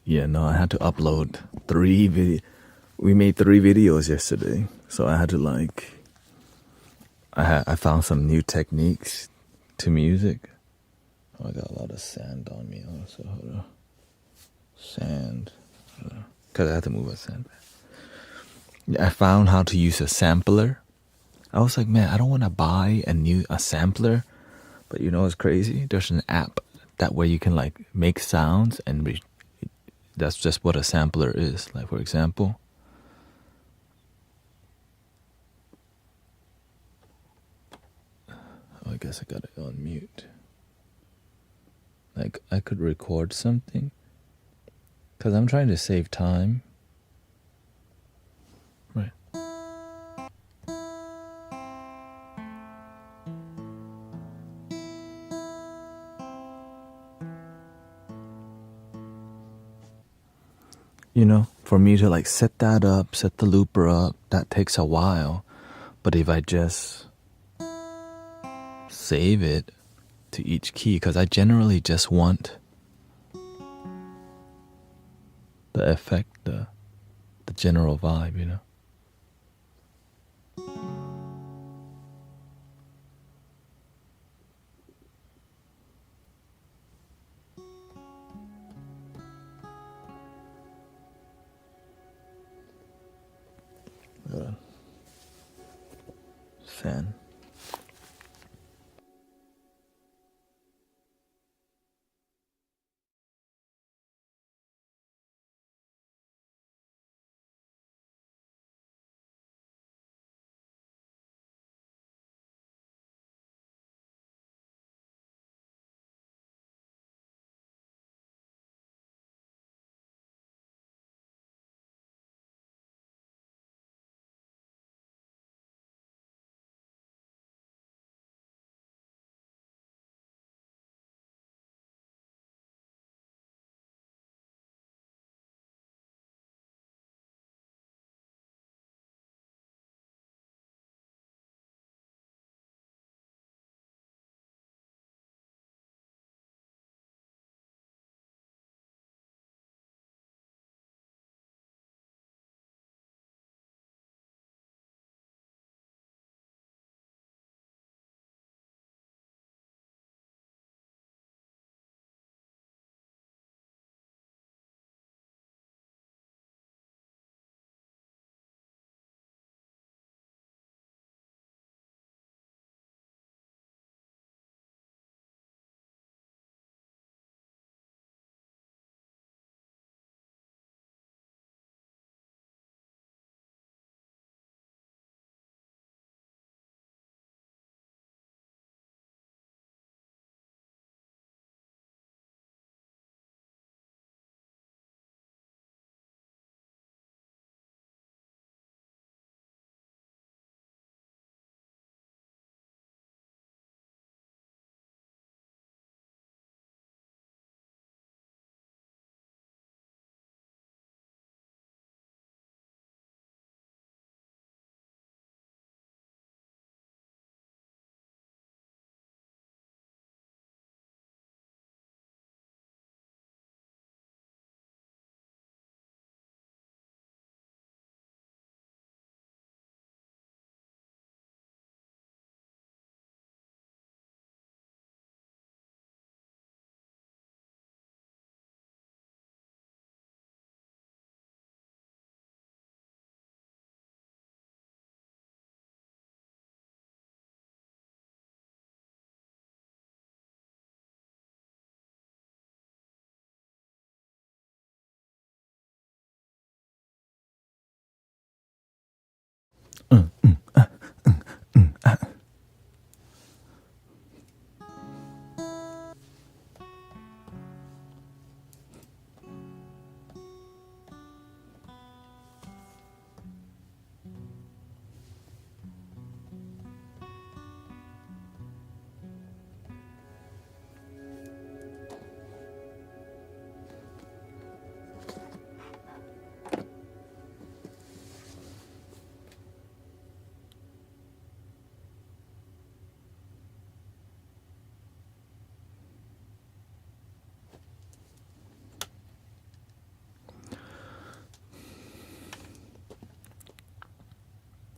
Yeah, no, I had to upload 3 we made 3 videos yesterday, so I had to I found some new techniques to music. Oh, I got a lot of sand on me also. Hold on. Sand. Because I had to move a sand. Yeah, I found how to use a sampler. I was like, man, I don't want to buy a sampler. But you know what's crazy? There's an app that way you can make sounds and that's just what a sampler is. Like, for example, I guess I got it on mute. Like, I could record something because I'm trying to save time. Right. You know, for me to set that up, set the looper up, that takes a while. But if I just save it to each key, because I generally just want the effect, the general vibe, you know. Fan.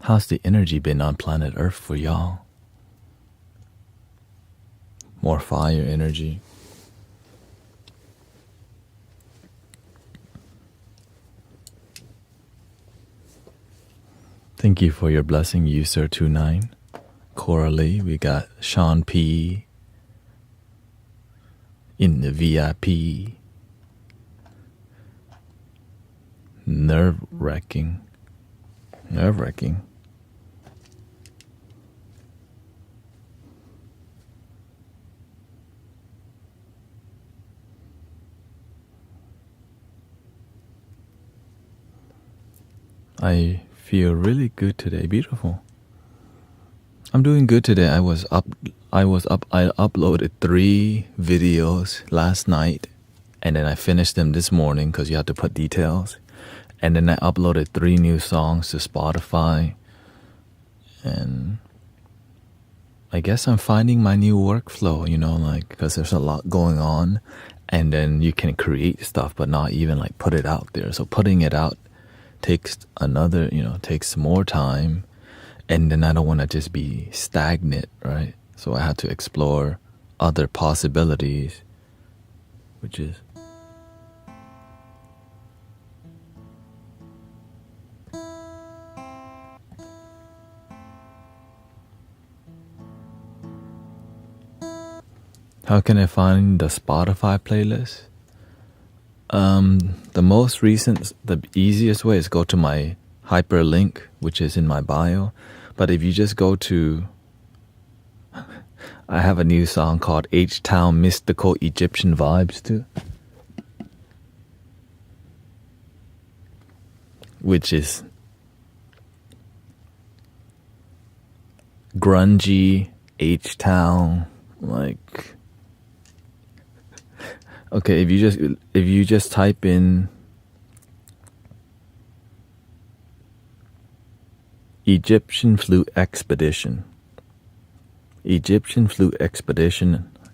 How's the energy been on planet Earth for y'all? More fire energy. Thank you for your blessing, User29. Coralie, we got Sean P. in the VIP. Nerve-wracking. Nerve-wracking. I feel really good today. Beautiful. I'm doing good today. I uploaded 3 videos last night, and then I finished them this morning because you have to put details. And then I uploaded 3 new songs to Spotify. And I guess I'm finding my new workflow, because there's a lot going on, and then you can create stuff but not even like put it out there. So putting it out takes takes more time, and then I don't want to just be stagnant, right? So I had to explore other possibilities, which is how can I find the Spotify playlist? The easiest way is go to my hyperlink, which is in my bio. But if you just go to, I have a new song called H-Town Mystical Egyptian Vibes too, which is grungy H-Town, like. Okay, if you just type in Egyptian Flute Expedition,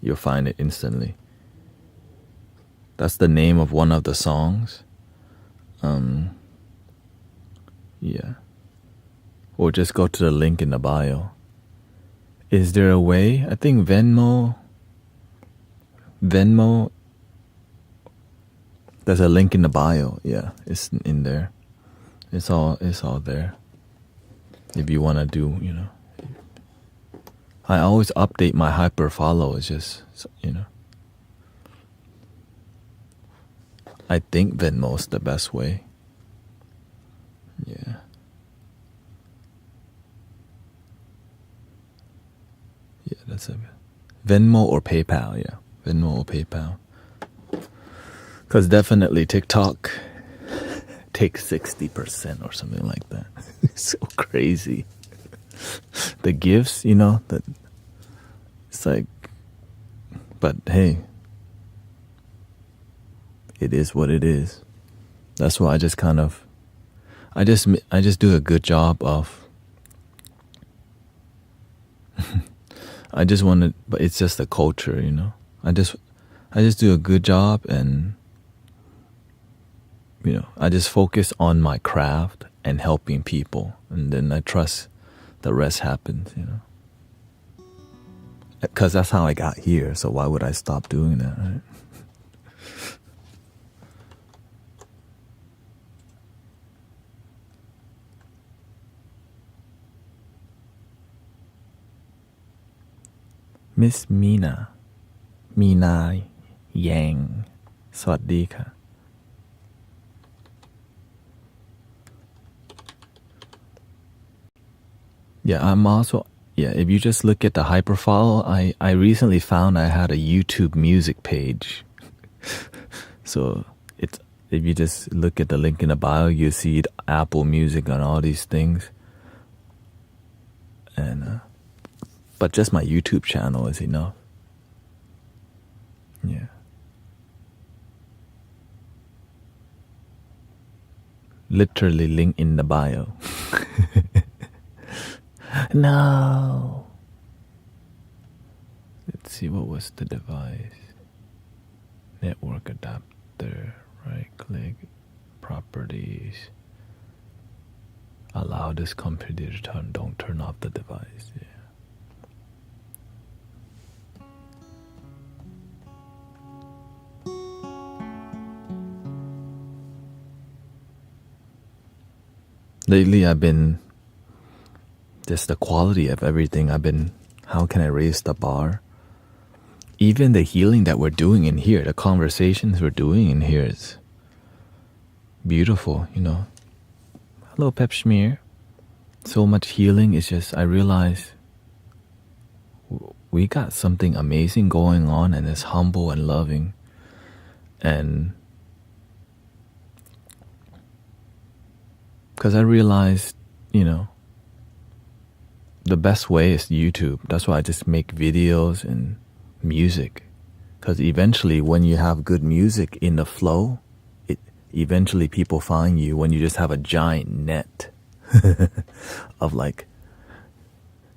you'll find it instantly. That's the name of one of the songs. Yeah. Or just go to the link in the bio. Is there a way? I think Venmo, there's a link in the bio. Yeah, it's in there. It's all there. If you want to do, I always update my hyper follow. It's just, I think Venmo's the best way. Yeah. Yeah, that's it. Venmo or PayPal, yeah. Venmo or PayPal. Because definitely TikTok takes 60% or something like that. It's so crazy. The gifts, that it's like, but hey, it is what it is. That's why I just I just do a good job of. I just want to, but it's just a culture, I just do a good job, and I just focus on my craft and helping people, and then I trust the rest happens, because that's how I got here. So why would I stop doing that, right? Miss Mina Yang สวัสดีค่ะ Yeah, I'm also, if you just look at the hyperfollow, I recently found I had a YouTube music page. So if you just look at the link in the bio, you see Apple Music and all these things. And but just my YouTube channel is enough. Yeah. Literally link in the bio. No. Let's see, what was the device? Network adapter, right click, properties. Allow this computer to turn. Don't turn off the device. Yeah. Lately, I've been just the quality of everything. How can I raise the bar? Even the healing that we're doing in here, the conversations we're doing in here is beautiful, Hello, Pep Schmear. So much healing is just, I realize we got something amazing going on, and it's humble and loving. And because I realized, the best way is YouTube. That's why I just make videos and music. Because eventually when you have good music in the flow, eventually people find you when you just have a giant net of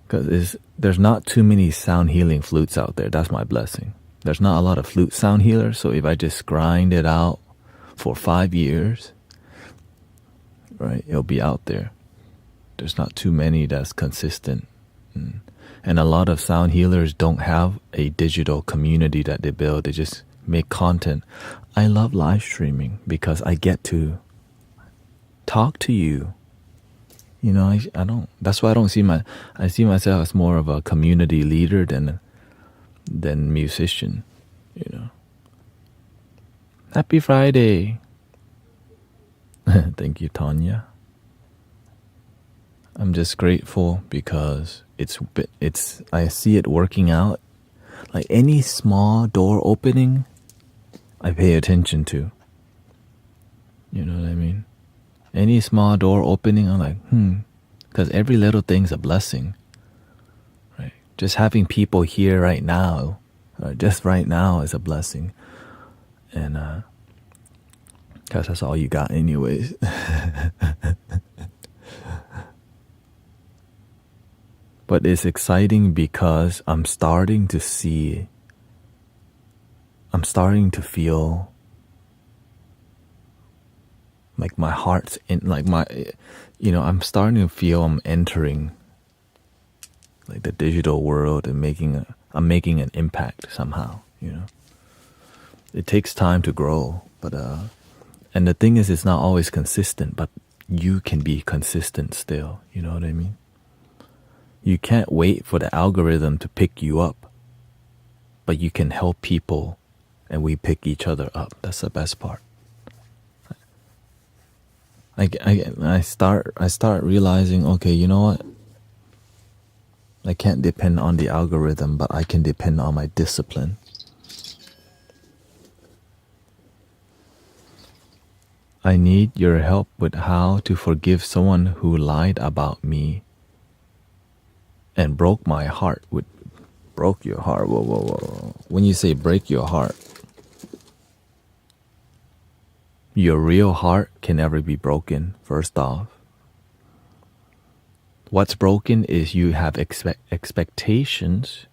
because there's not too many sound healing flutes out there. That's my blessing. There's not a lot of flute sound healers, so if I just grind it out for 5 years, right, it'll be out there. There's not too many that's consistent. And a lot of sound healers don't have a digital community that they build. They just make content. I love live streaming because I get to talk to you. I don't. That's why I see myself as more of a community leader than musician. Happy Friday. Thank you, Tanya. I'm just grateful because I see it working out. Like any small door opening, I pay attention to. You know what I mean? Any small door opening, I'm like, because every little thing's a blessing, right? Just having people here right now, just right now is a blessing. And because that's all you got anyways. But it's exciting because I'm starting to feel like my heart's in, I'm starting to feel I'm entering like the digital world and I'm making an impact somehow, It takes time to grow, but and the thing is, it's not always consistent, but you can be consistent still, you know what I mean? You can't wait for the algorithm to pick you up, but you can help people and we pick each other up. That's the best part. I start realizing, okay, you know what? I can't depend on the algorithm, but I can depend on my discipline. I need your help with how to forgive someone who lied about me and broke my heart. Broke your heart. Whoa. When you say break your heart, your real heart can never be broken, first off. What's broken is you have expectations,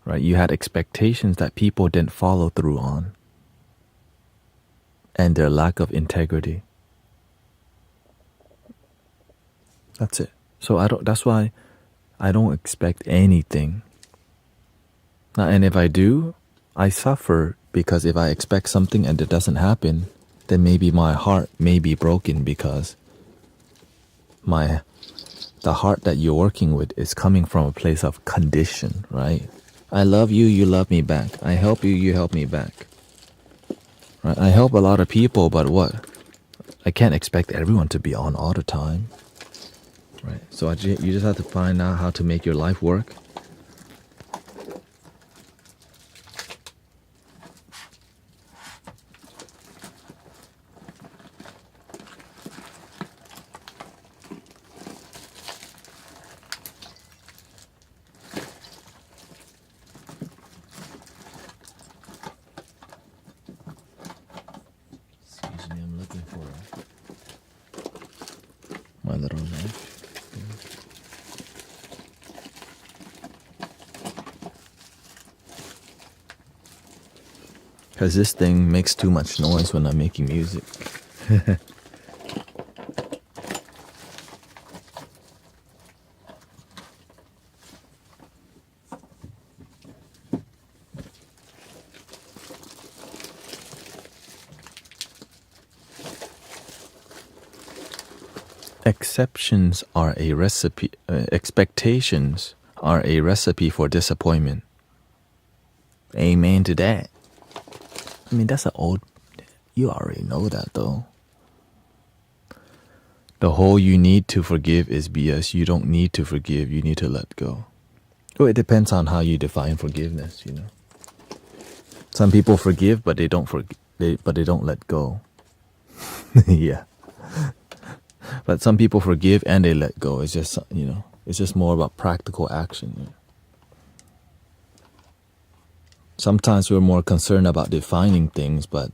right? You had expectations that people didn't follow through on, and their lack of integrity. That's it. So that's why I don't expect anything. And if I do, I suffer, because if I expect something and it doesn't happen, then maybe my heart may be broken, because the heart that you're working with is coming from a place of condition, right? I love you, you love me back. I help you, you help me back. Right? I help a lot of people, but what? I can't expect everyone to be on all the time. Right? So you just have to find out how to make your life work. Excuse me, I'm looking for my little knife. Because this thing makes too much noise when I'm making music. Exceptions are a recipe. Expectations are a recipe for disappointment. Amen to that. I mean, that's an old. You already know that, though. The whole you need to forgive is BS. You don't need to forgive. You need to let go. Well, it depends on how you define forgiveness. Some people forgive, but they don't but they don't let go. Yeah. But some people forgive and they let go. It's just, it's just more about practical action. Sometimes we're more concerned about defining things, but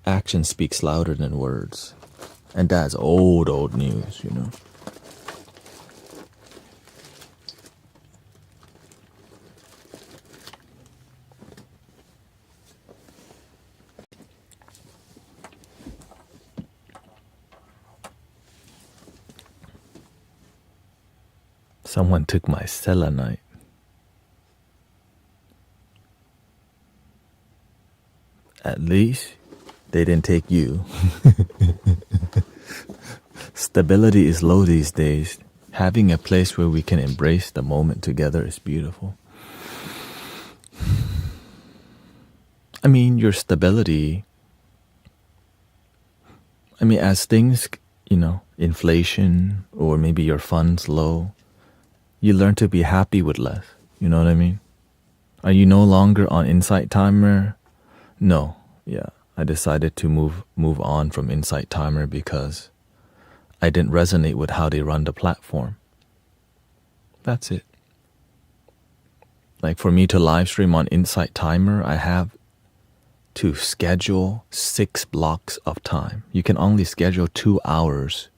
action speaks louder than words. And that's old news. Someone took my selenite. At least they didn't take you. Stability is low these days. Having a place where we can embrace the moment together is beautiful. I mean, your stability, as things, inflation or maybe your funds low, you learn to be happy with less. You know what I mean? Are you no longer on Insight Timer? No. Yeah. I decided to move on from Insight Timer because I didn't resonate with how they run the platform. That's it. Like for me to live stream on Insight Timer, I have to schedule 6 blocks of time. You can only schedule 2 hours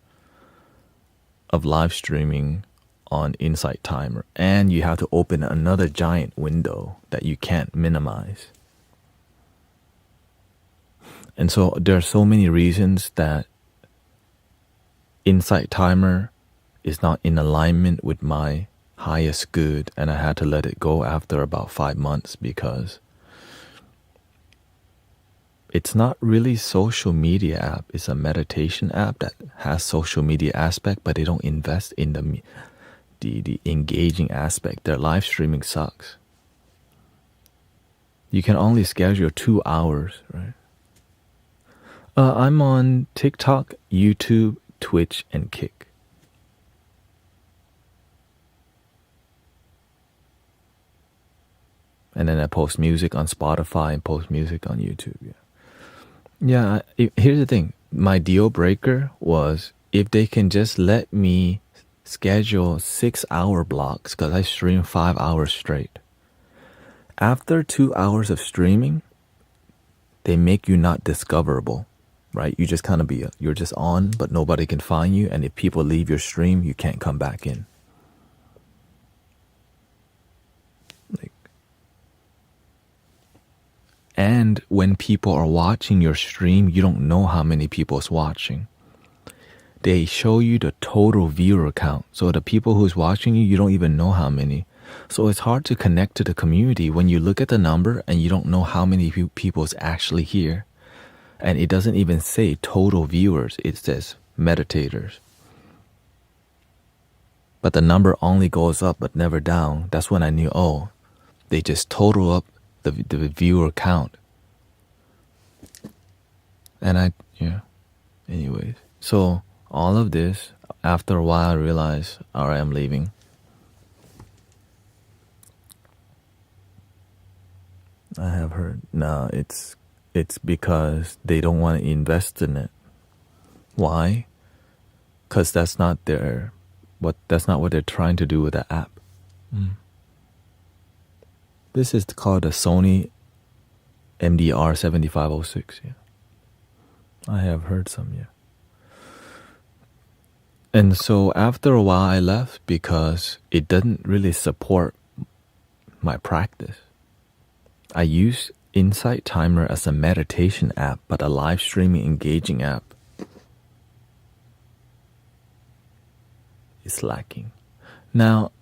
of live streaming on Insight Timer, and you have to open another giant window that you can't minimize. And so there are so many reasons that Insight Timer is not in alignment with my highest good, and I had to let it go after about 5 months because it's not really social media app. It's a meditation app that has social media aspect, but they don't invest in the engaging aspect. Their live streaming sucks. You can only schedule 2 hours, right? I'm on TikTok, YouTube, Twitch, and Kick. And then I post music on Spotify and post music on YouTube. Yeah. Here's the thing. My deal breaker was if they can just let me schedule 6-hour blocks, because I stream 5 hours straight. After 2 hours of streaming, they make you not discoverable, right? You just kind of you're just on, but nobody can find you. And if people leave your stream, you can't come back in. And when people are watching your stream, you don't know how many people's watching. They show you the total viewer count. So the people who's watching you, you don't even know how many. So it's hard to connect to the community when you look at the number and you don't know how many people's actually here. And it doesn't even say total viewers. It says meditators. But the number only goes up but never down. That's when I knew, they just total up the viewer count. And anyways. So all of this, after a while, I realized, all right, I'm leaving. I have heard. No, it's because they don't want to invest in it. Why? Because that's not what they're trying to do with the app. This is called a Sony MDR 7506. Yeah, I have heard some. Yeah. And so after a while, I left because it doesn't really support my practice. I use Insight Timer as a meditation app, but a live streaming engaging app is lacking. Now,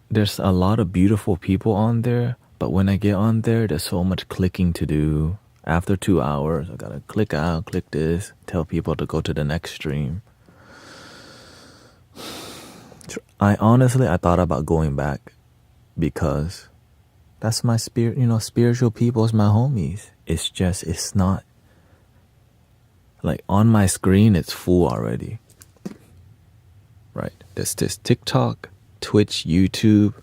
there's a lot of beautiful people on there, but when I get on there, there's so much clicking to do. After 2 hours, I gotta click out, click this, tell people to go to the next stream. I thought about going back because that's my spirit, spiritual people is my homies. It's not like on my screen, it's full already. Right? There's this TikTok, Twitch, YouTube.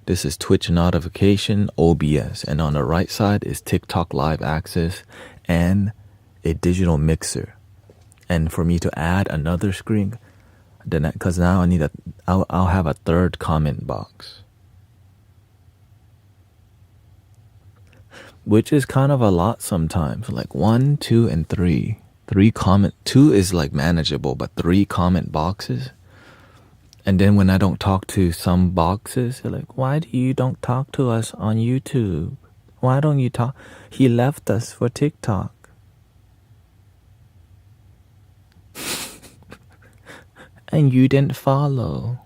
This is Twitch notification, OBS. And on the right side is TikTok live access and a digital mixer. And for me to add another screen, then because now I'll have a third comment box, which is kind of a lot sometimes. Like 1, 2, and 3. 2 is like manageable, but 3 comment boxes. And then when I don't talk to some boxes, they're like, why do you don't talk to us on YouTube? Why don't you talk? He left us for TikTok. And you didn't follow.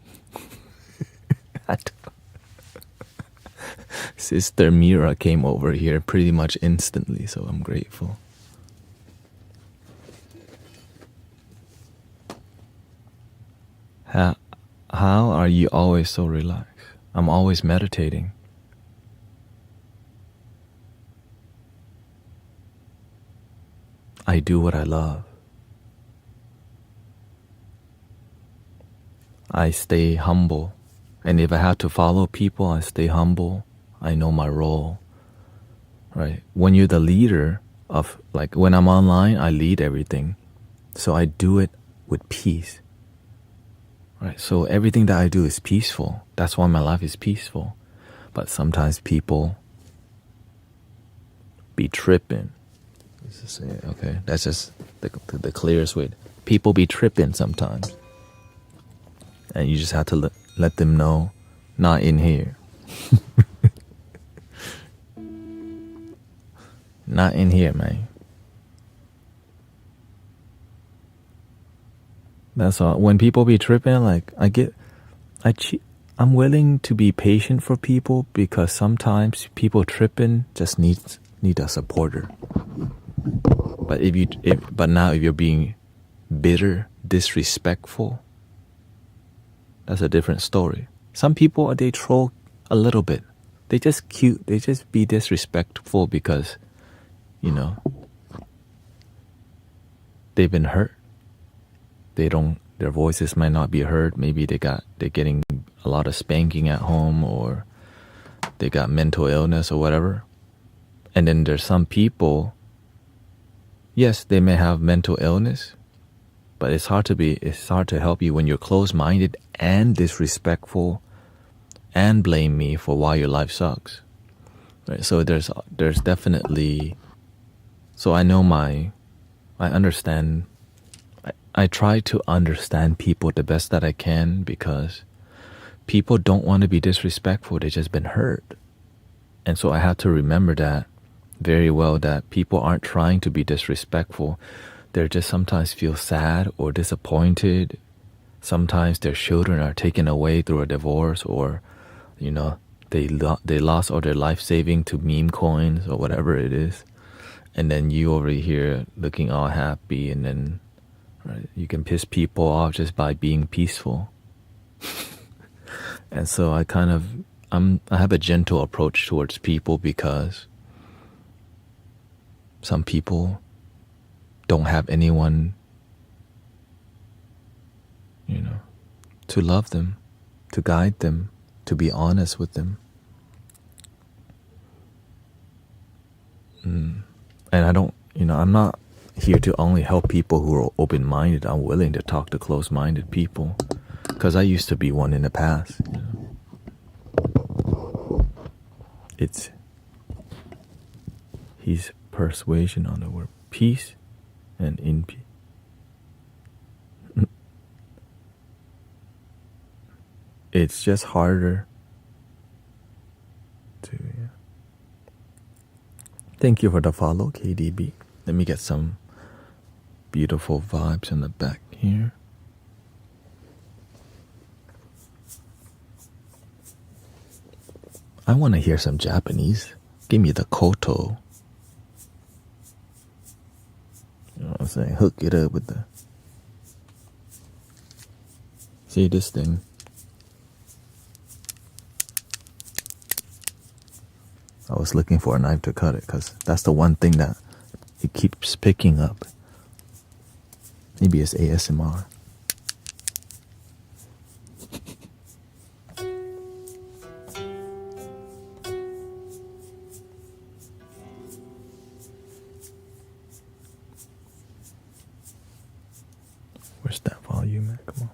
Sister Mira came over here pretty much instantly, so I'm grateful. How are you always so relaxed? I'm always meditating. I do what I love. I stay humble. And if I have to follow people, I stay humble. I know my role. Right? When you're the leader of, like when I'm online, I lead everything. So I do it with peace. Right? So everything that I do is peaceful. That's why my life is peaceful. But sometimes people be tripping. Let's just say it, okay? That's just the clearest way. People be tripping sometimes. And you just have to let them know, not in here. Not in here, man. That's all. When people be tripping, like I'm willing to be patient for people because sometimes people tripping just need a supporter. But if you're being bitter, disrespectful, that's a different story. Some people, they troll a little bit. They just cute. They just be disrespectful because, they've been hurt. Their voices might not be heard. Maybe they're getting a lot of spanking at home, or they got mental illness or whatever. And then there's some people, yes, they may have mental illness, but it's hard to help you when you're closed-minded and disrespectful and blame me for why your life sucks. Right? So there's definitely, so I understand. I try to understand people the best that I can because people don't want to be disrespectful. They've just been hurt. And so I have to remember that very well, that people aren't trying to be disrespectful. They just sometimes feel sad or disappointed. Sometimes their children are taken away through a divorce, or, they lost all their life saving to meme coins or whatever it is. And then you over here looking all happy, and then right, you can piss people off just by being peaceful. And so I have a gentle approach towards people because some people don't have anyone, to love them, to guide them, to be honest with them. And I don't, I'm not here to only help people who are open-minded. I'm willing to talk to closed-minded people because I used to be one in the past. He's persuasion on the word peace and in peace. It's just harder to. Yeah. Thank you for the follow, KDB. Let me get some beautiful vibes in the back here. I want to hear some Japanese. Give me the koto. You know what I'm saying? Hook it up with the. See this thing? I was looking for a knife to cut it because that's the one thing that it keeps picking up. Maybe it's ASMR. Where's that volume at? Come on.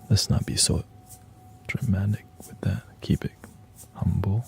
Let's not be so dramatic with that. Keep it humble.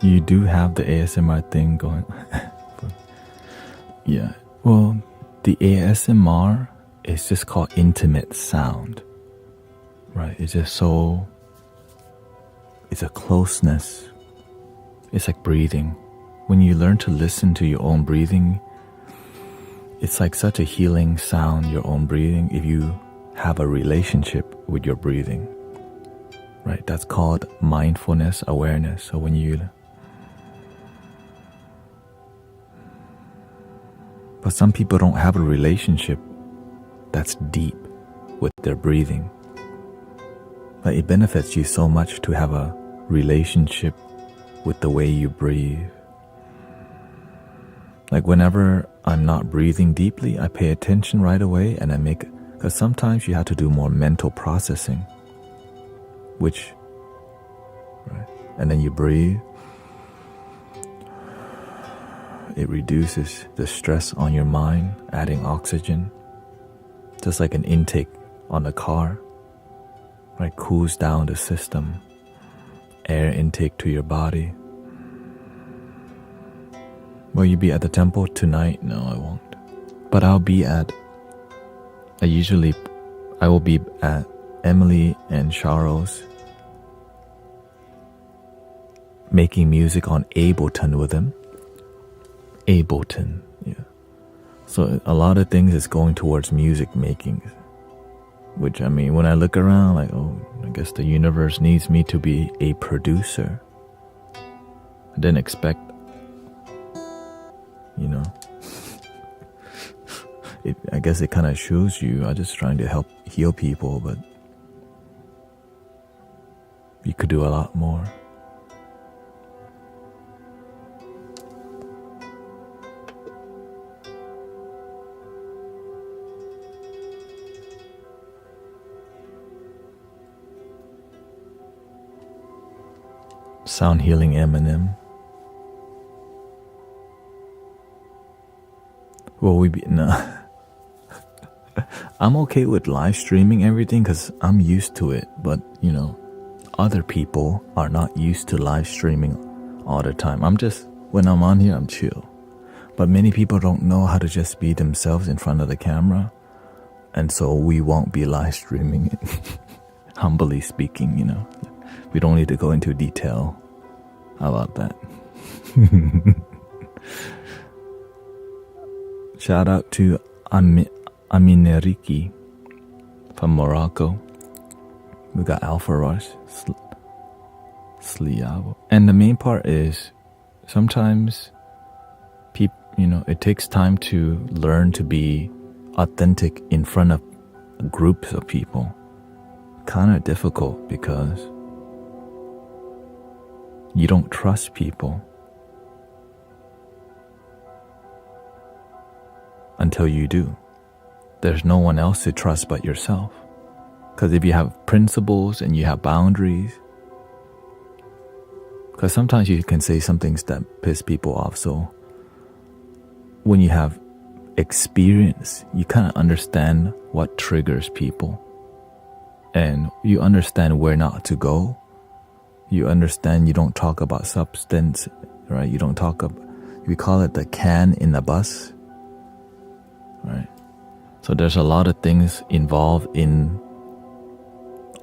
You do have the ASMR thing going. Yeah. Well, the ASMR is just called intimate sound. Right? It's just so, it's a closeness. It's like breathing. When you learn to listen to your own breathing, it's like such a healing sound, your own breathing, if you have a relationship with your breathing. Right? That's called mindfulness, awareness. So when you... But some people don't have a relationship that's deep with their breathing. But it benefits you so much to have a relationship with the way you breathe. Like whenever I'm not breathing deeply, I pay attention right away and I make... Because sometimes you have to do more mental processing. Which, right? And then you breathe. it reduces the stress on your mind, adding oxygen, just like an intake on a car, right? Cools down the system, air intake to your body. Will you be at the temple tonight? No, I won't. But I will be at Emily and Charles making music on Ableton with them. Ableton, yeah. So a lot of things is going towards music making, which, I mean, when I look around, like, oh, I guess the universe needs me to be a producer. I didn't expect, I guess it kind of shows you, I'm just trying to help heal people, but you could do a lot more. Sound healing Eminem. Will we be no? I'm okay with live streaming everything because I'm used to it, but other people are not used to live streaming all the time. When I'm on here, I'm chill. But many people don't know how to just be themselves in front of the camera, and so we won't be live streaming it. Humbly speaking, we don't need to go into detail about that. Shout out to Amineriki from Morocco. We got Alpha Rush, Sliavo. And the main part is sometimes it takes time to learn to be authentic in front of groups of people. Kind of difficult because you don't trust people until you do. There's no one else to trust but yourself. Because if you have principles and you have boundaries, because sometimes you can say some things that piss people off, so when you have experience, you kind of understand what triggers people, and you understand where not to go. You understand you don't talk about substance, right? You don't talk about, we call it the can in the bus, right? So there's a lot of things involved in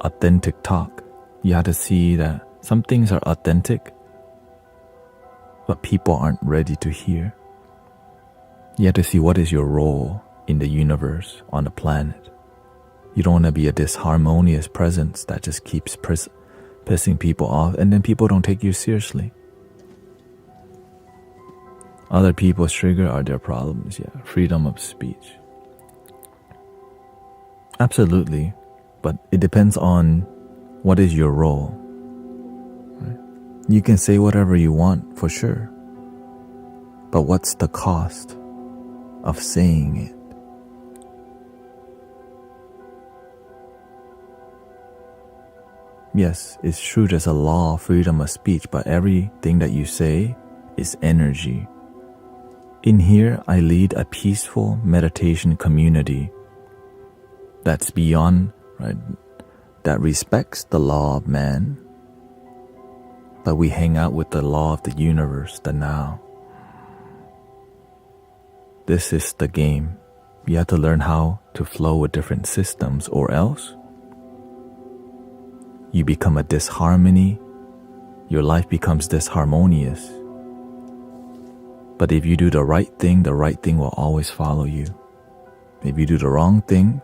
authentic talk. You have to see that some things are authentic, but people aren't ready to hear. You have to see what is your role in the universe, on the planet. You don't want to be a disharmonious presence that just keeps pissing people off, and then people don't take you seriously. Other people's trigger are their problems, yeah. Freedom of speech. Absolutely, but it depends on what is your role. Right? You can say whatever you want, for sure. But what's the cost of saying it? Yes, it's true there's a law of freedom of speech, but everything that you say is energy. In here, I lead a peaceful meditation community that's beyond, right, that respects the law of man, but we hang out with the law of the universe, the now. This is the game. You have to learn how to flow with different systems, or else you become a disharmony. Your life becomes disharmonious. But if you do the right thing will always follow you. If you do the wrong thing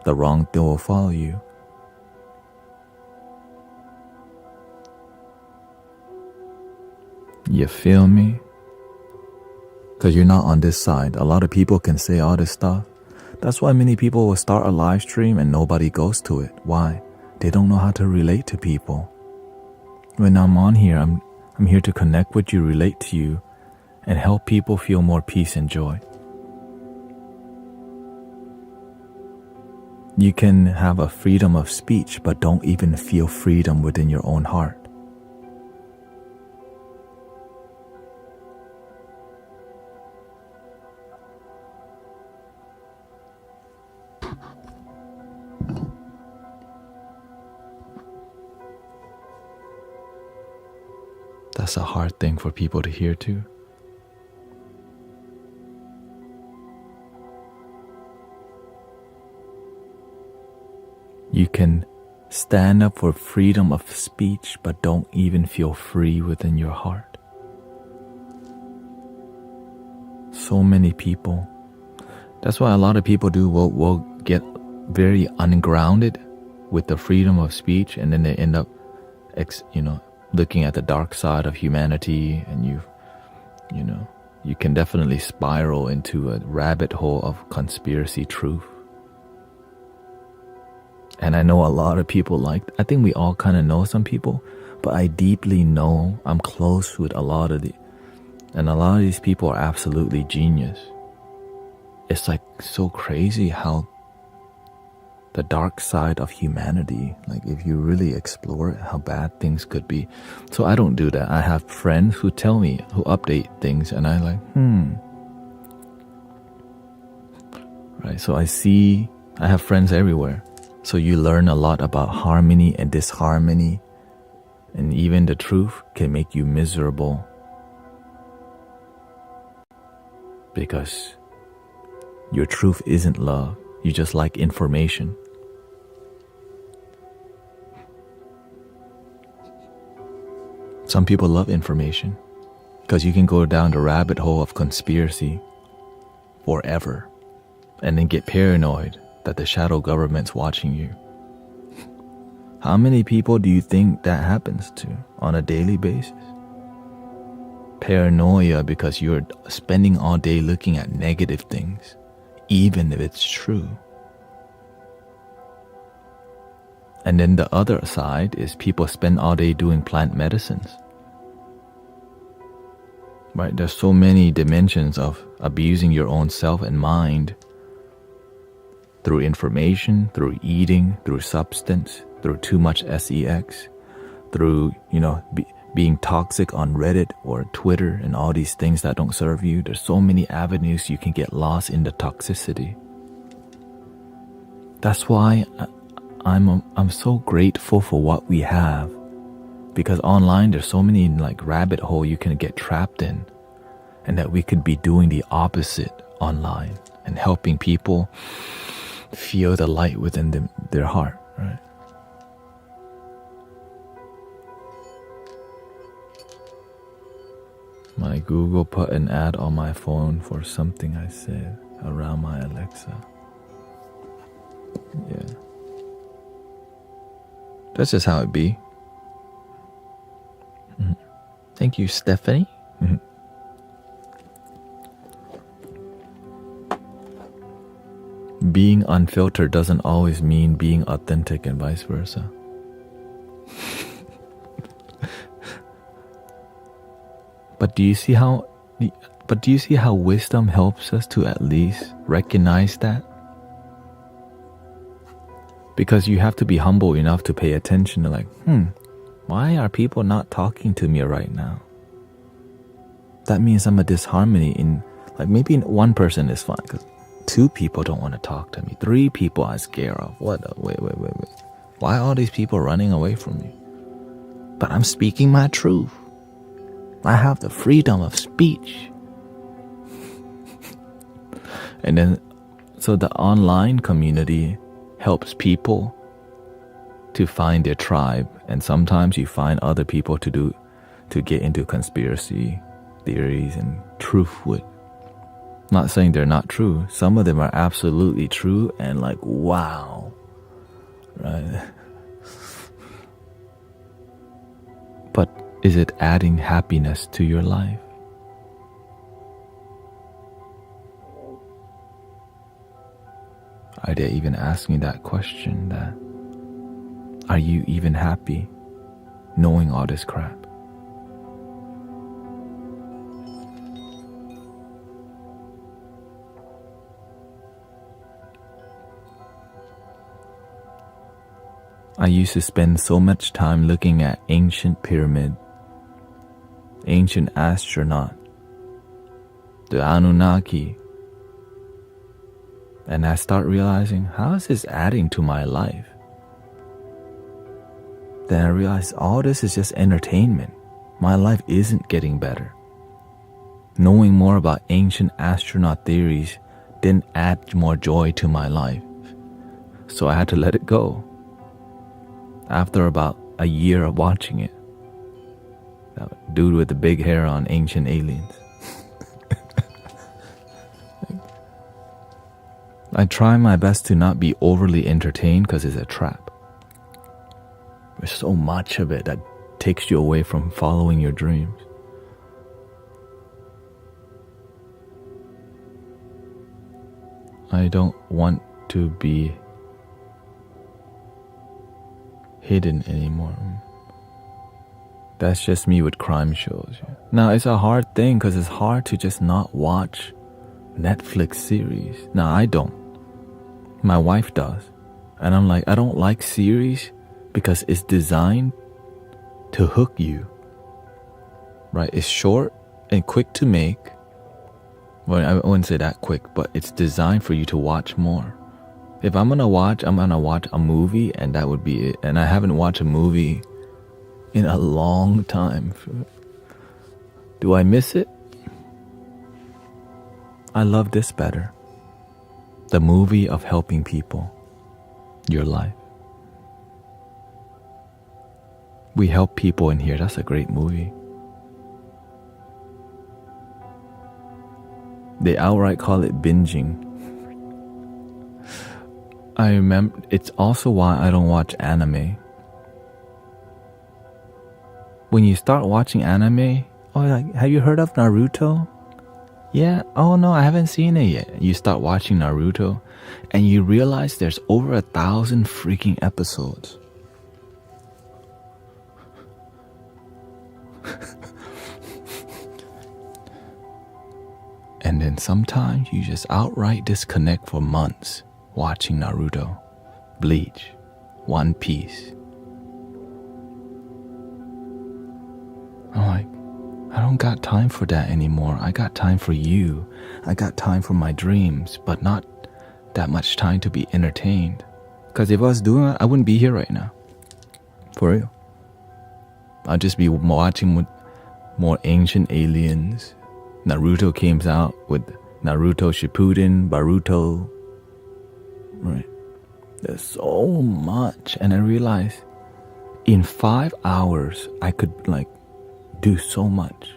will follow you. You feel me? Because you're not on this side. A lot of people can say all this stuff. That's why many people will start a live stream and nobody goes to it. Why? They don't know how to relate to people. When I'm on here, I'm here to connect with you, relate to you, and help people feel more peace and joy. You can have a freedom of speech, but don't even feel freedom within your own heart. That's a hard thing for people to hear too. You can stand up for freedom of speech, but don't even feel free within your heart. So many people. That's why a lot of people will get very ungrounded with the freedom of speech, and then they end up, looking at the dark side of humanity, and you can definitely spiral into a rabbit hole of conspiracy truth. And I know a lot of people I think we all kind of know some people, but I deeply know I'm close with a lot of these people are absolutely genius. It's so crazy how the dark side of humanity, if you really explore it, how bad things could be. So I don't do that. I have friends who tell me, who update things, and I Right, so I have friends everywhere. So you learn a lot about harmony and disharmony, and even the truth can make you miserable because your truth isn't love. You just like information. Some people love information because you can go down the rabbit hole of conspiracy forever and then get paranoid that the shadow government's watching you. How many people do you think that happens to on a daily basis? Paranoia because you're spending all day looking at negative things, even if it's true. And then the other side is people spend all day doing plant medicines. Right? There's so many dimensions of abusing your own self and mind through information, through eating, through substance, through too much sex, through, being toxic on Reddit or Twitter and all these things that don't serve you. There's so many avenues you can get lost in the toxicity. That's why I'm so grateful for what we have, because online there's so many rabbit hole you can get trapped in, and that we could be doing the opposite online and helping people feel the light within their heart, right? My Google put an ad on my phone for something I said around my Alexa. Yeah. That's just how it be. Mm-hmm. Thank you, Stephanie. Mm-hmm. Being unfiltered doesn't always mean being authentic and vice versa. But do you see how wisdom helps us to at least recognize that? Because you have to be humble enough to pay attention to why are people not talking to me right now? That means I'm a disharmony in, maybe one person is fine, because 2 people don't want to talk to me. 3 people I'm scared of. Wait. Why are all these people running away from me? But I'm speaking my truth. I have the freedom of speech. And then, so the online community helps people to find their tribe, and sometimes you find other people to get into conspiracy theories and truth with. Not saying they're not true. Some of them are absolutely true and wow, right? But is it adding happiness to your life? Are they even asking that question, that are you even happy knowing all this crap? I used to spend so much time looking at ancient pyramid, ancient astronaut, the Anunnaki, and I start realizing, how is this adding to my life? Then I realized all this is just entertainment. My life isn't getting better. Knowing more about ancient astronaut theories didn't add more joy to my life. So I had to let it go. After about a year of watching it. That dude with the big hair on Ancient Aliens. I try my best to not be overly entertained because it's a trap. There's so much of it that takes you away from following your dreams. I don't want to be hidden anymore. That's just me with crime shows. Now, it's a hard thing because it's hard to just not watch Netflix series. Now, I don't. My wife does. And I'm like, I don't like series because it's designed to hook you. Right? It's short and quick to make. Well, I wouldn't say that quick, but it's designed for you to watch more. If I'm gonna watch a movie, and that would be it. And I haven't watched a movie in a long time. Do I miss it? I love this better. The movie of helping people. Your life. We help people in here. That's a great movie. They outright call it binging. I remember, it's also why I don't watch anime. When you start watching anime, have you heard of Naruto? Yeah, oh no, I haven't seen it yet. You start watching Naruto and you realize there's over 1,000 freaking episodes. And then sometimes you just outright disconnect for months watching Naruto, Bleach, One Piece. I'm like, I don't got time for that anymore. I got time for you. I got time for my dreams, but not that much time to be entertained. Because if I was doing it, I wouldn't be here right now. For real. I'd just be watching with more Ancient Aliens. Naruto came out with Naruto Shippuden, Baruto. Right. There's so much. And I realized in 5 hours, I could do so much.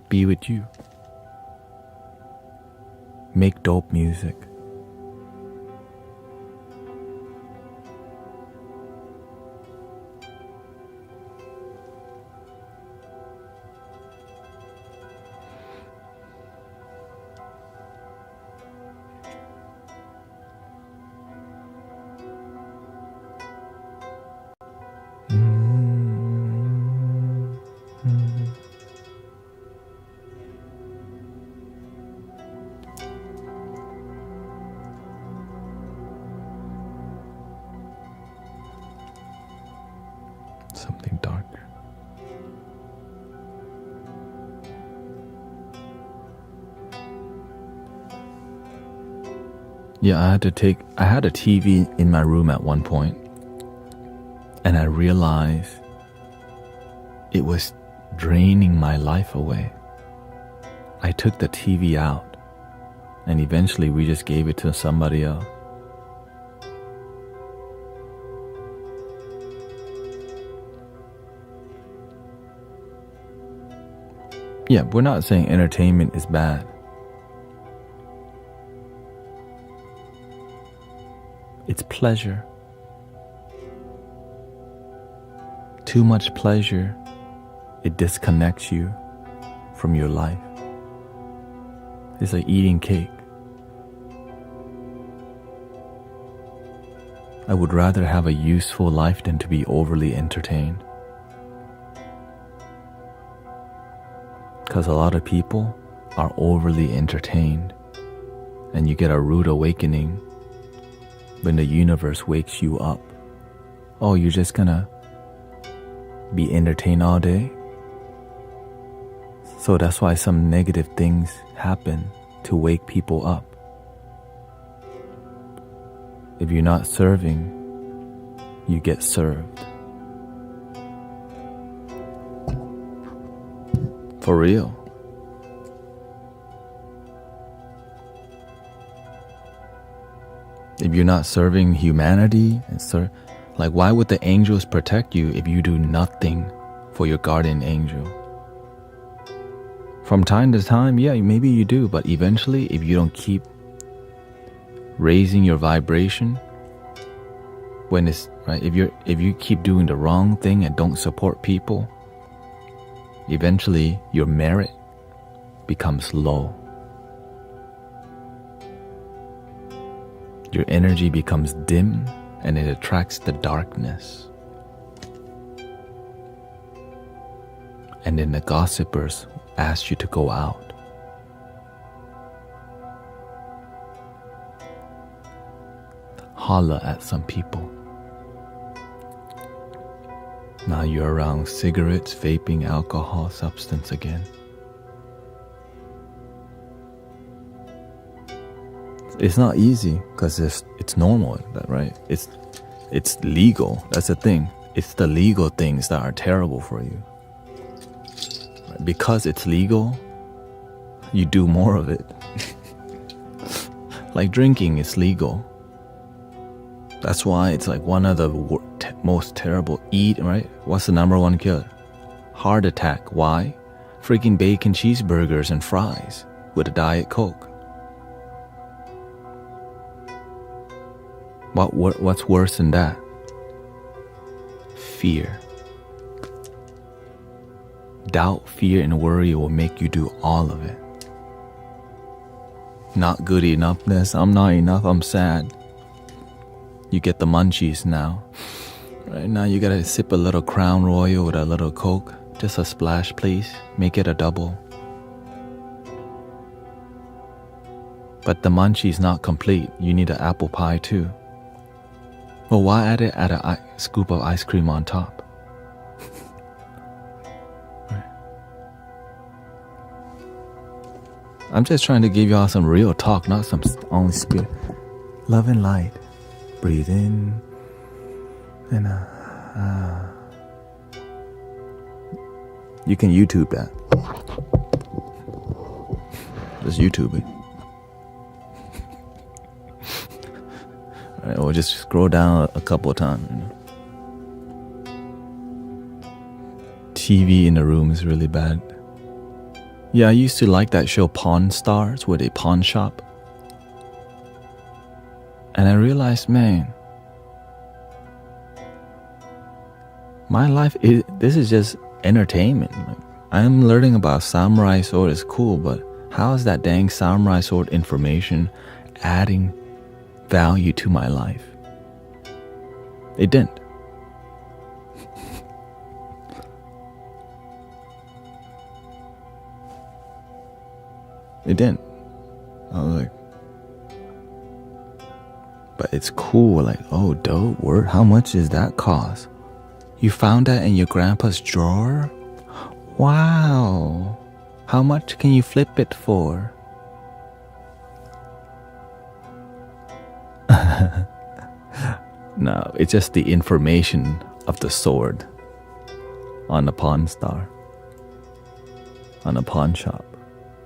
Be with you. Make dope music. Something darker. Yeah, I had a TV in my room at one point, and I realized it was draining my life away. I took the TV out, and eventually we just gave it to somebody else. Yeah, we're not saying entertainment is bad. It's pleasure. Too much pleasure, it disconnects you from your life. It's like eating cake. I would rather have a useful life than to be overly entertained. Because a lot of people are overly entertained, and you get a rude awakening when the universe wakes you up. Oh, you're just gonna be entertained all day? So that's why some negative things happen to wake people up. If you're not serving, you get served. For real. If you're not serving humanity, like why would the angels protect you if you do nothing for your guardian angel? From time to time, yeah, maybe you do, but eventually, if you don't keep raising your vibration, when it's right, if you keep doing the wrong thing and don't support people, eventually your merit becomes low. Your energy becomes dim and it attracts the darkness. And then the gossipers ask you to go out. Holler at some people. Now you're around cigarettes, vaping, alcohol, substance again. It's not easy because it's normal, right? It's legal. That's the thing. It's the legal things that are terrible for you. Because it's legal, you do more of it. Like drinking is legal. That's why it's like one of the most terrible right? What's the number one killer? Heart attack. Why? Freaking bacon cheeseburgers and fries with a Diet Coke. What's worse than that? Fear. Doubt, fear, and worry will make you do all of it. Not good enoughness. I'm not enough. I'm sad. You get the munchies now. Right now you gotta sip a little Crown Royal with a little Coke. Just a splash, please. Make it a double. But the munchie's not complete. You need an apple pie too. Well, why add a scoop of ice cream on top? I'm just trying to give y'all some real talk, not some only spirit. Love and light. Breathe in and You can YouTube that. Just YouTube it. Alright, or just scroll down a couple of times. TV in the room is really bad. Yeah, I used to like that show Pawn Stars, where they pawn shop. And I realized, man, my life this is just entertainment. Like, I'm learning about samurai sword is cool, but how is that dang samurai sword information adding value to my life? It didn't. It didn't. I was like, but it's cool. Like, oh, dope. Word. How much does that cost? You found that in your grandpa's drawer? Wow. How much can you flip it for? No, it's just the information of the sword on the pawn star, on a pawn shop.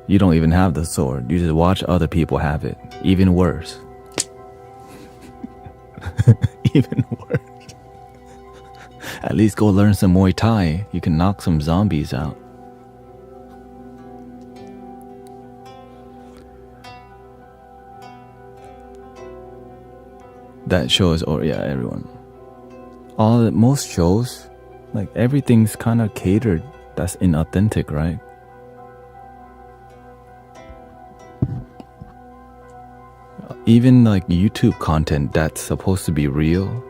You don't even have the sword. You just watch other people have it. Even worse. Even worse. At least go learn some Muay Thai. You can knock some zombies out. That shows, or yeah, everyone. Most shows, like everything's kind of catered. That's inauthentic, right? Even like YouTube content that's supposed to be real,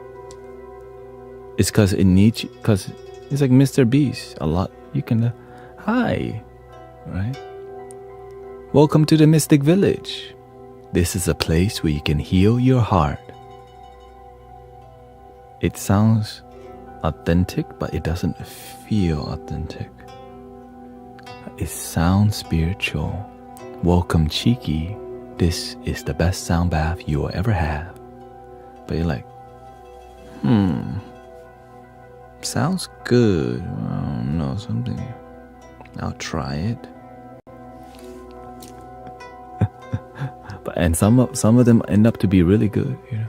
it's because it's like Mr. Beast. A lot you can, hi, right? Welcome to the Mystic Village. This is a place where you can heal your heart. It sounds authentic, but it doesn't feel authentic. It sounds spiritual. Welcome, cheeky. This is the best sound bath you will ever have. But you're like, sounds good. I don't know, something. I'll try it. And some of them end up to be really good, you know.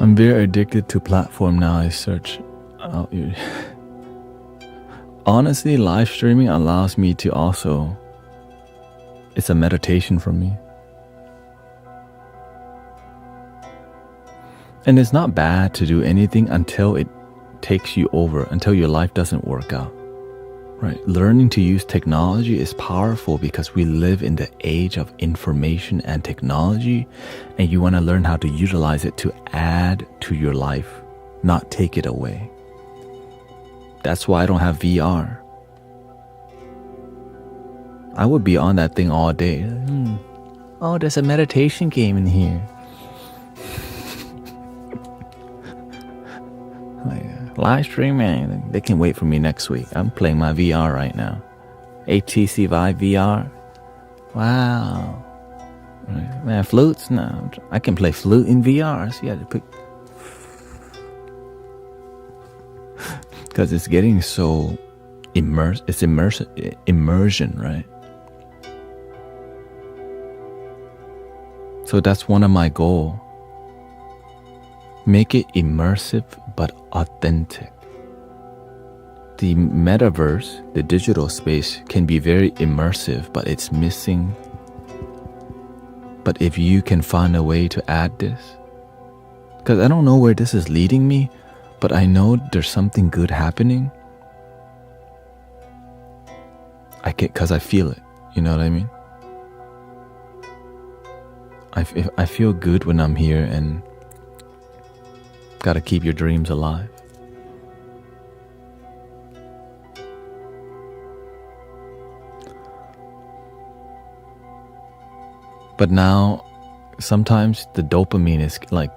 I'm very addicted to platform now. I search out. Honestly, live streaming allows me to also, it's a meditation for me. And it's not bad to do anything until it takes you over, until your life doesn't work out. Right? Learning to use technology is powerful because we live in the age of information and technology, and you want to learn how to utilize it to add to your life, not take it away. That's why I don't have VR. I would be on that thing all day. Oh, there's a meditation game in here. Live streaming, they can wait for me next week. I'm playing my VR right now. HTC Vive VR. Wow. Man, flutes? No, I can play flute in VR. So you have to pick. Because it's getting so immersion, right? So that's one of my goals. Make it immersive but authentic. The metaverse, the digital space, can be very immersive, but it's missing. But if you can find a way to add this, because I don't know where this is leading me, but I know there's something good happening. Because I feel it. You know what I mean? I feel good when I'm here, and gotta keep your dreams alive. But now, sometimes the dopamine is like,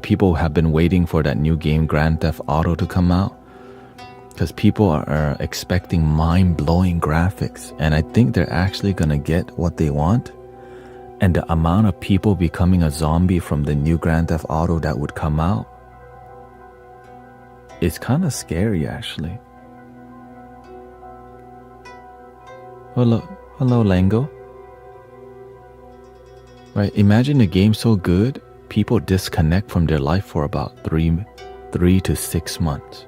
people have been waiting for that new game, Grand Theft Auto, to come out. Because people are expecting mind-blowing graphics. And I think they're actually gonna get what they want. And the amount of people becoming a zombie from the new Grand Theft Auto that would come out, it's kind of scary, actually. Hello, Lango. Right, imagine a game so good, people disconnect from their life for about 3 to 6 months.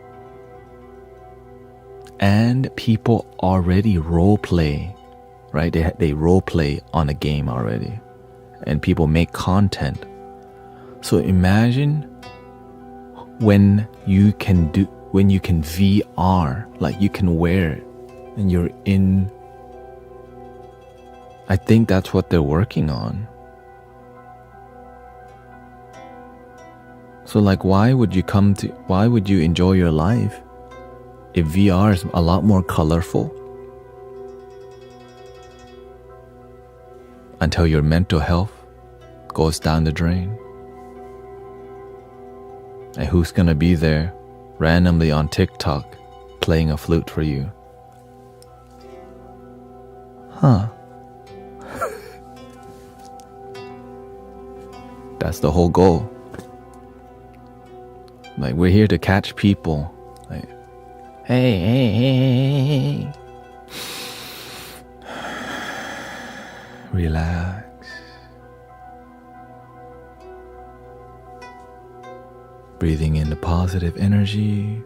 And people already role play, right? They role play on a game already. And people make content. So imagine when you can VR, like you can wear it and you're in. I think that's what they're working on. So like, why would you enjoy your life if VR is a lot more colorful? Until your mental health goes down the drain. And who's gonna be there randomly on TikTok playing a flute for you? Huh. That's the whole goal. Like, we're here to catch people. Like, hey. Relax. Breathing in the positive energy.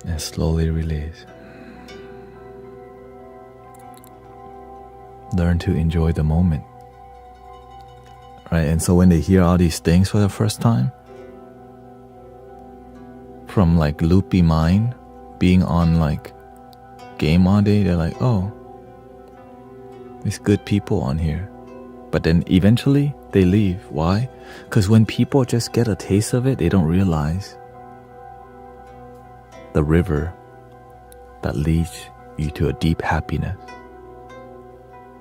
And slowly release. Learn to enjoy the moment. Right? And so when they hear all these things for the first time, from like loopy mind, being on like game all day, they're like, oh, there's good people on here. But then eventually they leave. Why? Because when people just get a taste of it, they don't realize the river that leads you to a deep happiness.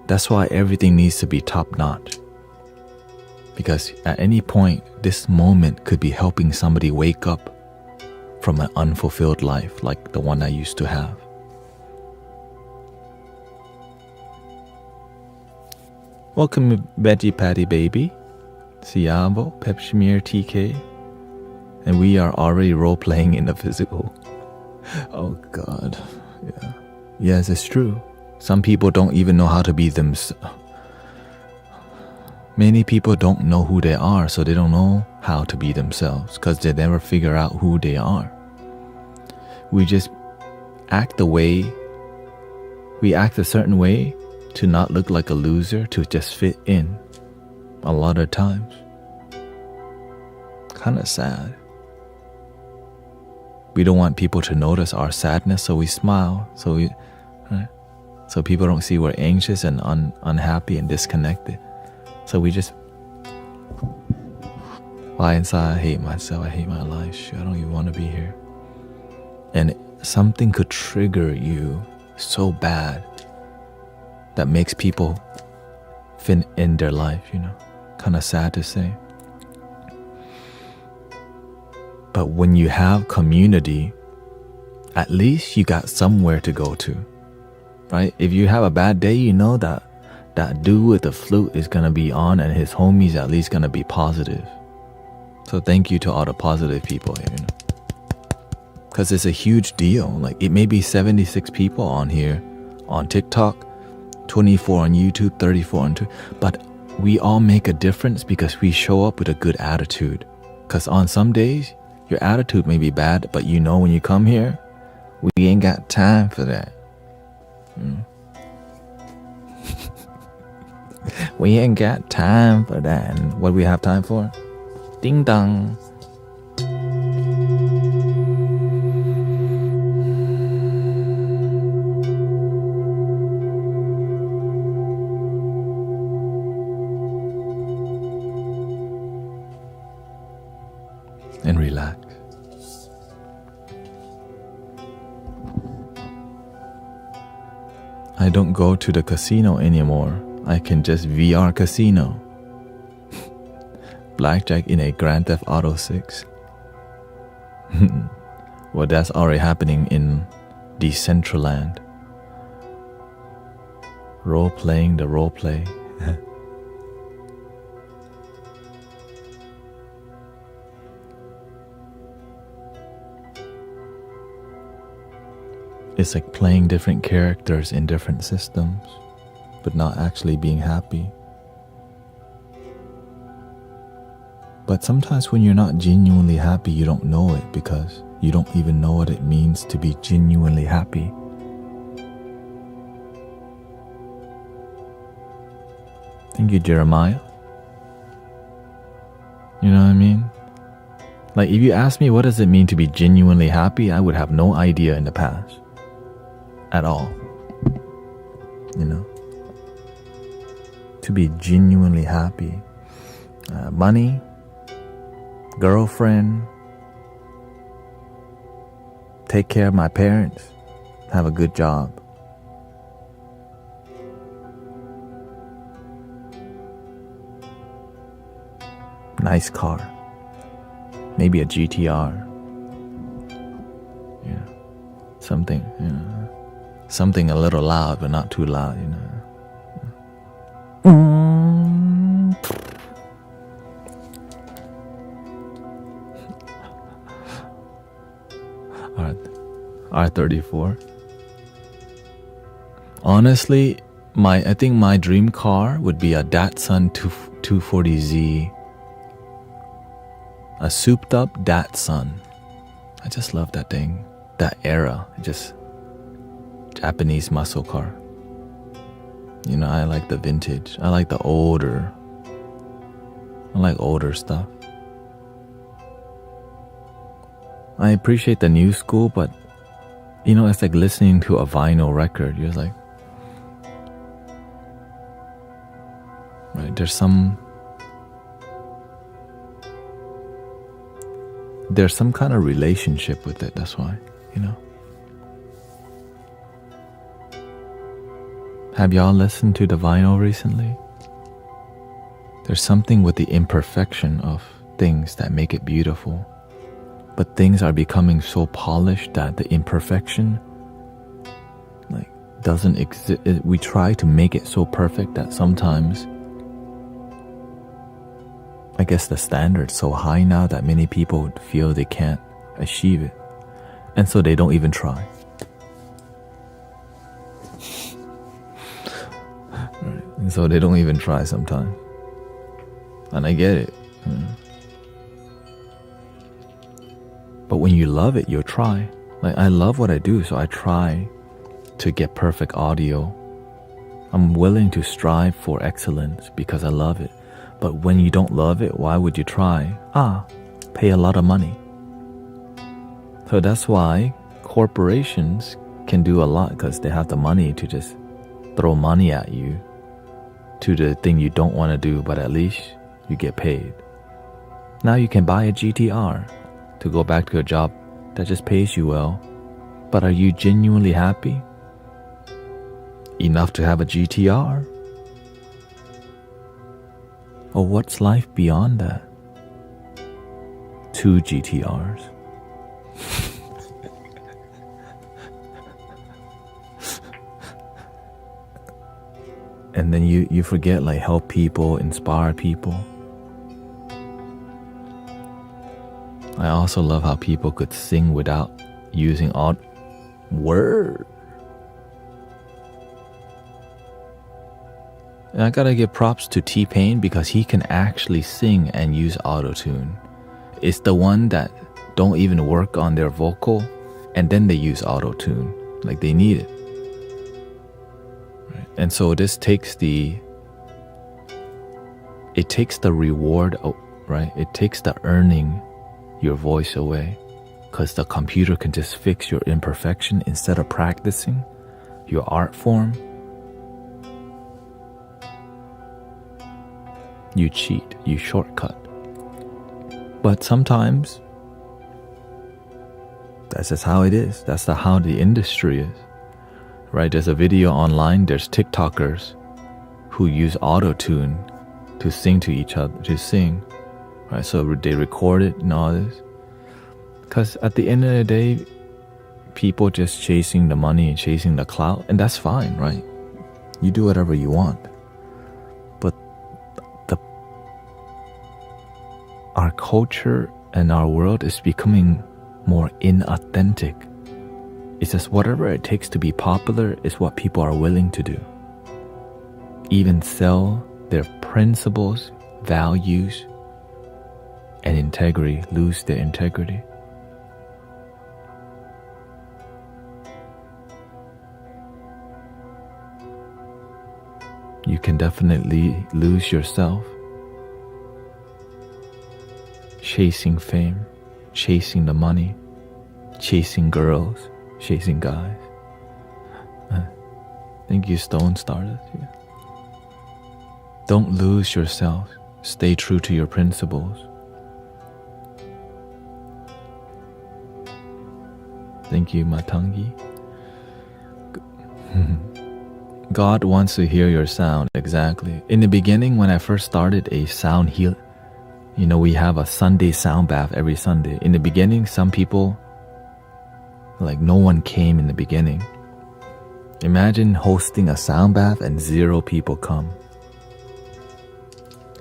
That's why everything needs to be top notch. Because at any point, this moment could be helping somebody wake up from an unfulfilled life like the one I used to have. Welcome, Veggie Patty Baby, Siabo, Pepshmere TK, and we are already role-playing in the physical. Oh God, yeah. Yes, it's true. Some people don't even know how to be themselves. Many people don't know who they are, so they don't know how to be themselves because they never figure out who they are. We just act we act a certain way to not look like a loser, to just fit in a lot of times. Kind of sad. We don't want people to notice our sadness, so we smile, so people don't see we're anxious and unhappy and disconnected. So we just lie inside. I hate myself. I hate my life. Shit, I don't even want to be here. And something could trigger you so bad that makes people fin in their life, Kind of sad to say. But when you have community, at least you got somewhere to go to, right? If you have a bad day, you know that dude with the flute is going to be on and his homies at least going to be positive. So thank you to all the positive people here, because it's a huge deal. Like, it may be 76 people on here on TikTok, 24 on YouTube, 34 on Twitter, but we all make a difference because we show up with a good attitude. Because on some days, your attitude may be bad, but when you come here, we ain't got time for that. We ain't got time for that. And what do we have time for? Ding dong. And relax. I don't go to the casino anymore. I can just VR casino. Blackjack in a Grand Theft Auto 6. Well, that's already happening in Decentraland. Role-playing the role-play. It's like playing different characters in different systems, but not actually being happy. But sometimes when you're not genuinely happy, you don't know it because you don't even know what it means to be genuinely happy. Thank you, Jeremiah. You know what I mean? Like, if you ask me what does it mean to be genuinely happy, I would have no idea in the past. At all. To be genuinely happy. Money, girlfriend, take care of my parents, have a good job. Nice car. Maybe a GTR. Something, something a little loud, but not too loud, R34. Honestly, I think my dream car would be a Datsun 240Z. A souped up Datsun. I just love that thing. That era. Just Japanese muscle car. I like the vintage. I like the older. I like older stuff. I appreciate the new school, but it's like listening to a vinyl record. You're like, right? There's some kind of relationship with it. That's why, Have y'all listened to the vinyl recently? There's something with the imperfection of things that make it beautiful. But things are becoming so polished that the imperfection doesn't exist. We try to make it so perfect that sometimes I guess the standard's so high now that many people feel they can't achieve it. And so they don't even try. Right. And so they don't even try sometimes. And I get it. But when you love it, you'll try. I love what I do, so I try to get perfect audio. I'm willing to strive for excellence because I love it. But when you don't love it, why would you try? Pay a lot of money. So that's why corporations can do a lot, because they have the money to just throw money at you to the thing you don't want to do, but at least you get paid. Now you can buy a GTR to go back to a job that just pays you well. But are you genuinely happy enough to have a GTR? Or what's life beyond that? 2 GTRs. And then you forget, help people, inspire people. I also love how people could sing without using odd words. And I gotta give props to T-Pain because he can actually sing and use auto-tune. It's the one that don't even work on their vocal and then they use auto-tune. They need it. Right? And so this takes the reward, right? It takes the earning your voice away, because the computer can just fix your imperfection instead of practicing your art form. You cheat, you shortcut. But sometimes that's just how it is. That's how the industry is. Right? There's a video online, there's TikTokers who use auto-tune to sing to each other, to sing. Right? So they record it and all this. Because at the end of the day, people just chasing the money and chasing the clout, and that's fine, right? You do whatever you want. But our culture and our world is becoming more inauthentic. It's just whatever it takes to be popular is what people are willing to do. Even sell their principles, values, and integrity, lose their integrity. You can definitely lose yourself chasing fame, chasing the money, chasing girls, chasing guys. Thank you, Stone Stardust. Yeah. Don't lose yourself. Stay true to your principles. Thank you, Matangi. God wants to hear your sound, exactly. In the beginning, when I first started a sound heal, we have a Sunday sound bath every Sunday. In the beginning, some people, no one came in the beginning. Imagine hosting a sound bath and 0 people come.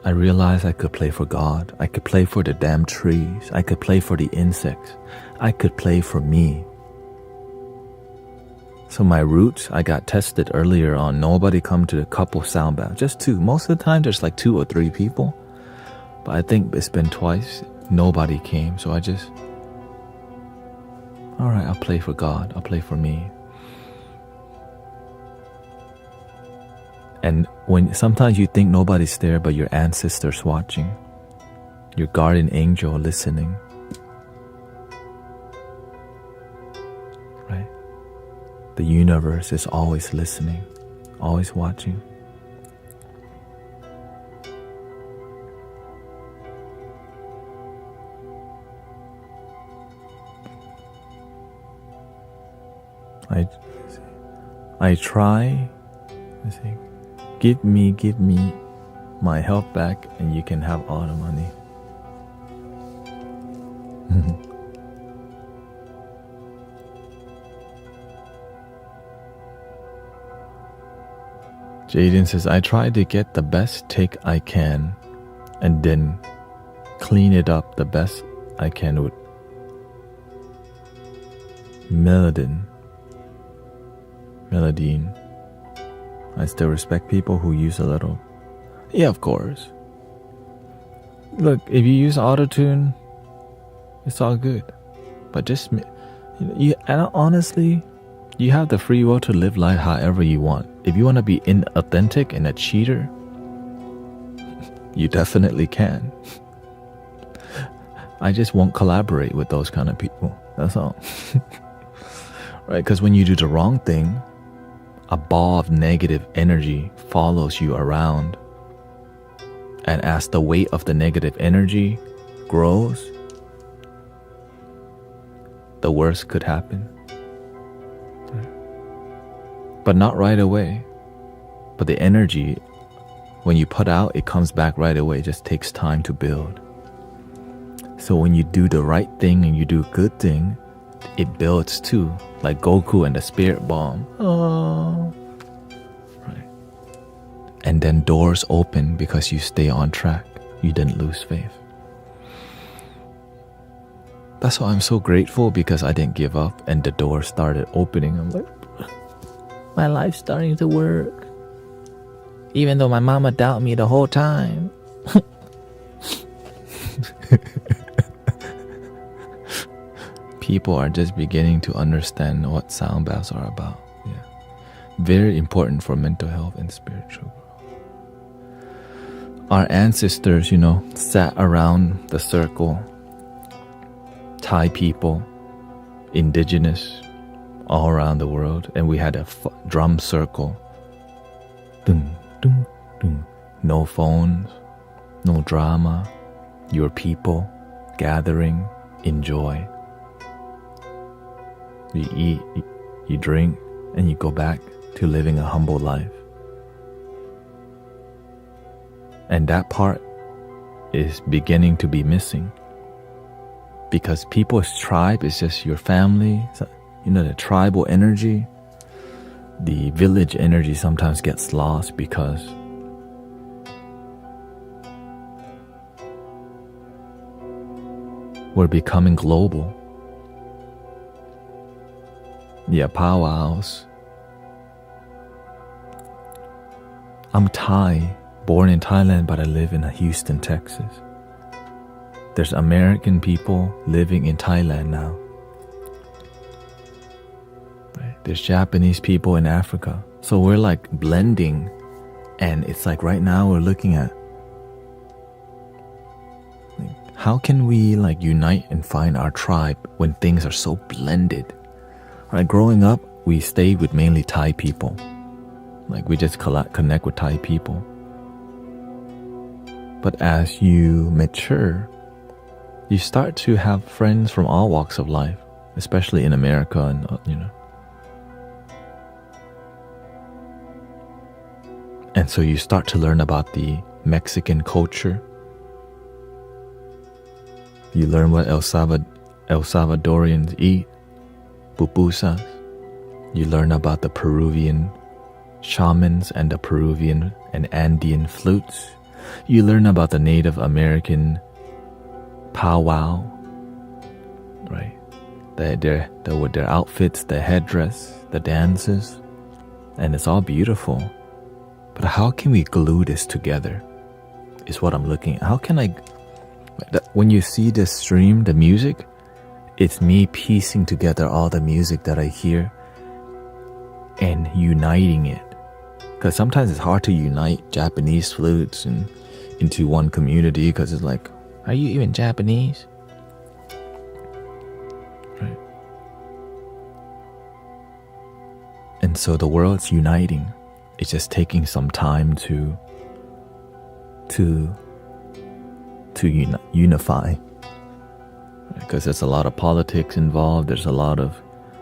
I realized I could play for God. I could play for the damn trees. I could play for the insects. I could play for me. So my roots, I got tested earlier on. Nobody come to the couple sound bath, just 2. Most of the time, there's 2 or 3 people. But I think it's been twice. Nobody came, so I just, all right, I'll play for God. I'll play for me. And when sometimes you think nobody's there, but your ancestors watching, your guardian angel listening. Right? The universe is always listening, always watching. I try, give me my health back and you can have all the money. Jaden says, I try to get the best take I can and then clean it up the best I can with Melodine. I still respect people who use a little. Yeah, of course. Look, if you use autotune, it's all good. But just, and honestly, you have the free will to live life however you want. If you want to be inauthentic and a cheater, you definitely can. I just won't collaborate with those kind of people. That's all. Right? Because when you do the wrong thing, a ball of negative energy follows you around. And as the weight of the negative energy grows, the worst could happen. But not right away. But the energy, when you put out, it comes back right away. It just takes time to build. So when you do the right thing and you do a good thing, it builds too. Like Goku and the spirit bomb. Oh. Right. And then doors open because you stay on track. You didn't lose faith. That's why I'm so grateful, because I didn't give up and the door started opening. I'm like, my life's starting to work. Even though my mama doubted me the whole time. People are just beginning to understand what sound baths are about. Yeah. Very important for mental health and spiritual growth. Our ancestors, sat around the circle. Thai people, indigenous, all around the world, and we had a drum circle. Dun, dun, dun. No phones, no drama. Your people gathering, enjoy. You eat, you drink, and you go back to living a humble life. And that part is beginning to be missing. Because people's tribe is just your family. The tribal energy, the village energy sometimes gets lost because we're becoming global. Yeah, powwows. I'm Thai, born in Thailand, but I live in Houston, Texas. There's American people living in Thailand now. Right? There's Japanese people in Africa. So we're like blending. And it's like right now we're looking at how can we unite and find our tribe when things are so blended? Right? Growing up, we stayed with mainly Thai people. We just connect with Thai people. But as you mature, you start to have friends from all walks of life, especially in America and. And so you start to learn about the Mexican culture. You learn what El Salvadorians eat, pupusas. You learn about the Peruvian shamans and the Peruvian and Andean flutes. You learn about the Native American powwow, right? With their outfits, the headdress, the dances, and it's all beautiful. But how can we glue this together is what I'm looking at. How can when you see this stream, the music, it's me piecing together all the music that I hear and uniting it. Because sometimes it's hard to unite Japanese flutes into one community, because it's like, are you even Japanese? Right. And so the world's uniting. It's just taking some time to unify. Because there's a lot of politics involved. There's a lot of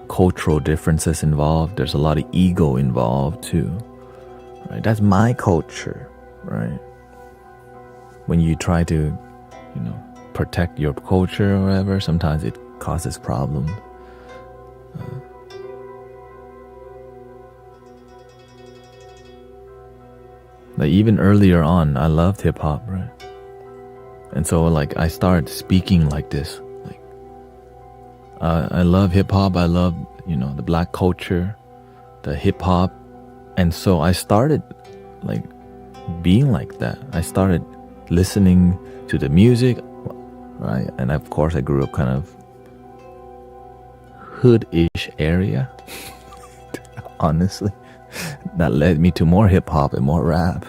cultural differences involved. There's a lot of ego involved too. Right? That's my culture, right? when you try to, protect your culture or whatever, sometimes it causes problems. Like even earlier on, I loved hip hop, right? And so like I started speaking like this. Like I love hip hop. I love, the black culture, the hip hop. And so I started like being like that. I started listening to the music, right? And of course I grew up kind of hood-ish area, honestly. That led me to more hip hop and more rap.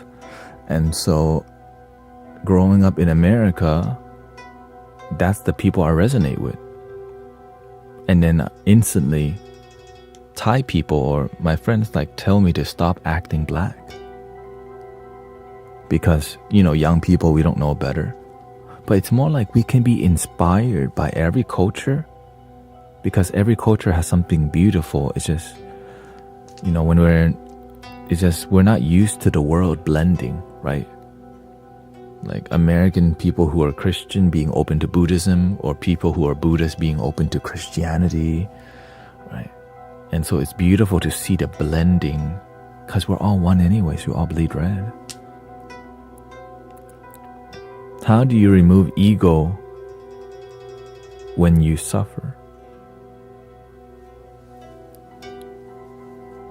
And so growing up in America, that's the people I resonate with. And then instantly Thai people or my friends like tell me to stop acting black. Because, young people, we don't know better. But it's more like we can be inspired by every culture, because every culture has something beautiful. It's just, when we're not used to the world blending, right? Like American people who are Christian being open to Buddhism, or people who are Buddhist being open to Christianity, right? And so it's beautiful to see the blending, because we're all one anyways, we all bleed red. How do you remove ego when you suffer?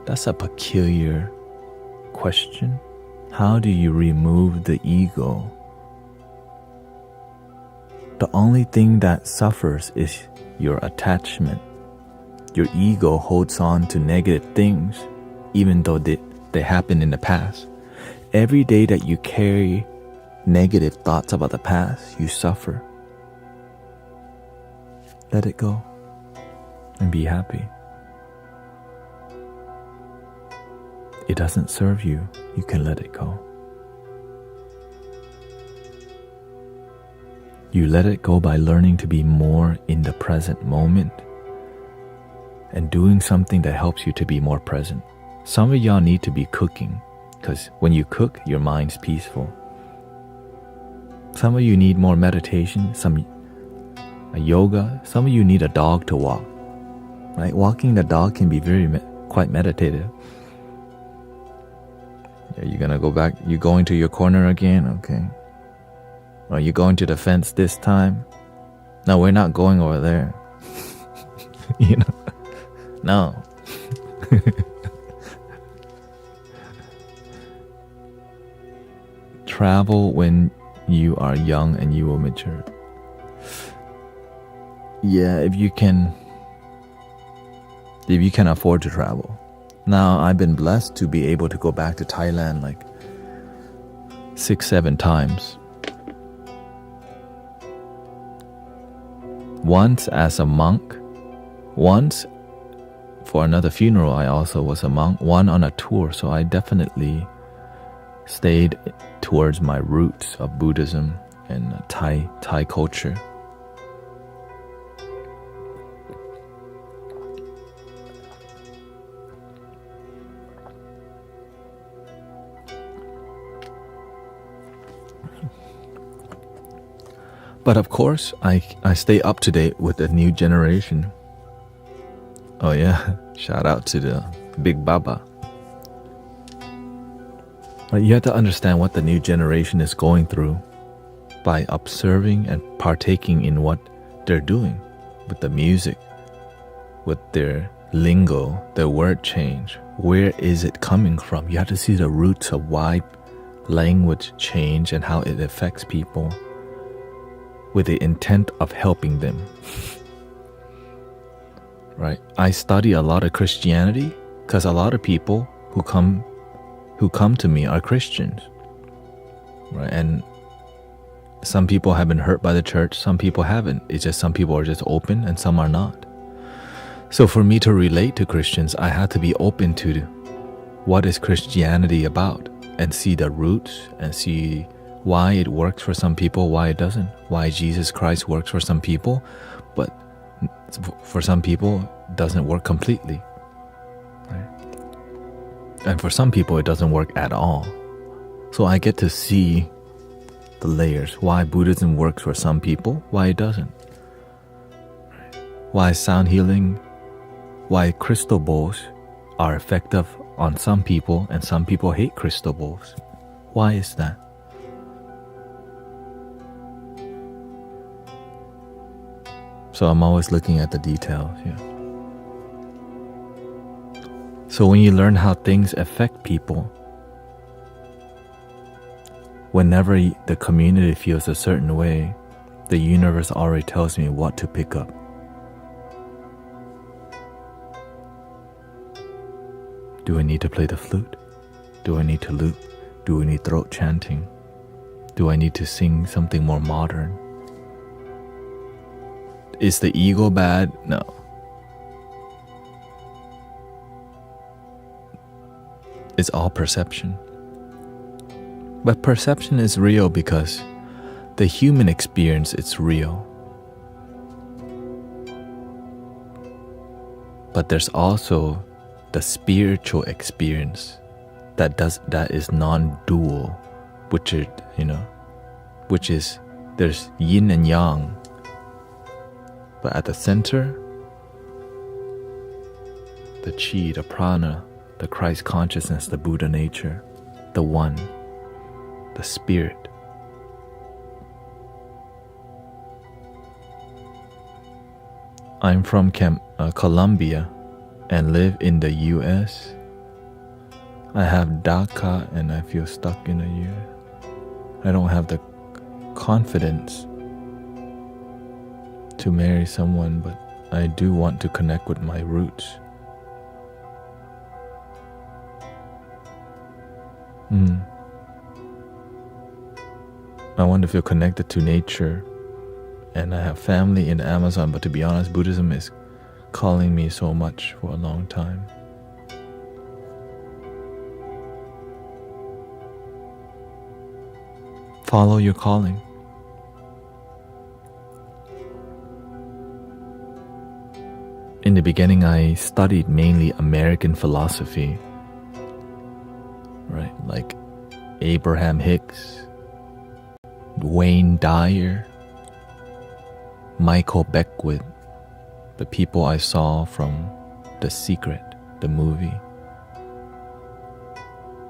That's a peculiar question. How do you remove the ego? The only thing that suffers is your attachment. Your ego holds on to negative things, even though they happened in the past. Every day that you carry negative thoughts about the past, you suffer. Let it go and be happy. It doesn't serve you. You can let it go. You let it go by learning to be more in the present moment and doing something that helps you to be more present. Some of y'all need to be cooking, because when you cook, your mind's peaceful. Some of you need more meditation, a yoga. Some of you need a dog to walk. Right? Walking the dog can be quite meditative. Yeah, you're gonna go back. You going to your corner again? Okay. Are you going to the fence this time? No, we're not going over there. No. Travel when you are young and you will mature. Yeah, if you can afford to travel. Now, I've been blessed to be able to go back to Thailand like 6-7 times. Once as a monk, once for another funeral I also was a monk, one on a tour, so I definitely stayed towards my roots of Buddhism and Thai culture. But of course, I stay up to date with the new generation. Oh yeah, shout out to the Big Baba. But you have to understand what the new generation is going through by observing and partaking in what they're doing with the music, with their lingo, their word change. Where is it coming from? You have to see the roots of why language change and how it affects people, with the intent of helping them. Right? I study a lot of Christianity because a lot of people who come to me are Christians. Right? And some people have been hurt by the church, some people haven't. It's just some people are just open and some are not. So for me to relate to Christians, I had to be open to what is Christianity about and see the roots and see why it works for some people, why it doesn't, why Jesus Christ works for some people, but for some people it doesn't work completely. Right? And for some people it doesn't work at all. So I get to see the layers. Why Buddhism works for some people, why it doesn't. Why sound healing, why crystal bowls are effective on some people and some people hate crystal bowls. Why is that? So I'm always looking at the details, yeah. So when you learn how things affect people, whenever the community feels a certain way, the universe already tells me what to pick up. Do I need to play the flute? Do I need to loop? Do I need throat chanting? Do I need to sing something more modern? Is the ego bad? No. It's all perception. But perception is real because the human experience is real. But there's also the spiritual experience that is non-dual, which is there's yin and yang. But at the center, the chi, the prana, the Christ consciousness, the Buddha nature, the one, the spirit. I'm from Colombia and live in the US. I have DACA and I feel stuck in the US. I don't have the confidence to marry someone, but I do want to connect with my roots. I want to feel connected to nature, and I have family in the Amazon, but to be honest, Buddhism is calling me so much for a long time. Follow your calling. In the beginning, I studied mainly American philosophy, right? Like Abraham Hicks, Wayne Dyer, Michael Beckwith, the people I saw from The Secret, the movie.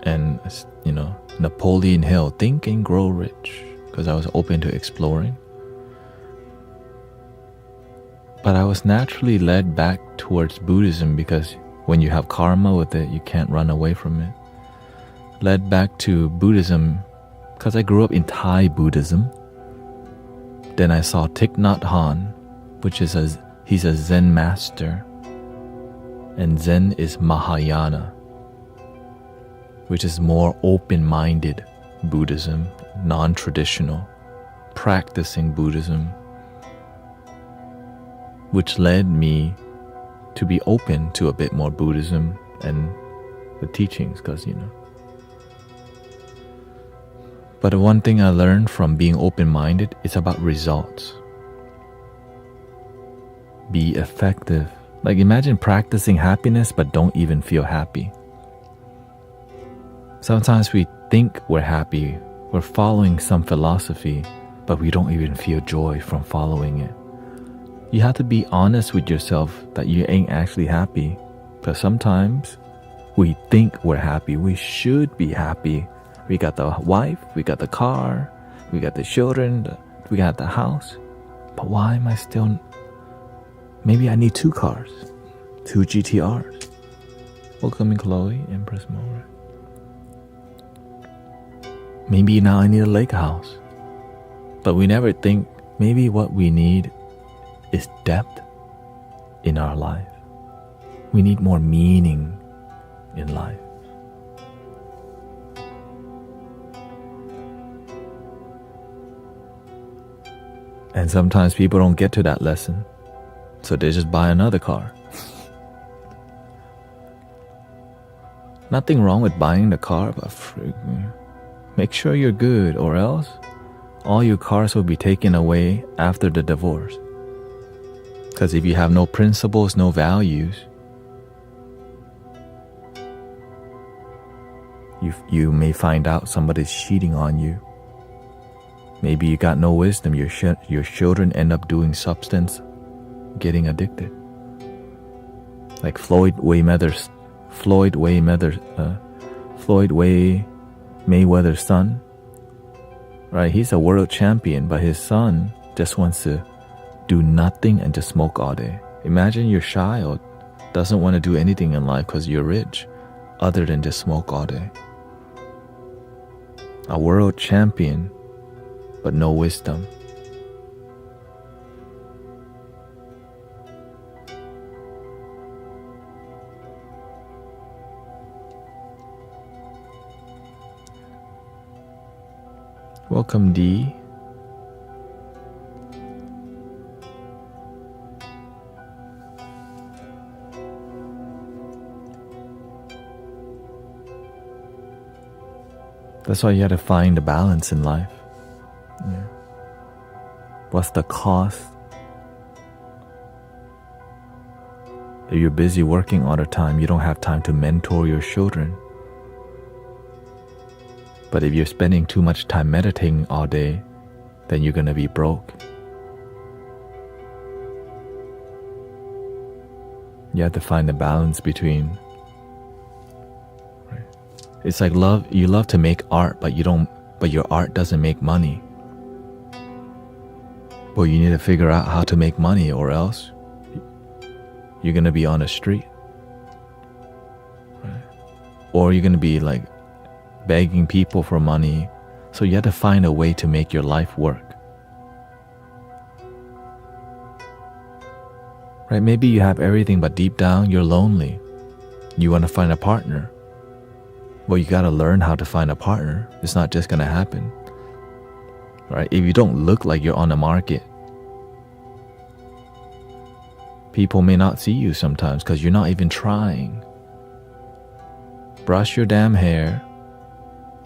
And, Napoleon Hill, Think and Grow Rich, because I was open to exploring. But I was naturally led back towards Buddhism because when you have karma with it, you can't run away from it. Led back to Buddhism because I grew up in Thai Buddhism. Then I saw Thich Nhat Hanh, which is he's a Zen master. And Zen is Mahayana, which is more open-minded Buddhism, non-traditional, practicing Buddhism, which led me to be open to a bit more Buddhism and the teachings, because, But the one thing I learned from being open-minded is about results. Be effective. Like imagine practicing happiness but don't even feel happy. Sometimes we think we're happy, we're following some philosophy, but we don't even feel joy from following it. You have to be honest with yourself that you ain't actually happy. Because sometimes we think we're happy. We should be happy. We got the wife, we got the car, we got the children, we got the house. But why am I still... Maybe I need 2 cars, 2 GTRs. Welcome, Chloe, Empress Mora. Maybe now I need a lake house. But we never think maybe what we need is depth in our life. We need more meaning in life. And sometimes people don't get to that lesson, so they just buy another car. Nothing wrong with buying the car, but make sure you're good, or else all your cars will be taken away after the divorce. Because if you have no principles, no values, you may find out somebody's cheating on you. Maybe you got no wisdom. Your children end up doing substance, getting addicted. Like Floyd Mayweather's son, right? He's a world champion, but his son just wants to do nothing and just smoke all day. Imagine your child doesn't want to do anything in life because you're rich, other than just smoke all day. A world champion, but no wisdom. Welcome, D. That's why you have to find the balance in life. Yeah. What's the cost? If you're busy working all the time, you don't have time to mentor your children. But if you're spending too much time meditating all day, then you're going to be broke. You have to find the balance between. Right? It's like you love to make art, but your art doesn't make money. Well, you need to figure out how to make money, or else you're going to be on the street. Right? Or you're going to be like begging people for money. So you have to find a way to make your life work. Right? Maybe you have everything, but deep down you're lonely. You want to find a partner. Well, you got to learn how to find a partner. It's not just going to happen. Right? If you don't look like you're on the market, people may not see you sometimes because you're not even trying. Brush your damn hair.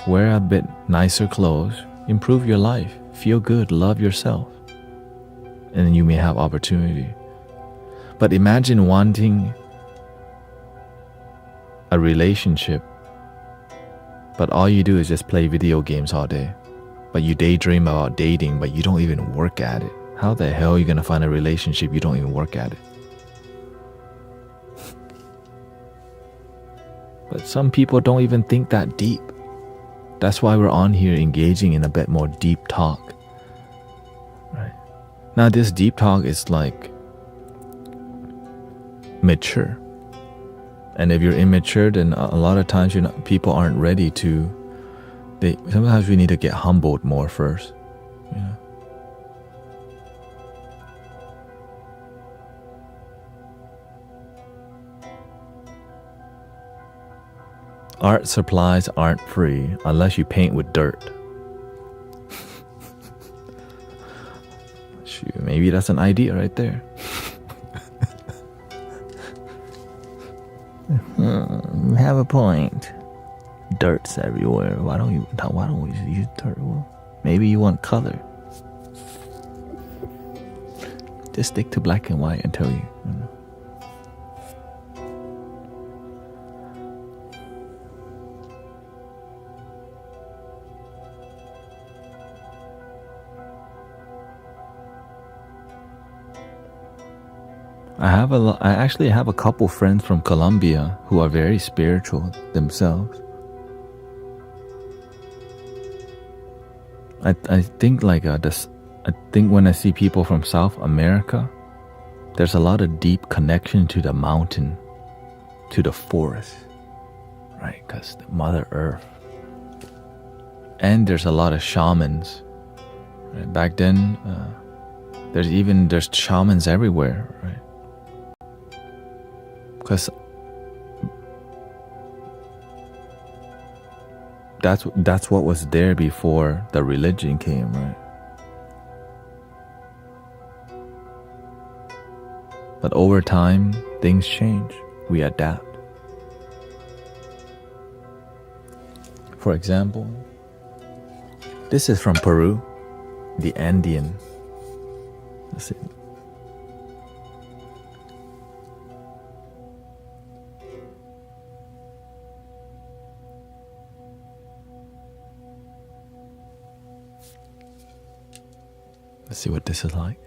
Wear a bit nicer clothes, improve your life, feel good, love yourself, and then you may have opportunity. But imagine wanting a relationship, but all you do is just play video games all day. But you daydream about dating, but you don't even work at it. How the hell are you going to find a relationship you don't even work at it? But some people don't even think that deep. That's why we're on here engaging in a bit more deep talk. Right? Now this deep talk is like mature. And if you're immature, then a lot of times people aren't ready to. Sometimes we need to get humbled more first. You know? Art supplies aren't free unless you paint with dirt. Shoot, maybe that's an idea right there. You have a point. Dirt's everywhere. Why don't we just use dirt? Well, maybe you want color. Just stick to black and white until you know. I actually have a couple friends from Colombia who are very spiritual themselves. I think I think when I see people from South America, there's a lot of deep connection to the mountain, to the forest, right? Because the Mother Earth. And there's a lot of shamans. Right? Back then, there's shamans everywhere, right? Because that's what was there before the religion came, right? But over time, things change. We adapt. For example, this is from Peru, the Andean. That's it. Let's see what this is like.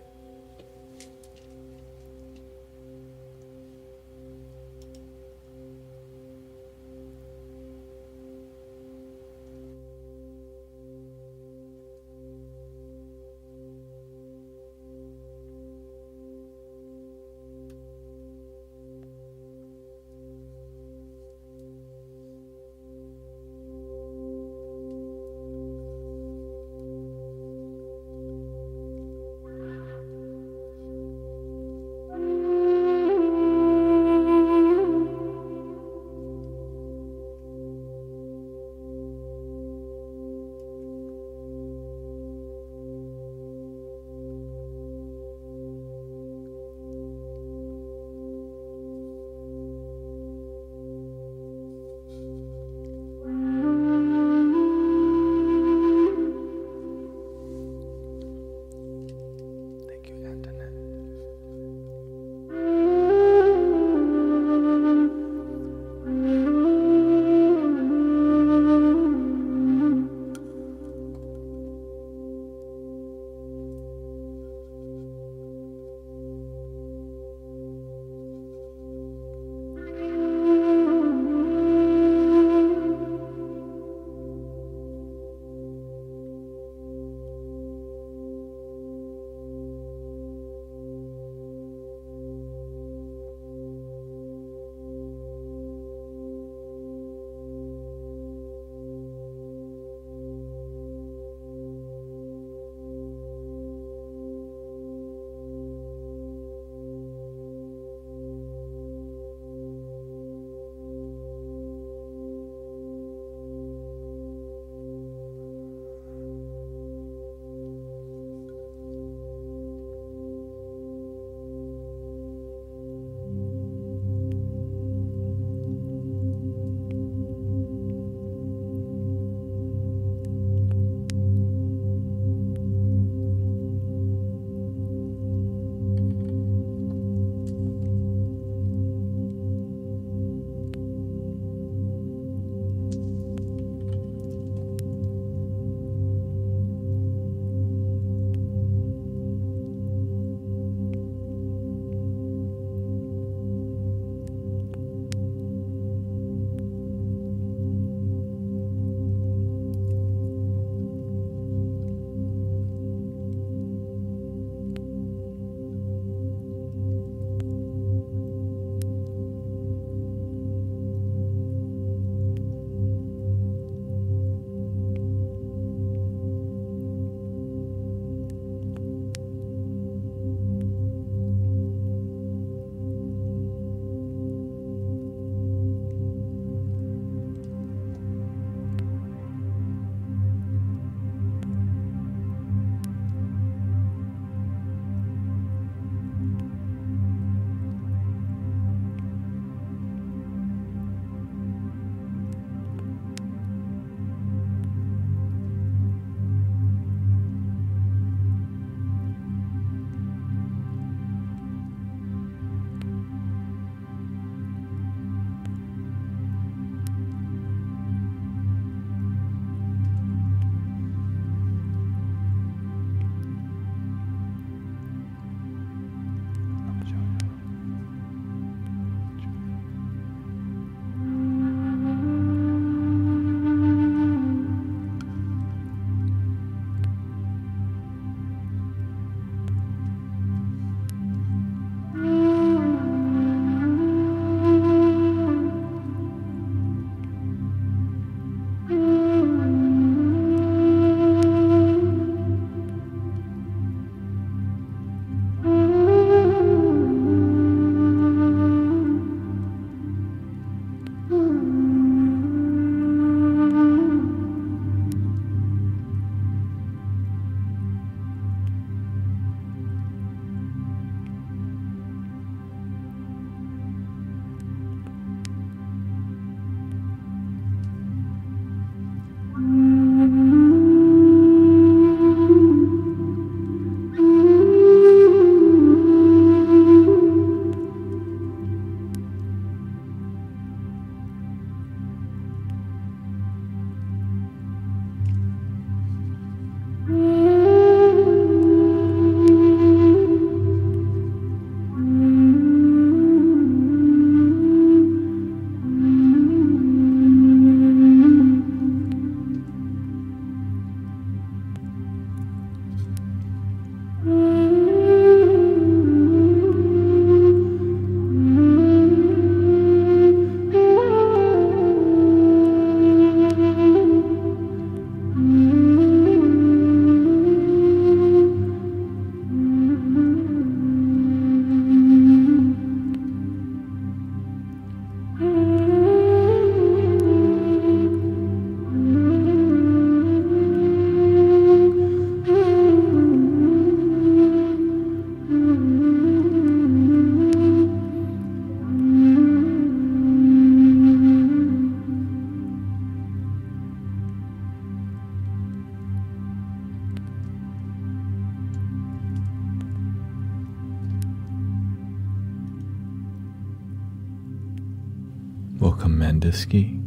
Welcome, Mandiski.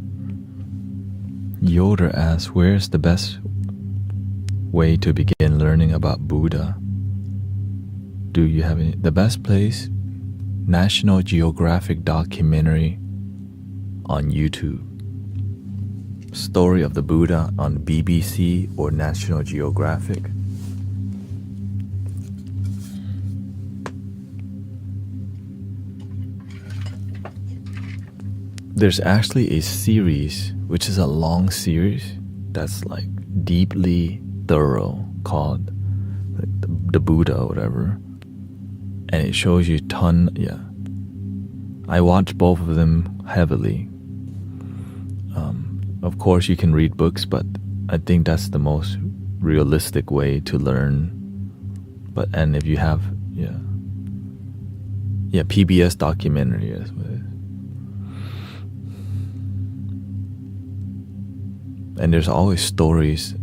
Yoder asks, where's the best way to begin learning about Buddha? Do you have any? The best place? National Geographic documentary on YouTube. Story of the Buddha on BBC or National Geographic. There's actually a series, which is a long series, that's like deeply thorough, called the Buddha or whatever. And it shows you I watch both of them heavily. Of course you can read books, but I think that's the most realistic way to learn. And if you have PBS documentary is what it is. And there's always stories.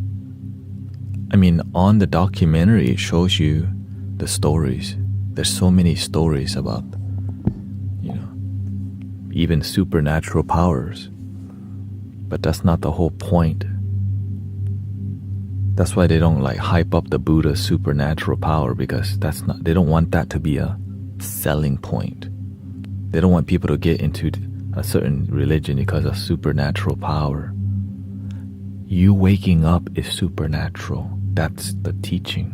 I mean, on the documentary it shows you the stories. There's so many stories about, even supernatural powers. But that's not the whole point. That's why they don't hype up the Buddha's supernatural power, because they don't want that to be a selling point. They don't want people to get into a certain religion because of supernatural power. You waking up is supernatural. That's the teaching.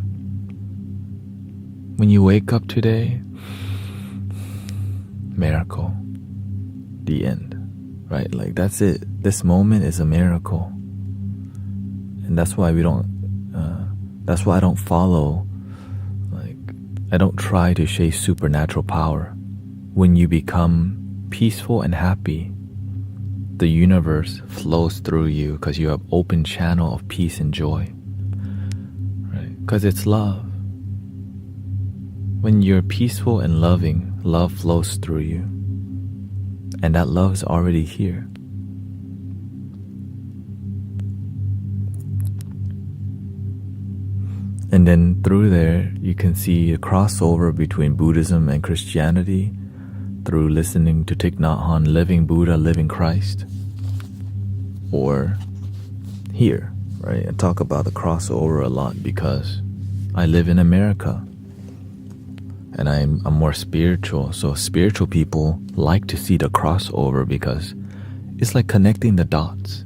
When you wake up today, miracle. The end. Right? That's it. This moment is a miracle. And that's why that's why I don't follow, I don't try to chase supernatural power. When you become peaceful and happy, the universe flows through you because you have open channel of peace and joy. Right? Because it's love. When you're peaceful and loving, love flows through you. And that love is already here. And then through there, you can see a crossover between Buddhism and Christianity through listening to Thich Nhat Hanh, Living Buddha, Living Christ. Or here, right? I talk about the crossover a lot because I live in America. And I'm more spiritual. So spiritual people like to see the crossover because it's like connecting the dots.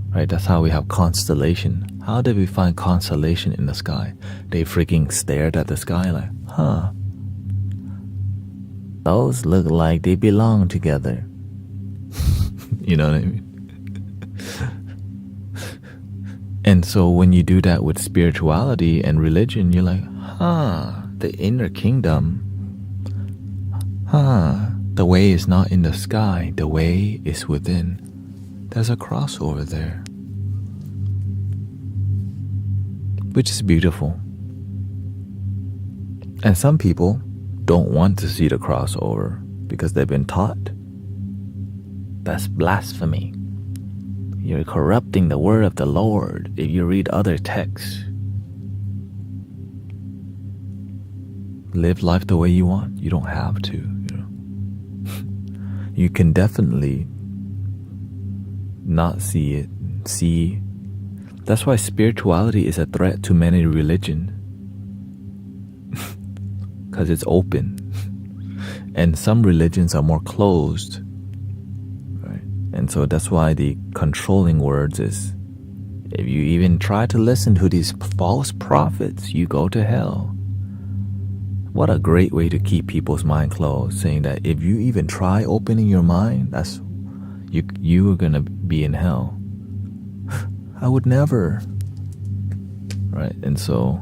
Right? That's how we have constellation. How did we find constellation in the sky? They freaking stared at the sky like, those look like they belong together. You know what I mean? And so when you do that with spirituality and religion, you're like, the inner kingdom. The way is not in the sky. The way is within. There's a crossover there. Which is beautiful. And some people don't want to see the crossover because they've been taught. That's blasphemy. You're corrupting the word of the Lord if you read other texts. Live life the way you want. You don't have to, You can definitely not see it. See. That's why spirituality is a threat to many religions. Because it's open. And some religions are more closed. Right? And so that's why the controlling words is, if you even try to listen to these false prophets, you go to hell. What a great way to keep people's mind closed, saying that if you even try opening your mind, that's you are gonna be in hell. I would never. Right? And so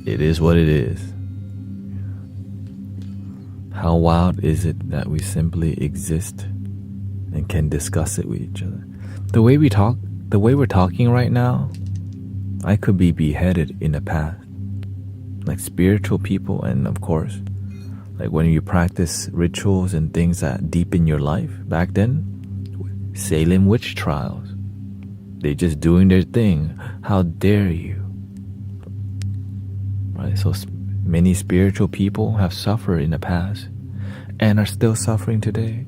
it is what it is. How wild is it that we simply exist and can discuss it with each other? The way we're talking right now, I could be beheaded in the past. Like spiritual people, and of course, like when you practice rituals and things that deepen your life, back then, Salem witch trials, they just doing their thing. How dare you? Right? So many spiritual people have suffered in the past, and are still suffering today.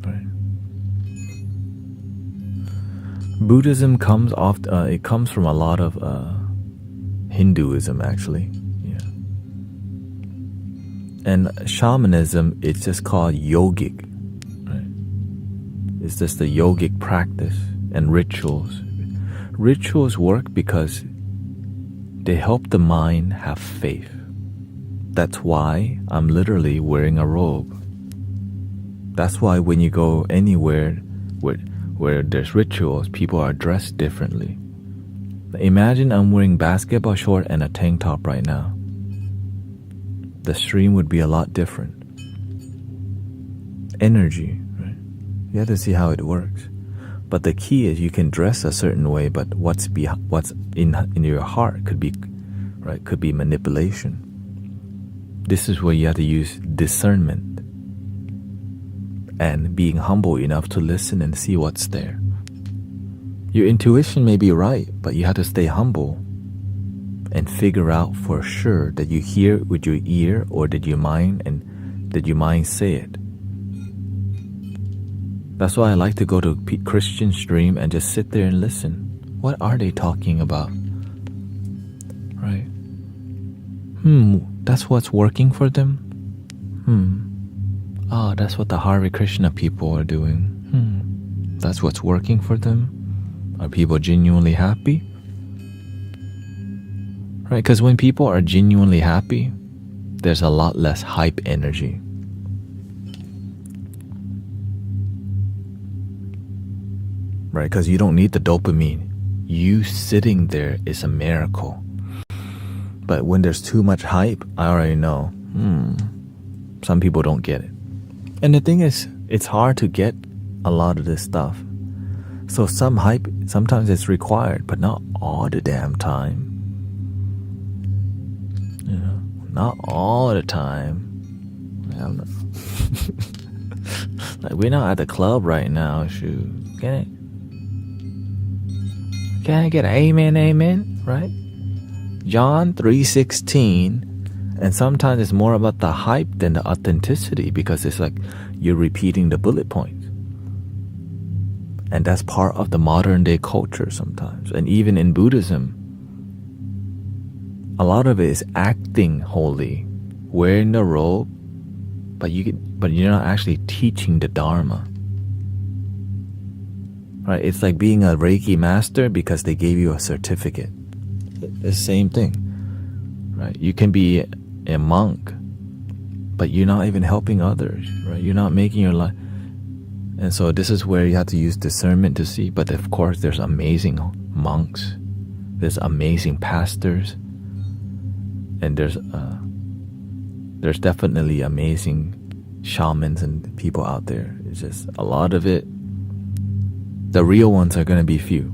Right. Buddhism comes it comes from a lot of Hinduism, actually. Yeah. And shamanism, it's just called yogic. Right? It's just the yogic practice and rituals. Rituals work because they help the mind have faith. That's why I'm literally wearing a robe. That's why when you go anywhere where there's rituals, people are dressed differently. Imagine I'm wearing basketball short and a tank top right now. The stream would be a lot different. Energy, right? You have to see how it works. But the key is you can dress a certain way, but what's in your heart could be, right? Could be manipulation. This is where you have to use discernment and being humble enough to listen and see what's there. Your intuition may be right, but you have to stay humble and figure out for sure that you hear with your ear, or did your mind say it. That's why I like to go to Christian stream and just sit there and listen. What are they talking about? Right? That's what's working for them? That's what the Hare Krishna people are doing. That's what's working for them? Are people genuinely happy? Right, because when people are genuinely happy, there's a lot less hype energy. Right, because you don't need the dopamine. You sitting there is a miracle. But when there's too much hype, I already know, some people don't get it. And the thing is, it's hard to get a lot of this stuff. So some hype, sometimes it's required, but not all the damn time. You know, not all the time. Like, we're not at the club right now, shoot. Can I get an amen, right? John 3:16. And sometimes it's more about the hype than the authenticity, because it's like you're repeating the bullet points. And that's part of the modern day culture sometimes. And even in Buddhism, a lot of it is acting holy, wearing the robe, but you're not actually teaching the Dharma. Right? It's like being a Reiki master because they gave you a certificate. It's the same thing. Right? You can be a monk, but you're not even helping others. Right? You're not making your life. And so this is where you have to use discernment to see. But of course, there's amazing monks, there's amazing pastors, and there's definitely amazing shamans and people out there. It's just a lot of it. The real ones are going to be few.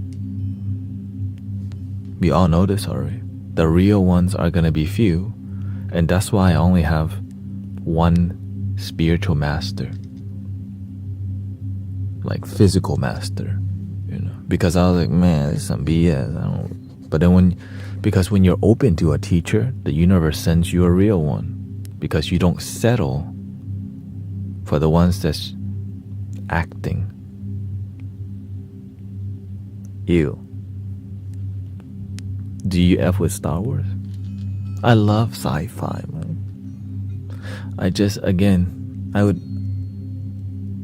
We all know this already. The real ones are going to be few, and that's why I only have one spiritual master. Like physical master, you know, because I was like, man, this is some BS. But then because when you're open to a teacher, the universe sends you a real one, because you don't settle for the ones that's acting. Ew. Do you F with Star Wars? I love sci-fi, man.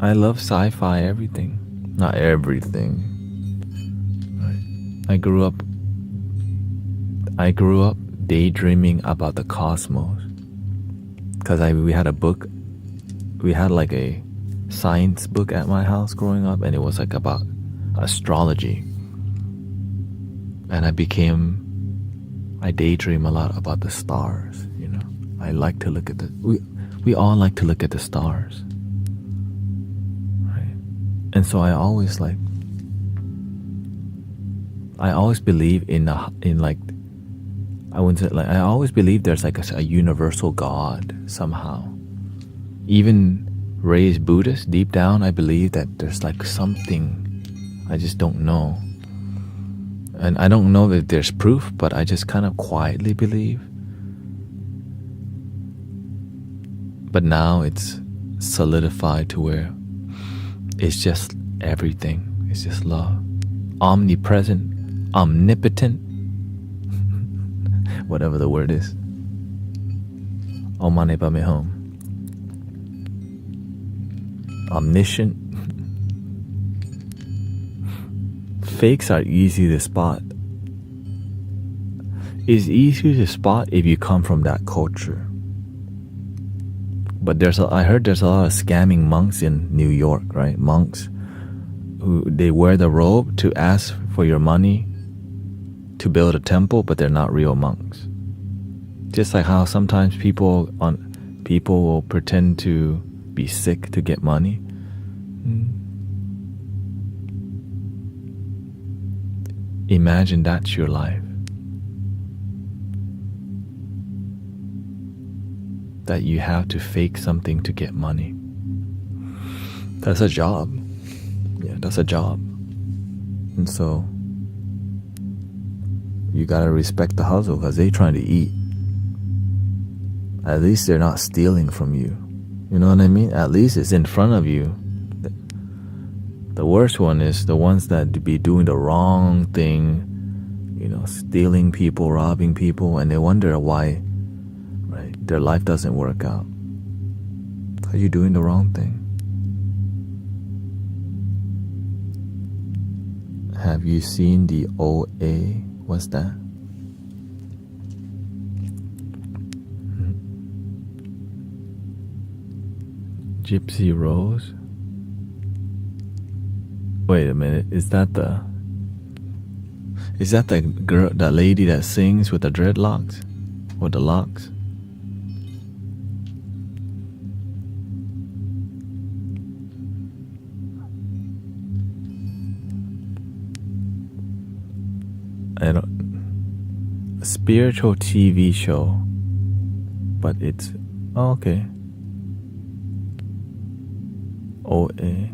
I love sci-fi everything. Not everything. Right. I grew up daydreaming about the cosmos. Because we had a book. We had like a science book at my house growing up, and it was like about astrology. And I daydream a lot about the stars, you know. I like to look at we all like to look at the stars. And so I always believe I always believe there's like a universal God somehow. Even raised Buddhist, deep down I believe that there's like something, I just don't know. And I don't know that there's proof, but I just kind of quietly believe. But now it's solidified to where it's just everything. It's just love. Omnipresent, omnipotent, whatever the word is. Omane Pame Hum. Omniscient. Fakes are easy to spot. It's easy to spot if you come from that culture. But I heard there's a lot of scamming monks in New York, right? Monks who they wear the robe to ask for your money to build a temple, but they're not real monks. Just like how sometimes people will pretend to be sick to get money. Imagine that's your life. That you have to fake something to get money. That's a job. Yeah, that's a job. And so you gotta respect the hustle because they're trying to eat. At least they're not stealing from you. You know what I mean? At least it's in front of you. The worst one is the ones that be doing the wrong thing, stealing people, robbing people, and they wonder why, right? Their life doesn't work out. Are you doing the wrong thing? Have you seen the OA? What's that? Gypsy Rose? Wait a minute, is that the girl, that lady that sings with the dreadlocks? Or the locks? A spiritual TV show, but it's okay. OA.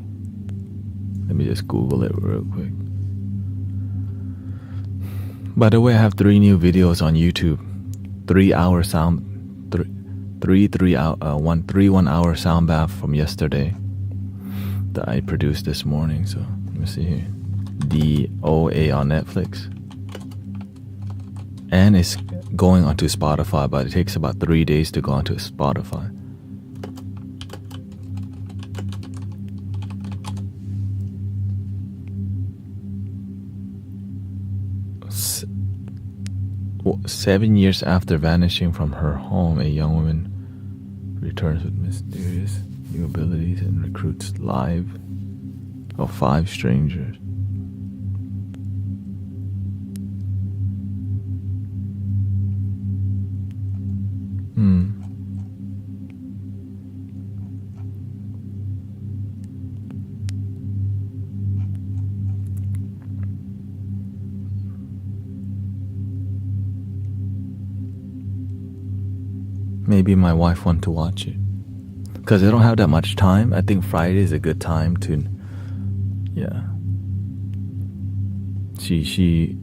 Let me just Google it real quick. By the way, I have 3 new videos on YouTube. 3 1 hour sound bath from yesterday that I produced this morning. So let me see here. The OA on Netflix. And it's going onto Spotify, but it takes about 3 days to go onto Spotify. Seven years after vanishing from her home, a young woman returns with mysterious new abilities and recruits live of 5 strangers. Maybe my wife wants to watch it. Because I don't have that much time. I think Friday is a good time to... Yeah. She'd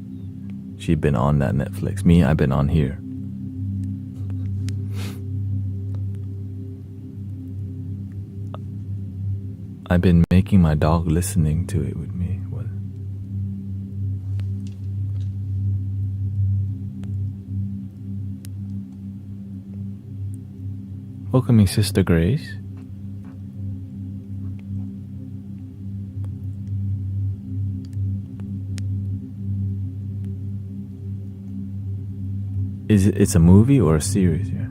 been on that Netflix. Me, I've been on here. I've been making my dog listening to it with me. Welcoming Sister Grace. It's a movie or a series? Yeah.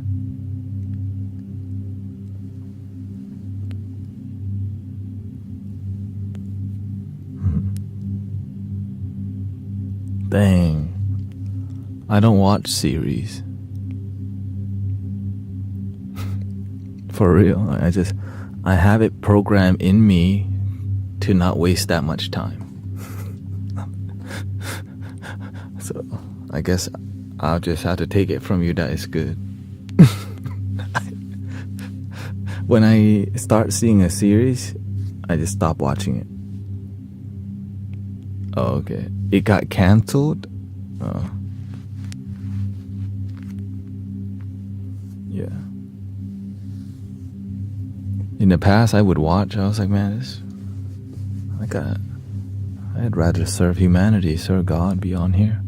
Dang. I don't watch series. For real. I have it programmed in me to not waste that much time. So I guess I'll just have to take it from you that it's good. When I start seeing a series, I just stop watching it. Oh, okay. It got canceled? Oh. Yeah. In the past, I would watch. I was like, man, I'd rather serve humanity, serve God, be on here.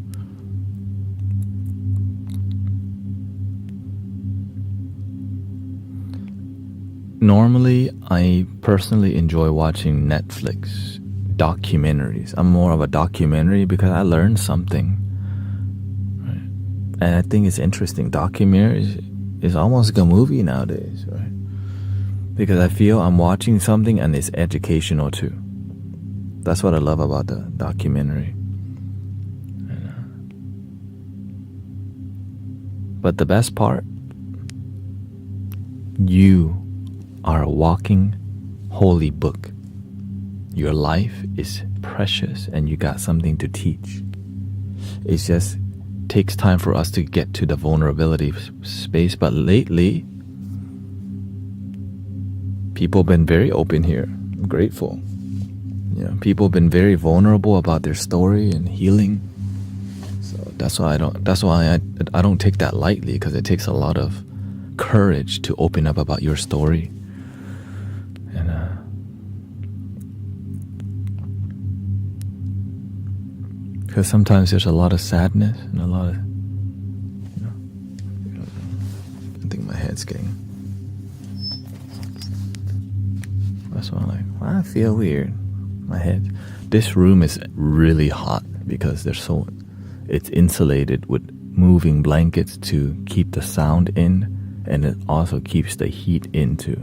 Normally, I personally enjoy watching Netflix documentaries. I'm more of a documentary because I learned something. Right? And I think it's interesting. Documentaries is almost like a movie nowadays, right? Because I feel I'm watching something and it's educational too. That's what I love about the documentary. But the best part, you are a walking holy book. Your life is precious and you got something to teach. It just takes time for us to get to the vulnerability space. But lately, people have been very open here. I'm grateful. Yeah, people have been very vulnerable about their story and healing. So that's why I don't take that lightly, because it takes a lot of courage to open up about your story. And because sometimes there's a lot of sadness and a lot of, I think my head's getting. That's why I'm like, well, I feel weird. My head. This room is really hot because it's insulated with moving blankets to keep the sound in, and it also keeps the heat in too.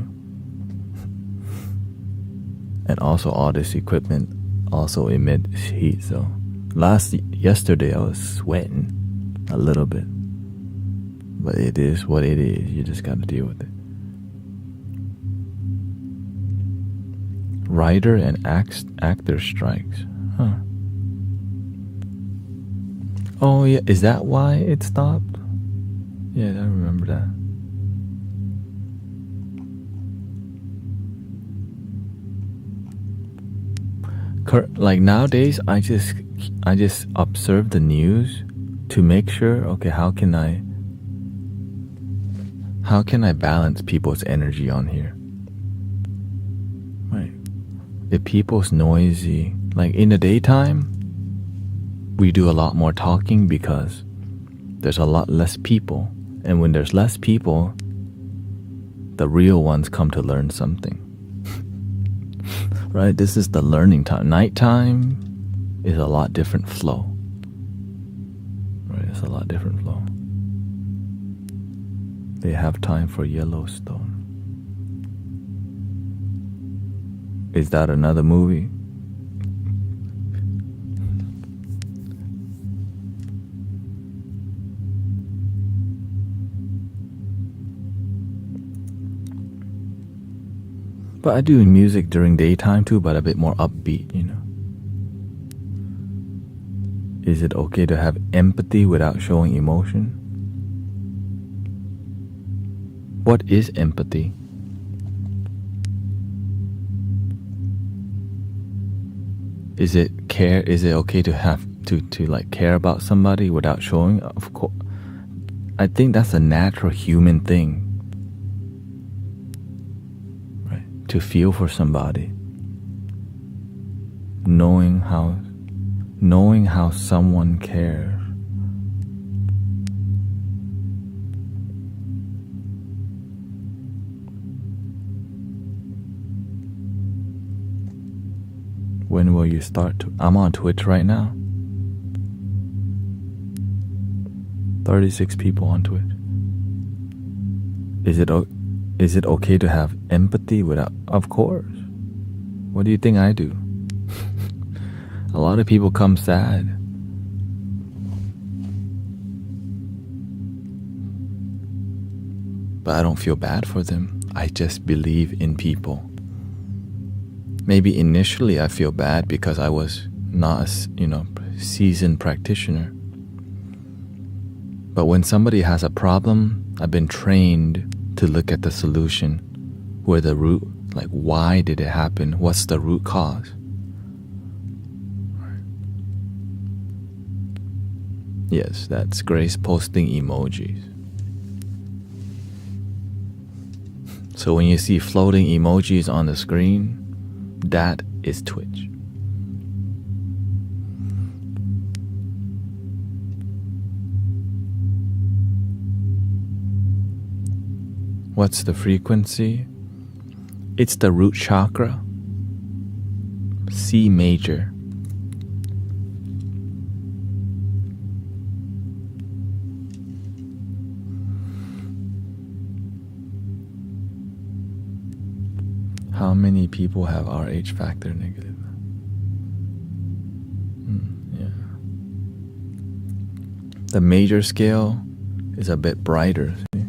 And also all this equipment also emits heat. So yesterday I was sweating a little bit, but it is what it is. You just got to deal with it. Writer and actor strikes. Huh. Oh yeah, is that why it stopped? Yeah, I remember that. Like nowadays, I just observe the news to make sure, okay, how can I balance people's energy on here? Right. If people's noisy, like in the daytime, we do a lot more talking because there's a lot less people. And when there's less people, the real ones come to learn something. Right? This is the learning time. Nighttime is a lot different flow. Right? It's a lot different flow. They have time for Yellowstone. Is that another movie? But I do music during daytime too, but a bit more upbeat, you know. Is it okay to have empathy without showing emotion? What is empathy? Is it care? Is it okay to have to like care about somebody without showing? Of course. I think that's a natural human thing. Right? To feel for somebody. Knowing how someone cares. When will you start? I'm on Twitch right now. 36 people on Twitch. Is it okay to have empathy without? Of course. What do you think I do? A lot of people come sad. But I don't feel bad for them. I just believe in people. Maybe initially I feel bad because I was not a seasoned practitioner. But when somebody has a problem, I've been trained to look at the solution, where the root, like why did it happen? What's the root cause? Yes, that's Grace posting emojis. So when you see floating emojis on the screen, that is Twitch. What's the frequency? It's the root chakra, C major. How many people have RH factor negative? Yeah. The major scale is a bit brighter. See?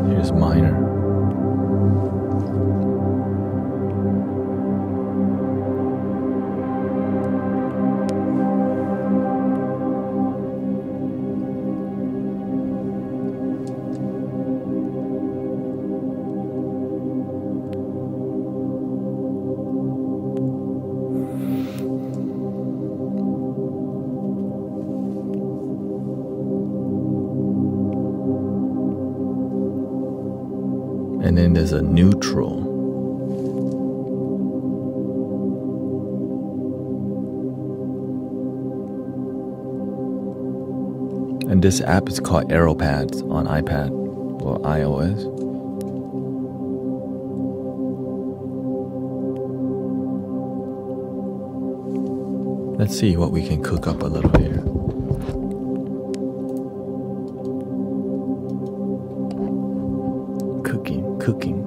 Here's minor. And then there's a neutral. And this app is called AeroPads on iPad or iOS. Let's see what we can cook up a little here. Cooking.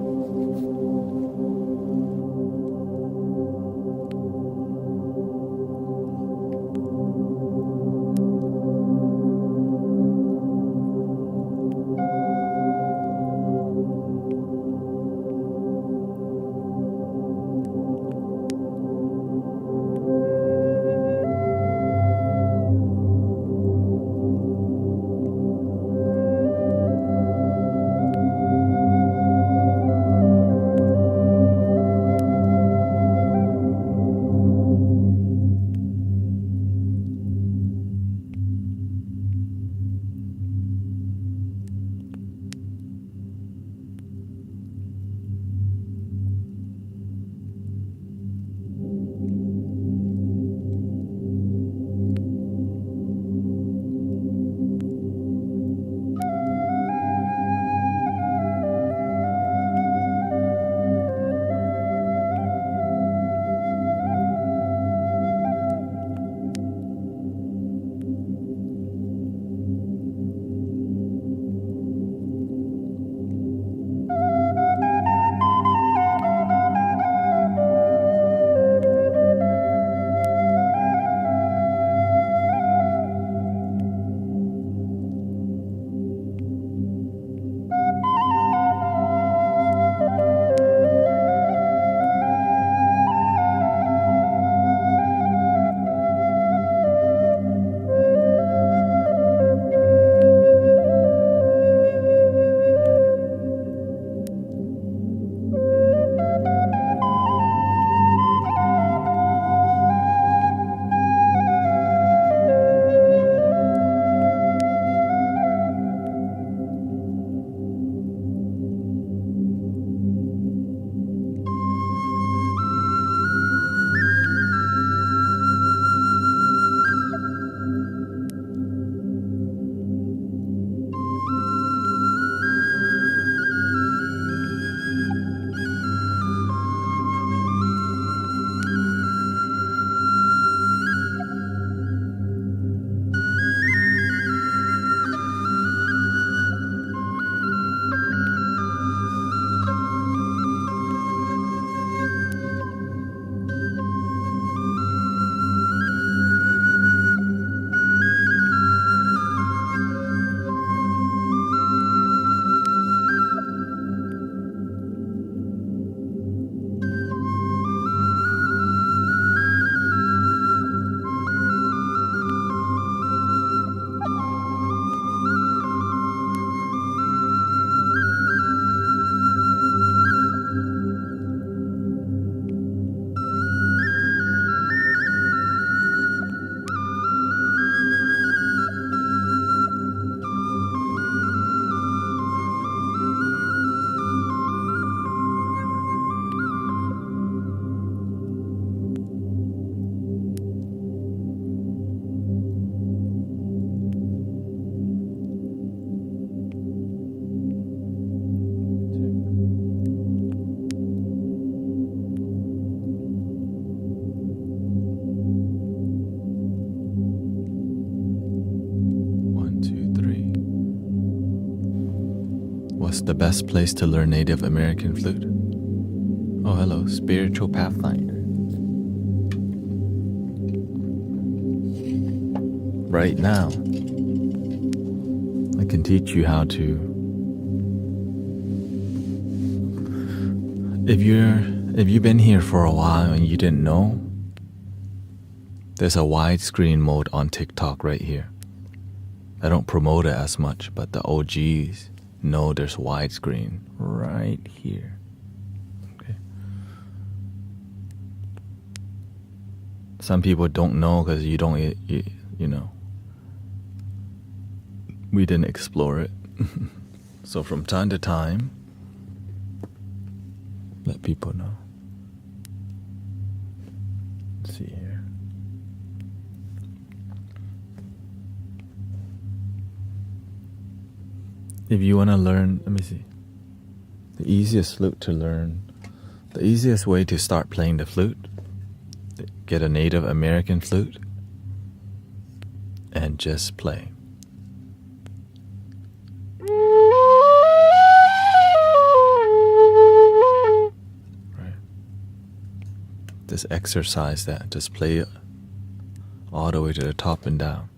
What's the best place to learn Native American flute? Oh, hello, Spiritual Pathfinder. Right now, I can teach you how to. If you've been here for a while and you didn't know, there's a widescreen mode on TikTok right here. I don't promote it as much, but the OGs know there's widescreen right here. Okay. Some people don't know because you know, we didn't explore it. So from time to time, let people know. Let's see here. If you want to learn, let me see. The easiest flute to learn, the easiest way to start playing the flute, get a Native American flute and just play. Right. Just exercise that. Just play it all the way to the top and down.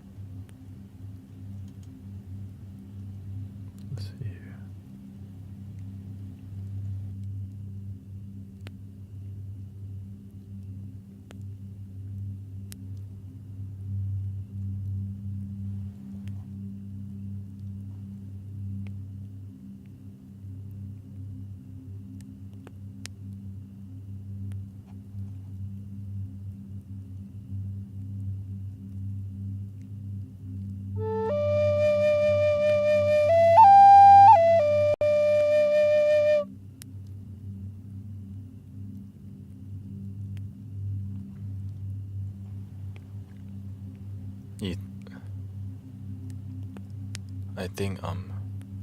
I think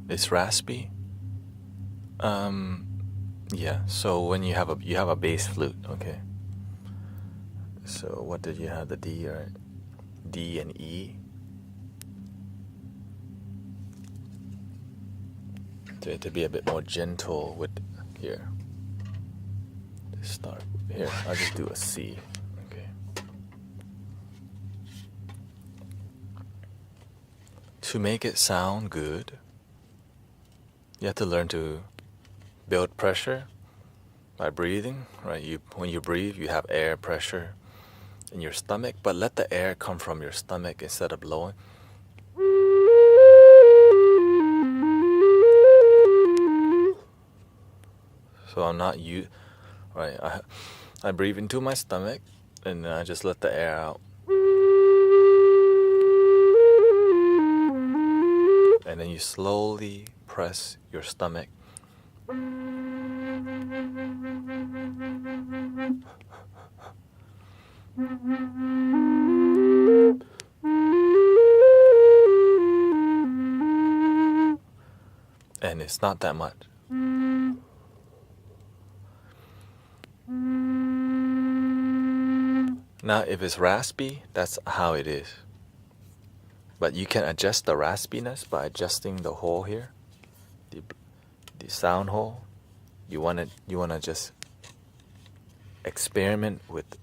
it's raspy. Yeah. So when you have a bass flute, okay. So what did you have? The D, right? D and E. To be a bit more gentle with here. Let's start here. I'll just do a C. Okay. To make it sound good, you have to learn to build pressure by breathing, right? When you breathe, you have air pressure in your stomach, but let the air come from your stomach instead of blowing. So I'm not right? I breathe into my stomach and then I just let the air out. And then you slowly press your stomach. And it's not that much. Now, if it's raspy, that's how it is. But you can adjust the raspiness by adjusting the hole here, the sound hole. You wanna just experiment with.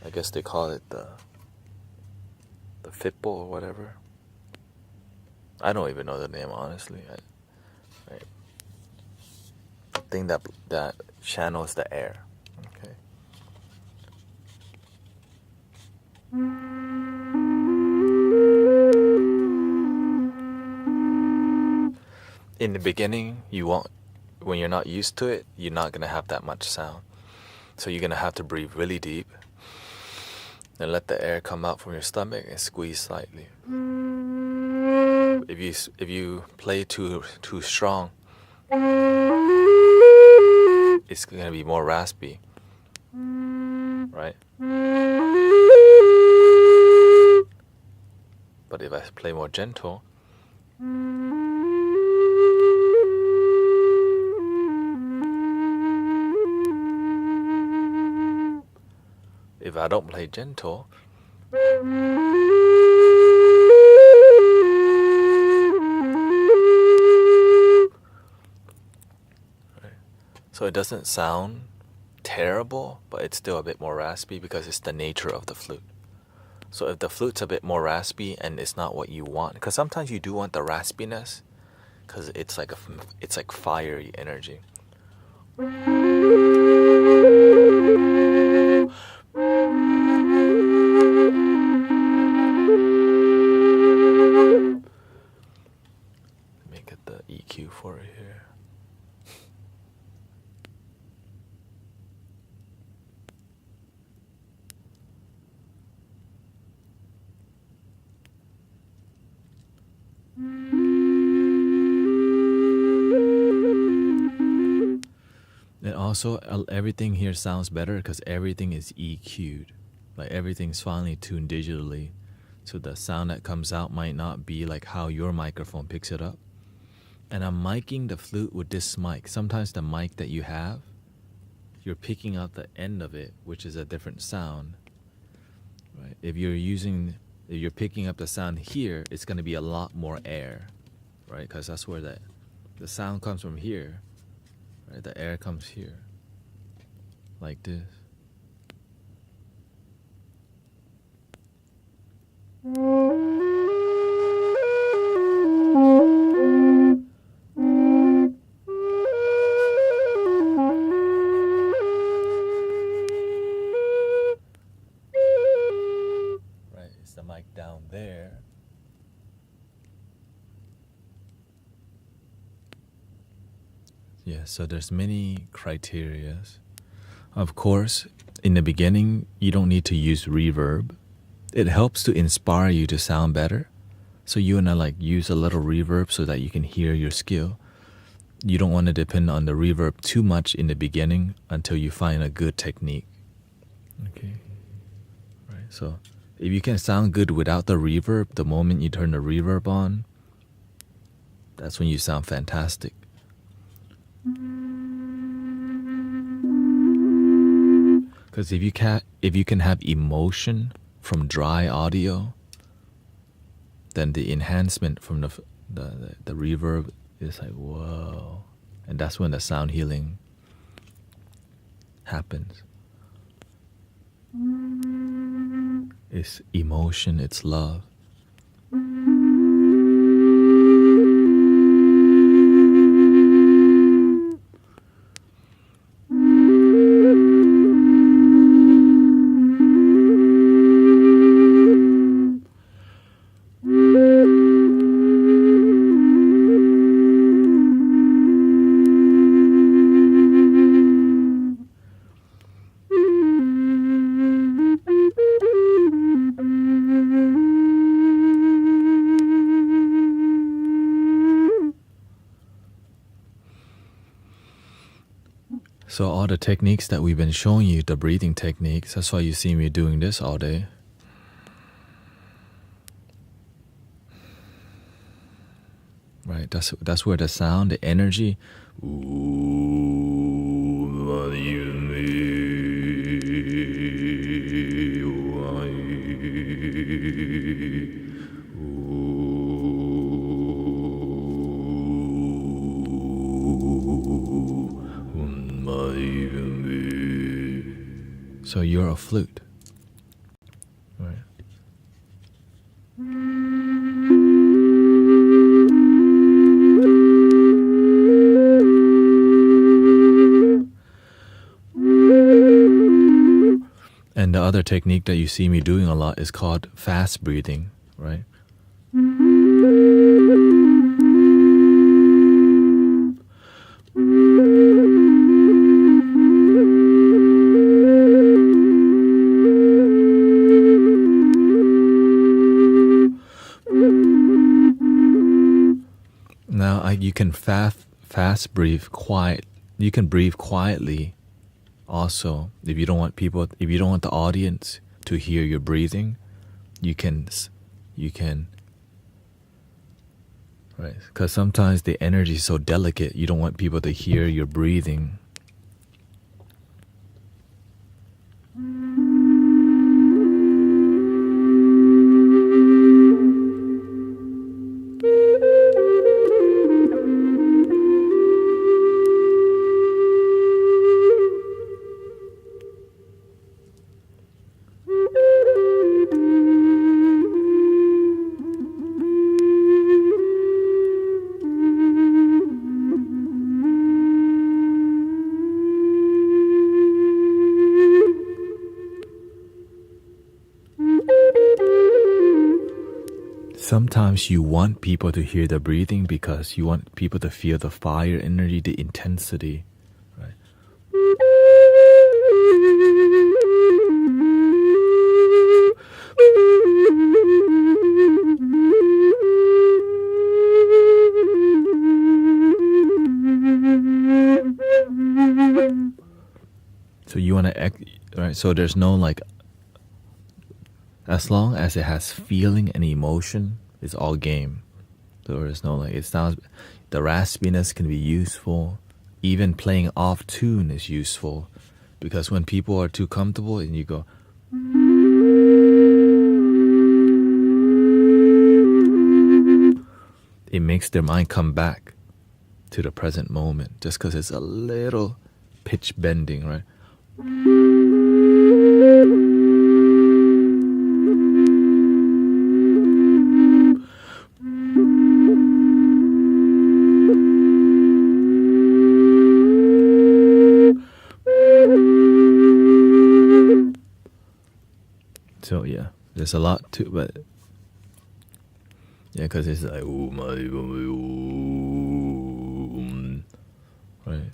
I guess they call it the fipple or whatever. I don't even know the name, honestly. I think that channels the air. Okay. In the beginning, when you're not used to it, you're not gonna have that much sound. So you're gonna have to breathe really deep and let the air come out from your stomach and squeeze slightly. If you play too strong, it's gonna be more raspy, right? But if I play more gentle, if I don't play gentle, So it doesn't sound terrible, but it's still a bit more raspy because it's the nature of the flute. So if the flute's a bit more raspy and it's not what you want, because sometimes you do want the raspiness, because it's like fiery energy. Make it the EQ for it here. And also, everything here sounds better because everything is EQ'd. Like everything's finely tuned digitally. So the sound that comes out might not be like how your microphone picks it up. And I'm miking the flute with this mic. Sometimes the mic that you have, you're picking out the end of it, which is a different sound. Right? If you're picking up the sound here, it's going to be a lot more air, right? Because that's where the sound comes from here. Right, the air comes here, like this. Right, it's the mic down there. Yeah, so there's many criterias. Of course, in the beginning, you don't need to use reverb. It helps to inspire you to sound better. So you want to use a little reverb so that you can hear your skill. You don't want to depend on the reverb too much in the beginning until you find a good technique. Okay. Right. So if you can sound good without the reverb, the moment you turn the reverb on, that's when you sound fantastic. Because if you can have emotion from dry audio, then the enhancement from the reverb is like, whoa. And that's when the sound healing happens. It's emotion, it's love. So all the techniques that we've been showing you, the breathing techniques, that's why you see me doing this all day. Right, that's where the sound, the energy. So you're a flute. Right. And the other technique that you see me doing a lot is called fast breathing, right? Now you can fast breathe quiet. You can breathe quietly. Also, if you don't want the audience to hear your breathing, you can, right? Because sometimes the energy is so delicate, you don't want people to hear your breathing. Sometimes you want people to hear the breathing because you want people to feel the fire energy, the intensity, right? So you want to, right? So there's no like, as long as it has feeling and emotion, it's all game. So there's no like, it sounds, the raspiness can be useful. Even playing off tune is useful, because when people are too comfortable and you go, it makes their mind come back to the present moment, just because it's a little pitch bending, right? So yeah, there's a lot to, but yeah, because it's like, right?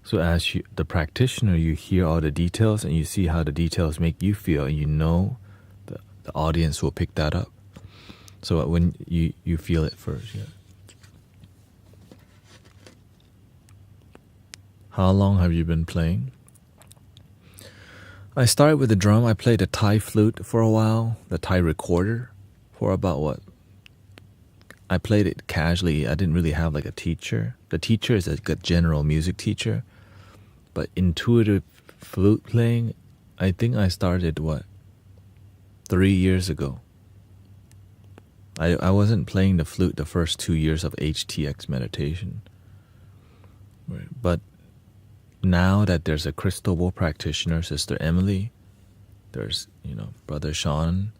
So as you, the practitioner, you hear all the details and you see how the details make you feel, and you know the audience will pick that up. So when you feel it first, yeah. How long have you been playing? I started with the drum. I played the Thai flute for a while, the Thai recorder, for about what? I played it casually. I didn't really have like a teacher. The teacher is like a general music teacher. But intuitive flute playing, I think I started, 3 years ago. I wasn't playing the flute the first 2 years of HTX meditation. Right. But now that there's a crystal bowl practitioner, Sister Emily, there's, Brother Sean,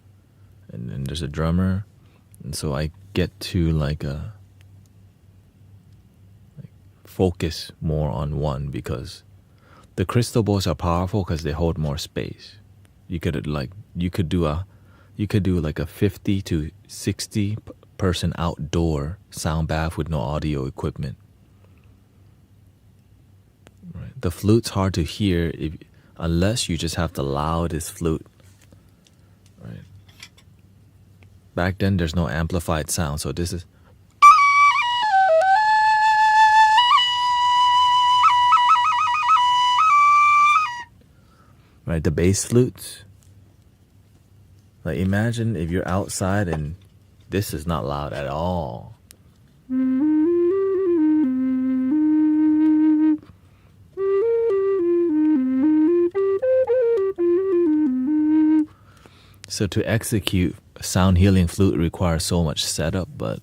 and then there's a drummer. And so I get to focus more on one, because the crystal bowls are powerful because they hold more space. You could do like a 50 to 60 person outdoor sound bath with no audio equipment. Right. The flute's hard to hear unless you just have the loudest flute. Right. Back then there's no amplified sound, so this is. Right, the bass flutes. Like imagine if you're outside and this is not loud at all. So to execute sound healing flute requires so much setup, but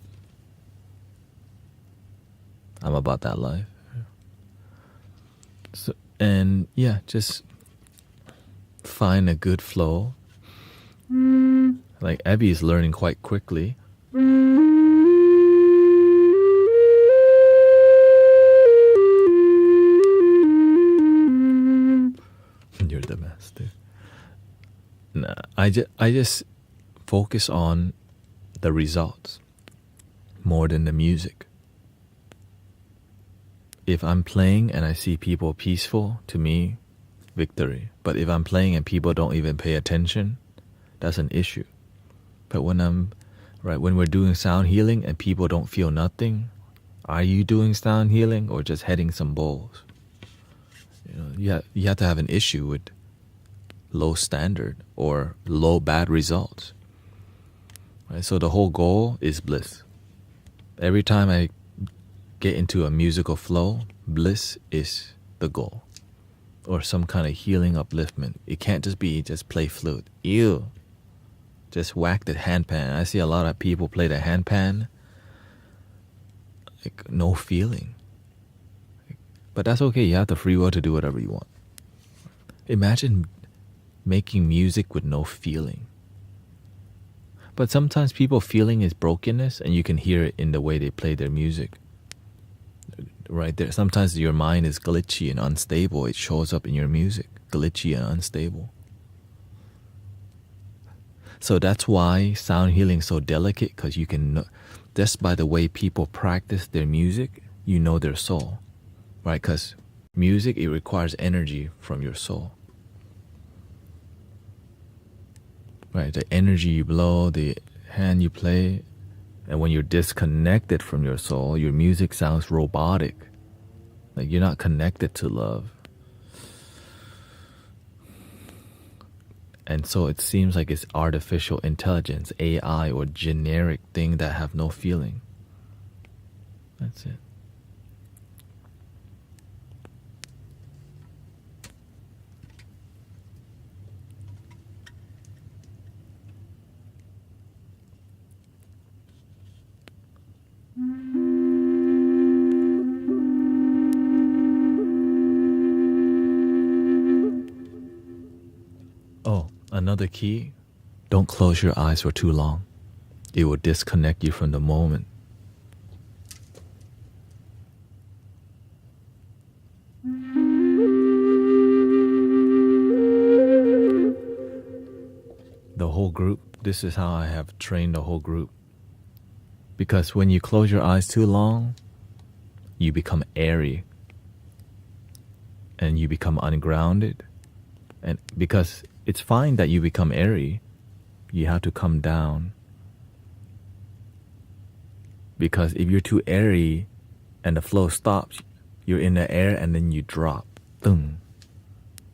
I'm about that life. So, and yeah, just find a good flow. Like Abby is learning quite quickly. You're the master. Nah, I just focus on the results more than the music. If I'm playing and I see people peaceful, to me, victory. But if I'm playing and people don't even pay attention, that's an issue. But when we're doing sound healing and people don't feel nothing, are you doing sound healing or just heading some bowls? You have to have an issue with low standard or low bad results. Right? So the whole goal is bliss. Every time I get into a musical flow, bliss is the goal. Or some kind of healing upliftment. It can't just be play flute. Ew. Just whack the handpan. I see a lot of people play the handpan. Like no feeling. But that's okay. You have the free will to do whatever you want. Imagine making music with no feeling. But sometimes people feeling is brokenness, and you can hear it in the way they play their music. right there. Sometimes your mind is glitchy and unstable. It shows up in your music, glitchy and unstable. So that's why sound healing is so delicate, because you can, just by the way people practice their music, you know their soul, right? Because music, it requires energy from your soul, right? The energy you blow, the hand you play, and when you're disconnected from your soul, your music sounds robotic, like you're not connected to love. And so it seems like it's artificial intelligence, AI, or generic thing that have no feeling. That's it. Oh, another key, don't close your eyes for too long. It will disconnect you from the moment. The whole group, this is how I have trained the whole group. Because when you close your eyes too long, you become airy. And you become ungrounded. And because it's fine that you become airy, you have to come down. Because if you're too airy and the flow stops, you're in the air and then you drop. Boom.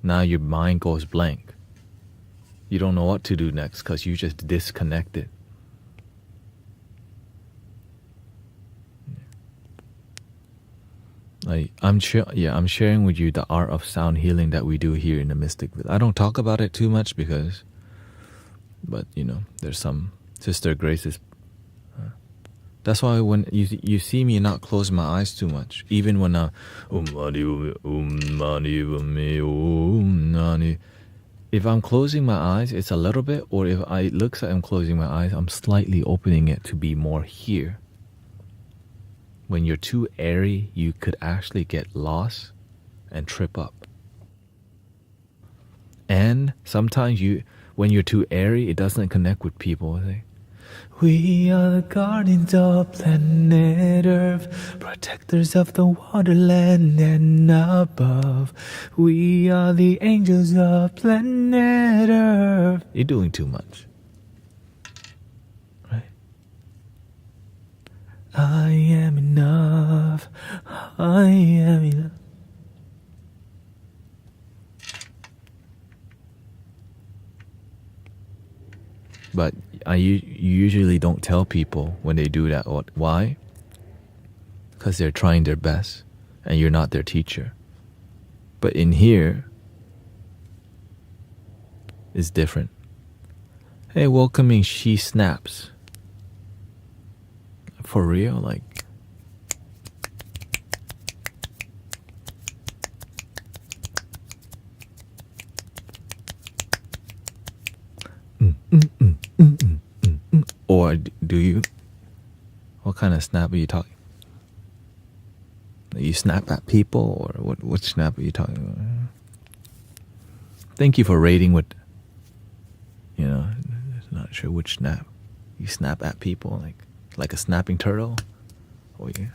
Now your mind goes blank. You don't know what to do next because you just disconnected. Like I'm sharing with you the art of sound healing that we do here in the Mystic Village. I don't talk about it too much but you know, there's some Sister Grace's. That's why when you see me not close my eyes too much, even when if I'm closing my eyes, it's a little bit, or if I looks like I'm closing my eyes, I'm slightly opening it to be more here. When you're too airy, you could actually get lost and trip up. And sometimes when you're too airy, it doesn't connect with people. We are the guardians of planet Earth, protectors of the waterland and above. We are the angels of planet Earth. You're doing too much. Right? I am enough. I am enough. But I usually don't tell people when they do that. Why? Because they're trying their best and you're not their teacher. But in here, it's different. Hey, welcoming She Snaps. For real? Like, or do you? What kind of snap are you talking? You snap at people, or what snap are you talking about? Thank you for rating what, not sure which snap. You snap at people like a snapping turtle? Oh yeah.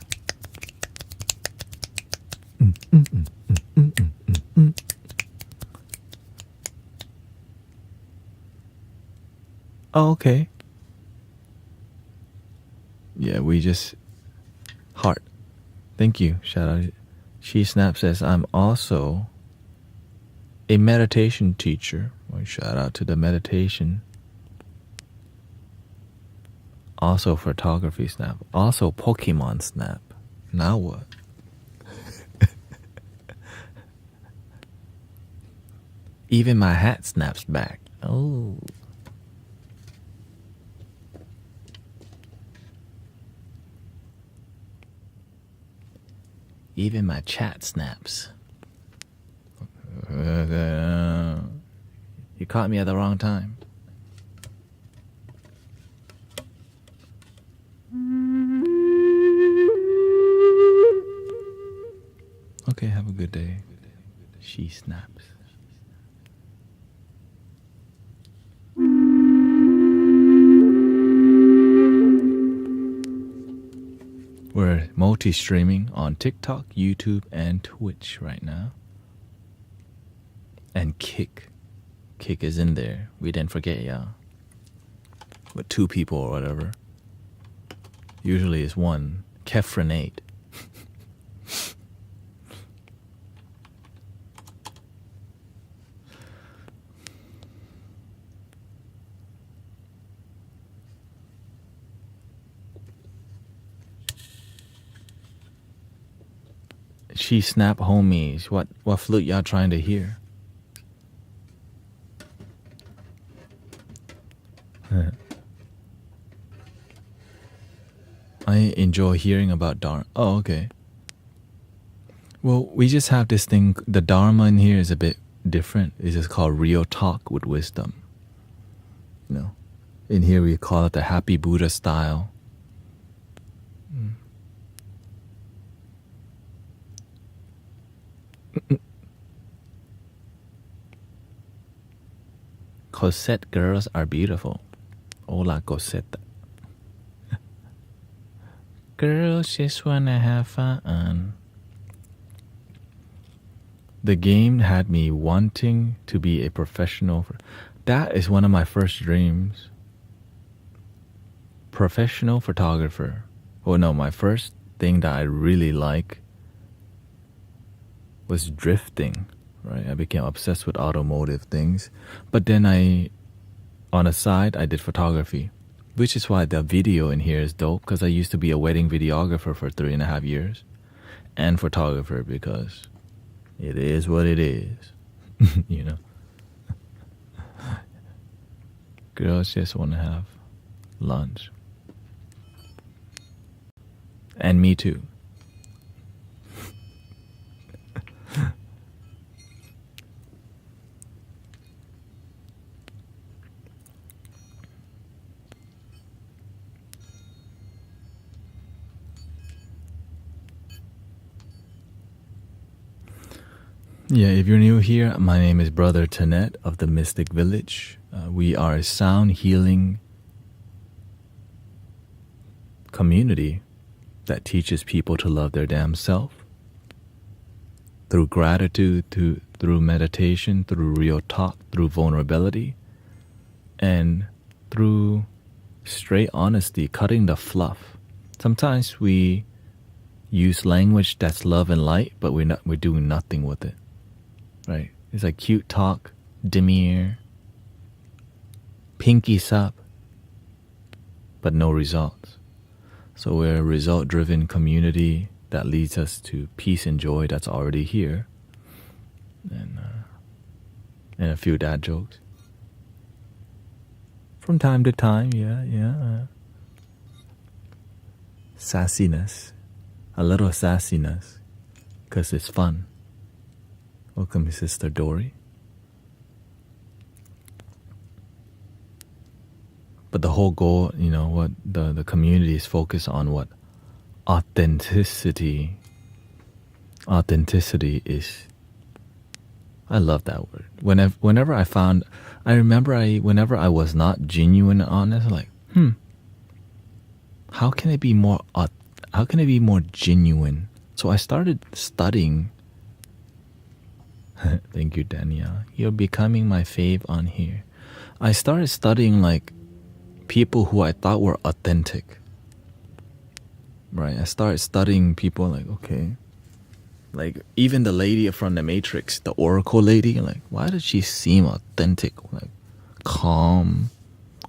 Oh, okay. Yeah, we just heart. Thank you. Shout out. She Snap says, I'm also a meditation teacher. Well, shout out to the meditation. Also photography snap. Also Pokemon snap. Now what? Even my hat snaps back. Oh. Even my chat snaps. You caught me at the wrong time. Okay, have a good day. She snaps. We're multi-streaming on TikTok, YouTube, and Twitch right now. And Kick. Kick is in there. We didn't forget, yeah. With 2 people or whatever. Usually it's 1. Kefrenate. She snap homies. What flute y'all trying to hear? I enjoy hearing about Dharma. Oh, okay. Well, we just have this thing. The Dharma in here is a bit different. It's just called real talk with wisdom. You know, in here we call it the Happy Buddha style. Cosette girls are beautiful. Hola, Cosette. Girls just wanna have fun. The game had me wanting to be a professional. That is one of my first dreams. Professional photographer. Oh no, my first thing that I really like was drifting. Right, I became obsessed with automotive things. But then on the side, I did photography. Which is why the video in here is dope, because I used to be a wedding videographer for 3.5 years. And photographer, because it is what it is. You know. Girls just want to have lunch. And me too. Yeah, if you're new here, my name is Brother Tanet of the Mystic Village. We are a sound healing community that teaches people to love their damn self through gratitude, through meditation, through real talk, through vulnerability, and through straight honesty, cutting the fluff. Sometimes we use language that's love and light, but we're doing nothing with it. Right? It's like cute talk, demure, pinky sup, but no results. So we're a result-driven community that leads us to peace and joy that's already here. And a few dad jokes. From time to time, yeah. Sassiness. A little sassiness. Because it's fun. Welcome, Sister Dory. But the whole goal, you know, what the community is focused on, what authenticity. Authenticity is. I love that word. Whenever I was not genuine and honest, like, how can it be more genuine? So I started studying. Thank you, Danielle. You're becoming my fave on here. I started studying like people who I thought were authentic. Right? I started studying people like, okay. Like even the lady from the Matrix, the Oracle lady, like why does she seem authentic? Like calm,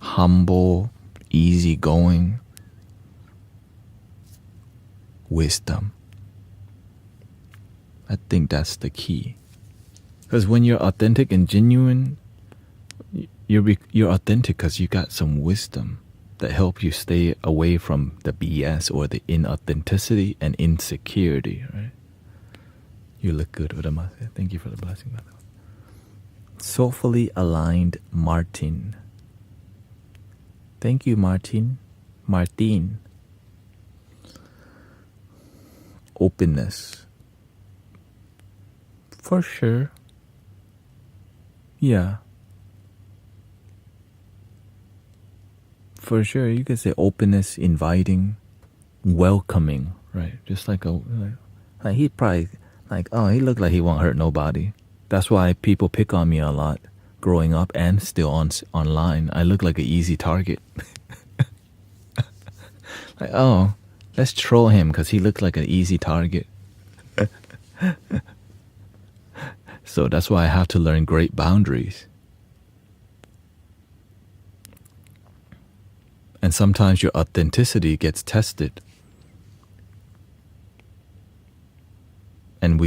humble, easygoing. Wisdom. I think that's the key. Because when you're authentic and genuine, you're authentic because you got some wisdom that help you stay away from the BS or the inauthenticity and insecurity, right? You look good with a mask. Thank you for the blessing, by the way. Soulfully aligned Martin. Thank you, Martin. Openness. For sure. Yeah. For sure, you could say openness, inviting, welcoming, right? Just like he probably like, oh, he looked like he won't hurt nobody. That's why people pick on me a lot, growing up and still online. I look like an easy target. Like, oh, let's troll him because he looks like an easy target. So that's why I have to learn great boundaries. And sometimes your authenticity gets tested. And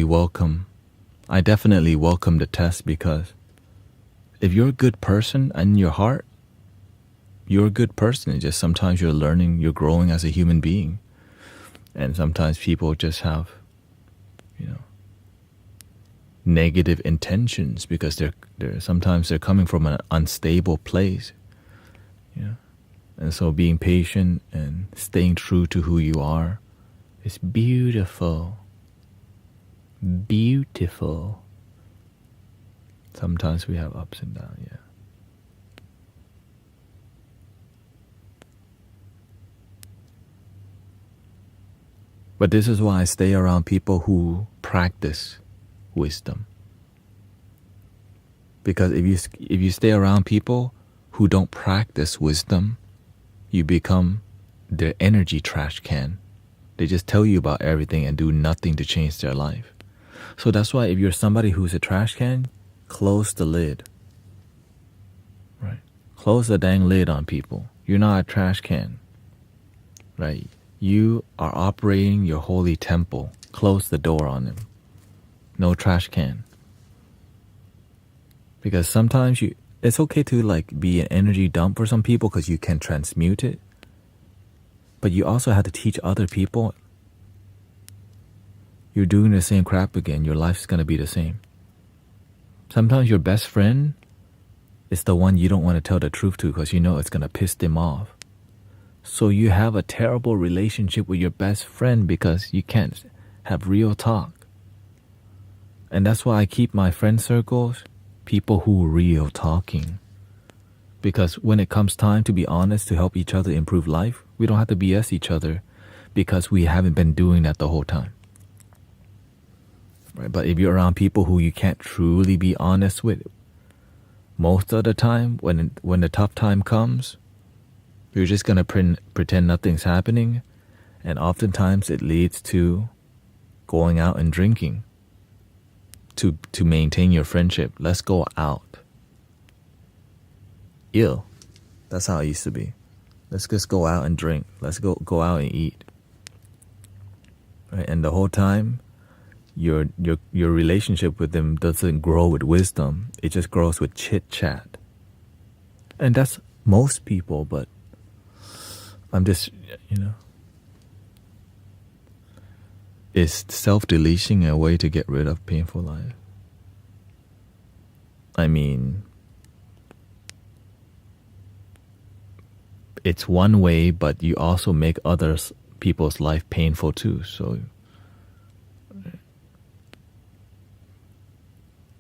I definitely welcome the test, because if you're a good person in your heart, you're a good person. It's just sometimes you're learning, you're growing as a human being. And sometimes people just have, negative intentions because sometimes they're coming from an unstable place. And so being patient and staying true to who you are is beautiful. Beautiful. Sometimes we have ups and downs, yeah. But this is why I stay around people who practice wisdom. Because if you stay around people who don't practice wisdom, you become their energy trash can. They just tell you about everything and do nothing to change their life. So that's why if you're somebody who's a trash can, close the lid. Right? Close the dang lid on people. You're not a trash can. Right? You are operating your holy temple. Close the door on them. No trash can. Because sometimes it's okay to be an energy dump for some people because you can transmute it. But you also have to teach other people. You're doing the same crap again. Your life's going to be the same. Sometimes your best friend is the one you don't want to tell the truth to because you know it's going to piss them off. So you have a terrible relationship with your best friend because you can't have real talk. And that's why I keep my friend circles people who are real talking. Because when it comes time to be honest, to help each other improve life, we don't have to BS each other because we haven't been doing that the whole time. Right? But if you're around people who you can't truly be honest with, most of the time, when the tough time comes, you're just going to pretend nothing's happening. And oftentimes it leads to going out and drinking to maintain your friendship. Let's go out. Ew. That's how it used to be. Let's just go out and drink. Let's go out and eat. Right? And the whole time, your relationship with them doesn't grow with wisdom. It just grows with chit chat. And that's most people, but I'm just, is self-deletion a way to get rid of painful life? I mean, it's one way, but you also make people's life painful too. So,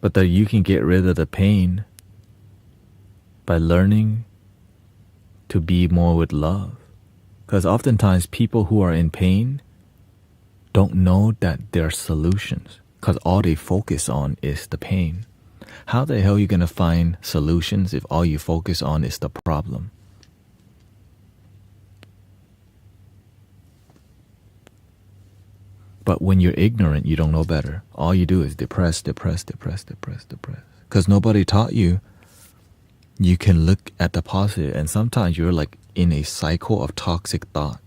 but you can get rid of the pain by learning to be more with love. Because oftentimes people who are in pain don't know that there are solutions, because all they focus on is the pain. How the hell are you going to find solutions if all you focus on is the problem? But when you're ignorant, you don't know better. All you do is depress. Because nobody taught you can look at the positive. And sometimes you're in a cycle of toxic thought.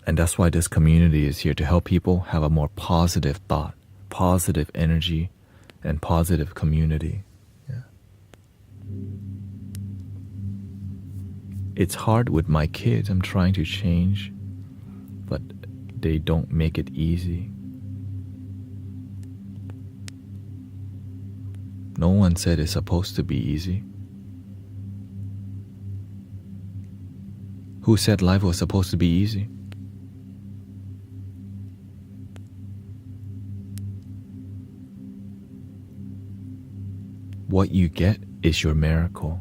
And that's why this community is here, to help people have a more positive thought, positive energy, and positive community. Yeah. It's hard with my kids. I'm trying to change, but they don't make it easy. No one said it's supposed to be easy. Who said life was supposed to be easy? what you get is your miracle.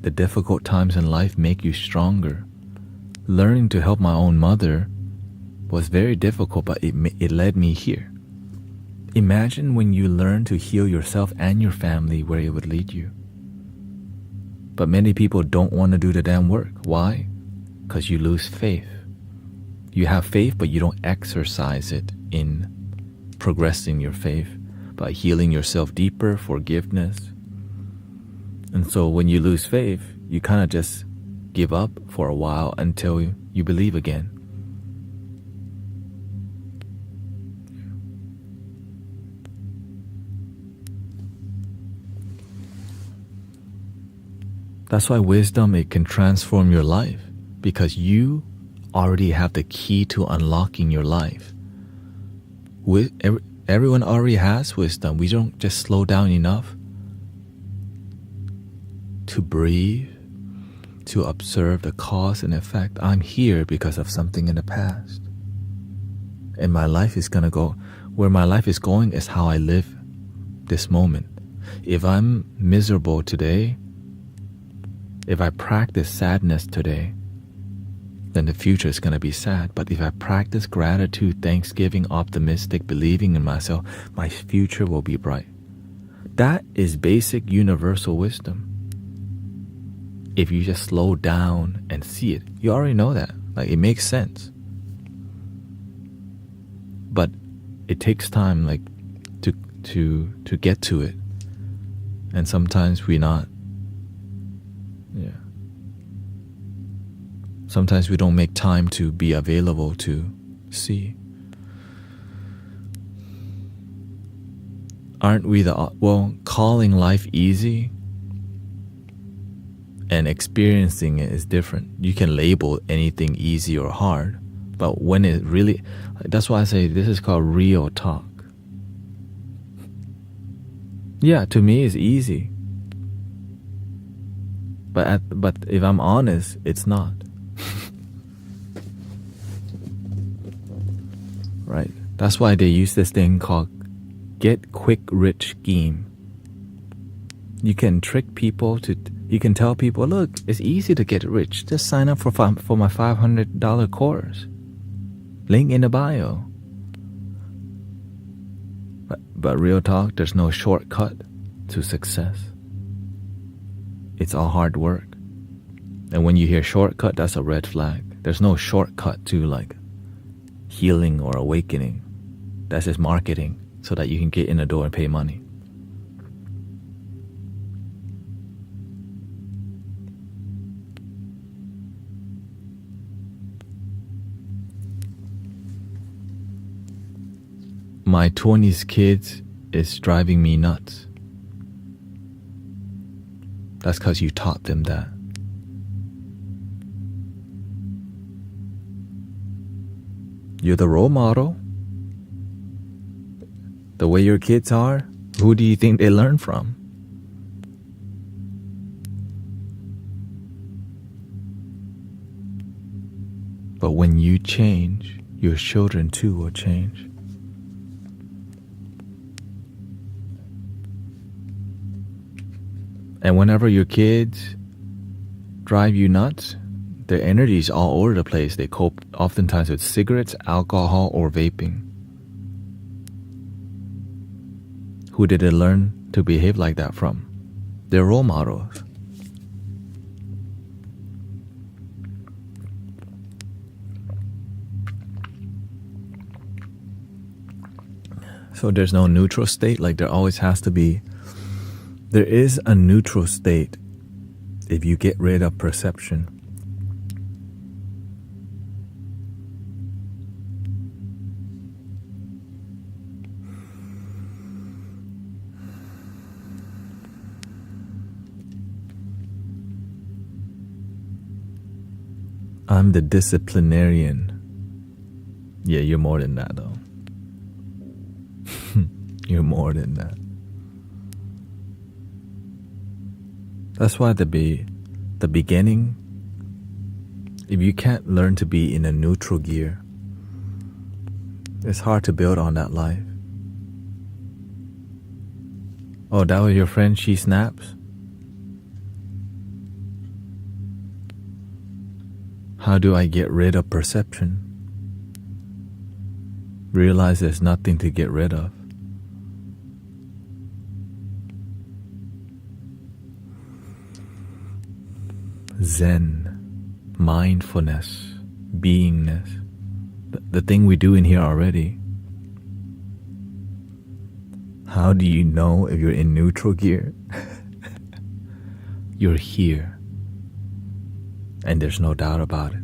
The difficult times in life make you stronger. Learning to help my own mother was very difficult, but it led me here. Imagine when you learn to heal yourself and your family, where it would lead you. But many people don't want to do the damn work. Why? Because you lose faith. You have faith, but you don't exercise it in progressing your faith by healing yourself deeper, forgiveness. And so when you lose faith, you kind of just give up for a while until you believe again. That's why wisdom, it can transform your life, because you already have the key to unlocking your life. Everyone already has wisdom. We don't just slow down enough to breathe, to observe the cause and effect. I'm here because of something in the past. And my life is going to go, where my life is going is how I live this moment. If I'm miserable today, if I practice sadness today, then the future is going to be sad. But if I practice gratitude, thanksgiving, optimistic, believing in myself, my future will be bright. That is basic universal wisdom. If you just slow down and see it, you already know that. Like, it makes sense. But it takes time, like, to get to it. And sometimes we're not. Yeah. Sometimes we don't make time to be available to see. Aren't we calling life easy and experiencing it is different. You can label anything easy or hard, but when it really, that's why I say this is called real talk. Yeah, to me it's easy. But if I'm honest, it's not. Right? That's why they use this thing called get quick rich scheme. You can trick people you can tell people, look, it's easy to get rich. Just sign up for my $500 course. Link in the bio. But real talk, there's no shortcut to success. It's all hard work. And when you hear shortcut, that's a red flag. There's no shortcut to like healing or awakening. That's just marketing so that you can get in the door and pay money. My 20s kids is driving me nuts. That's because you taught them that. You're the role model. The way your kids are, who do you think they learn from? But when you change, your children too will change. And whenever your kids drive you nuts, their energy is all over the place. They cope oftentimes with cigarettes, alcohol, or vaping. Who did they learn to behave like that from? Their role models. So there's no neutral state, like there always has to be. There is a neutral state if you get rid of perception. I'm the disciplinarian. Yeah, you're more than that though. You're more than that. That's why the beginning, if you can't learn to be in a neutral gear, it's hard to build on that life. Oh, that was your friend, she snaps? How do I get rid of perception? Realize there's nothing to get rid of. Zen, mindfulness, beingness, the thing we do in here already. How do you know if you're in neutral gear? You're here, and there's no doubt about it.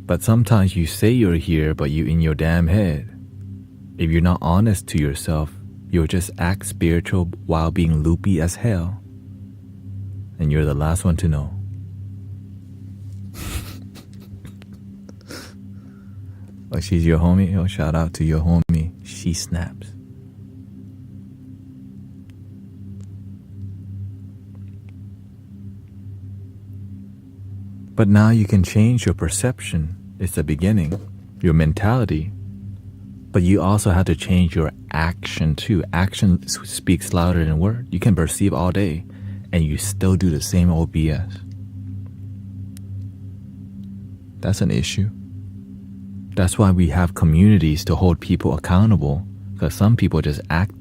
But sometimes you say you're here, but you in your damn head. If you're not honest to yourself, you'll just act spiritual while being loopy as hell. And you're the last one to know. Oh, she's your homie? Oh, shout out to your homie. She snaps. But now you can change your perception. It's the beginning. Your mentality. But you also have to change your action too. Action speaks louder than word. You can perceive all day and you still do the same old BS. That's an issue. That's why we have communities to hold people accountable, because some people just act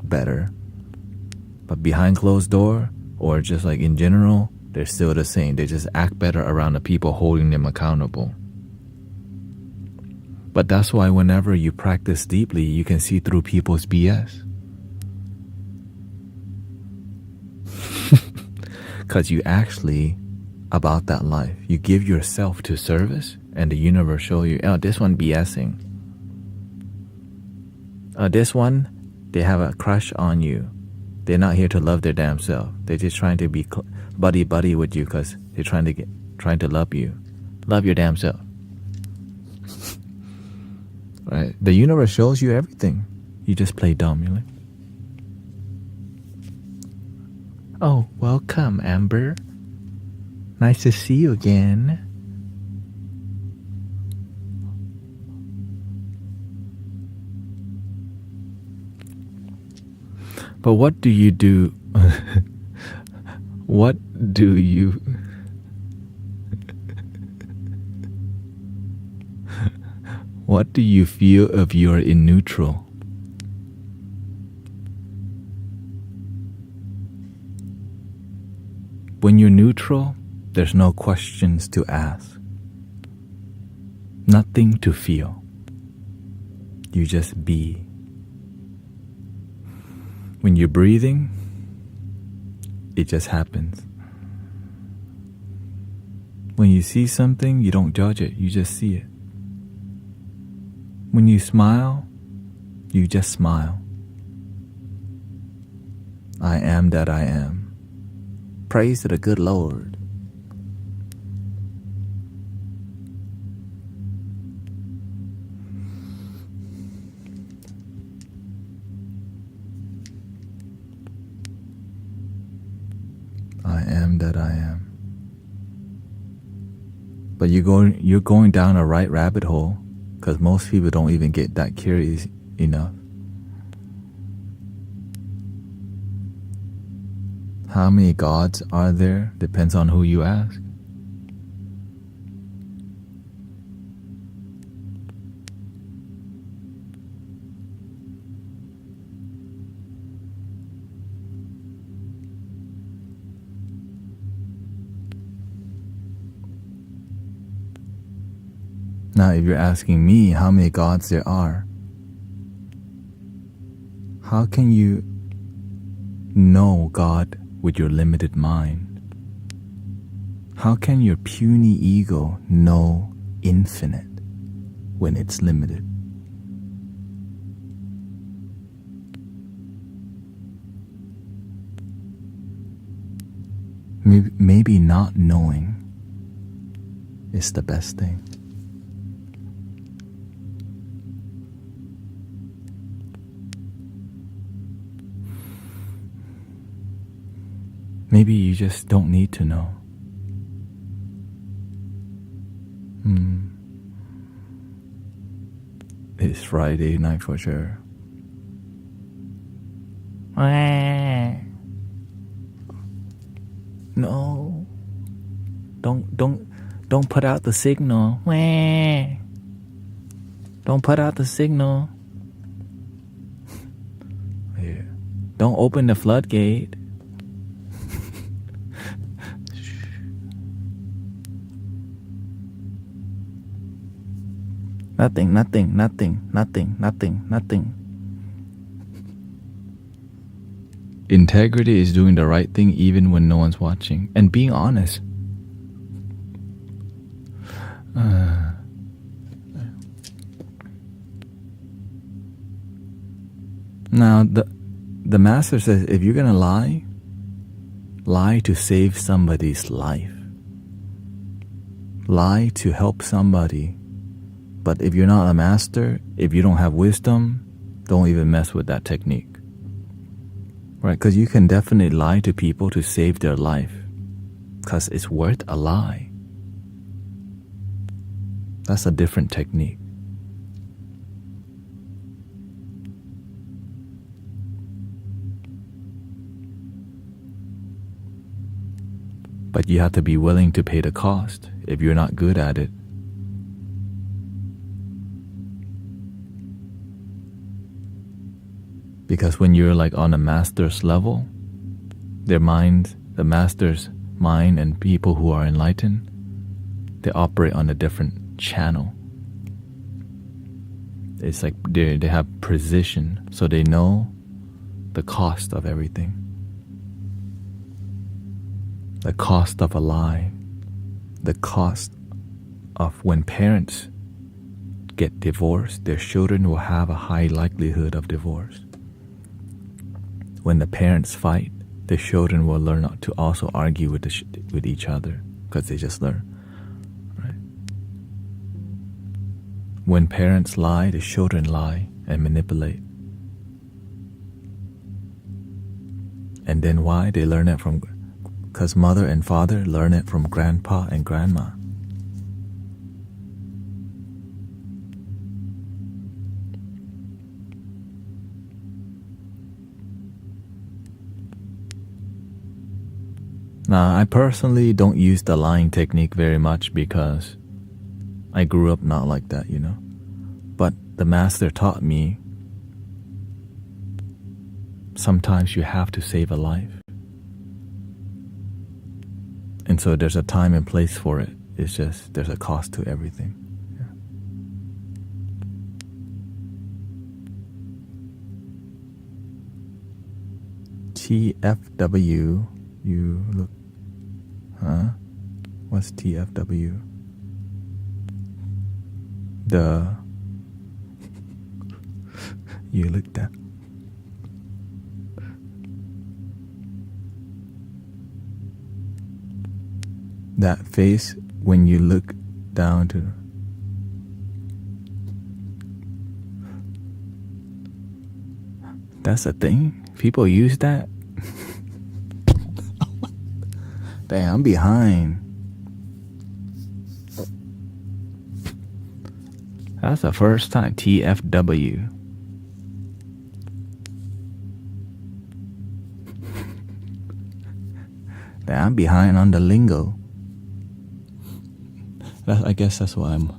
better. But behind closed door, or just like in general, they're still the same. They just act better around the people holding them accountable. But that's why whenever you practice deeply, you can see through people's BS. Because you actually about that life. You give yourself to service, and the universe show you, oh, this one BSing. This one, they have a crush on you. They're not here to love their damn self. They're just trying to be buddy with you because they're trying to love you. Love your damn self. Right? The universe shows you everything. You just play dumb. You're like, oh, welcome, Amber. Nice to see you again. But what do you do? What do you... What do you feel if you're in neutral? When you're neutral, there's no questions to ask. Nothing to feel. You just be. When you're breathing, it just happens. When you see something, you don't judge it, you just see it. When you smile, you just smile. I am that I am. Praise to the good Lord. I am that I am. But you're going down a right rabbit hole, because most people don't even get that curious enough. How many gods are there? Depends on who you ask. Now, if you're asking me how many gods there are, how can you know God with your limited mind? How can your puny ego know infinite when it's limited? Maybe not knowing is the best thing. Maybe you just don't need to know. It's Friday night for sure. No. Don't put out the signal. Don't put out the signal. Yeah. Don't open the floodgate. Nothing. Integrity is doing the right thing even when no one's watching and being honest. Now, the master says, if you're going to lie to save somebody's life. Lie to help somebody. But if you're not a master, if you don't have wisdom, don't even mess with that technique. Right? Because you can definitely lie to people to save their life. Because it's worth a lie. That's a different technique. But you have to be willing to pay the cost if you're not good at it. Because when you're like on a master's level, their mind, the master's mind and people who are enlightened, they operate on a different channel. It's like they have precision, so they know the cost of everything. The cost of a lie, the cost of when parents get divorced, their children will have a high likelihood of divorce. When the parents fight, the children will learn not to also argue with each other because they just learn. Right? When parents lie, the children lie and manipulate. And then why? They learn it from... Because mother and father learn it from grandpa and grandma. Now, I personally don't use the lying technique very much because I grew up not like that, you know. But the master taught me sometimes you have to save a life. And so there's a time and place for it. It's just there's a cost to everything. Yeah. TFW, you look... Huh? What's TFW? You looked at... That face when you look down to... That's a thing? People use that? Damn, I'm behind. That's the first time. TFW. Damn, I'm behind on the lingo. I guess that's why I'm...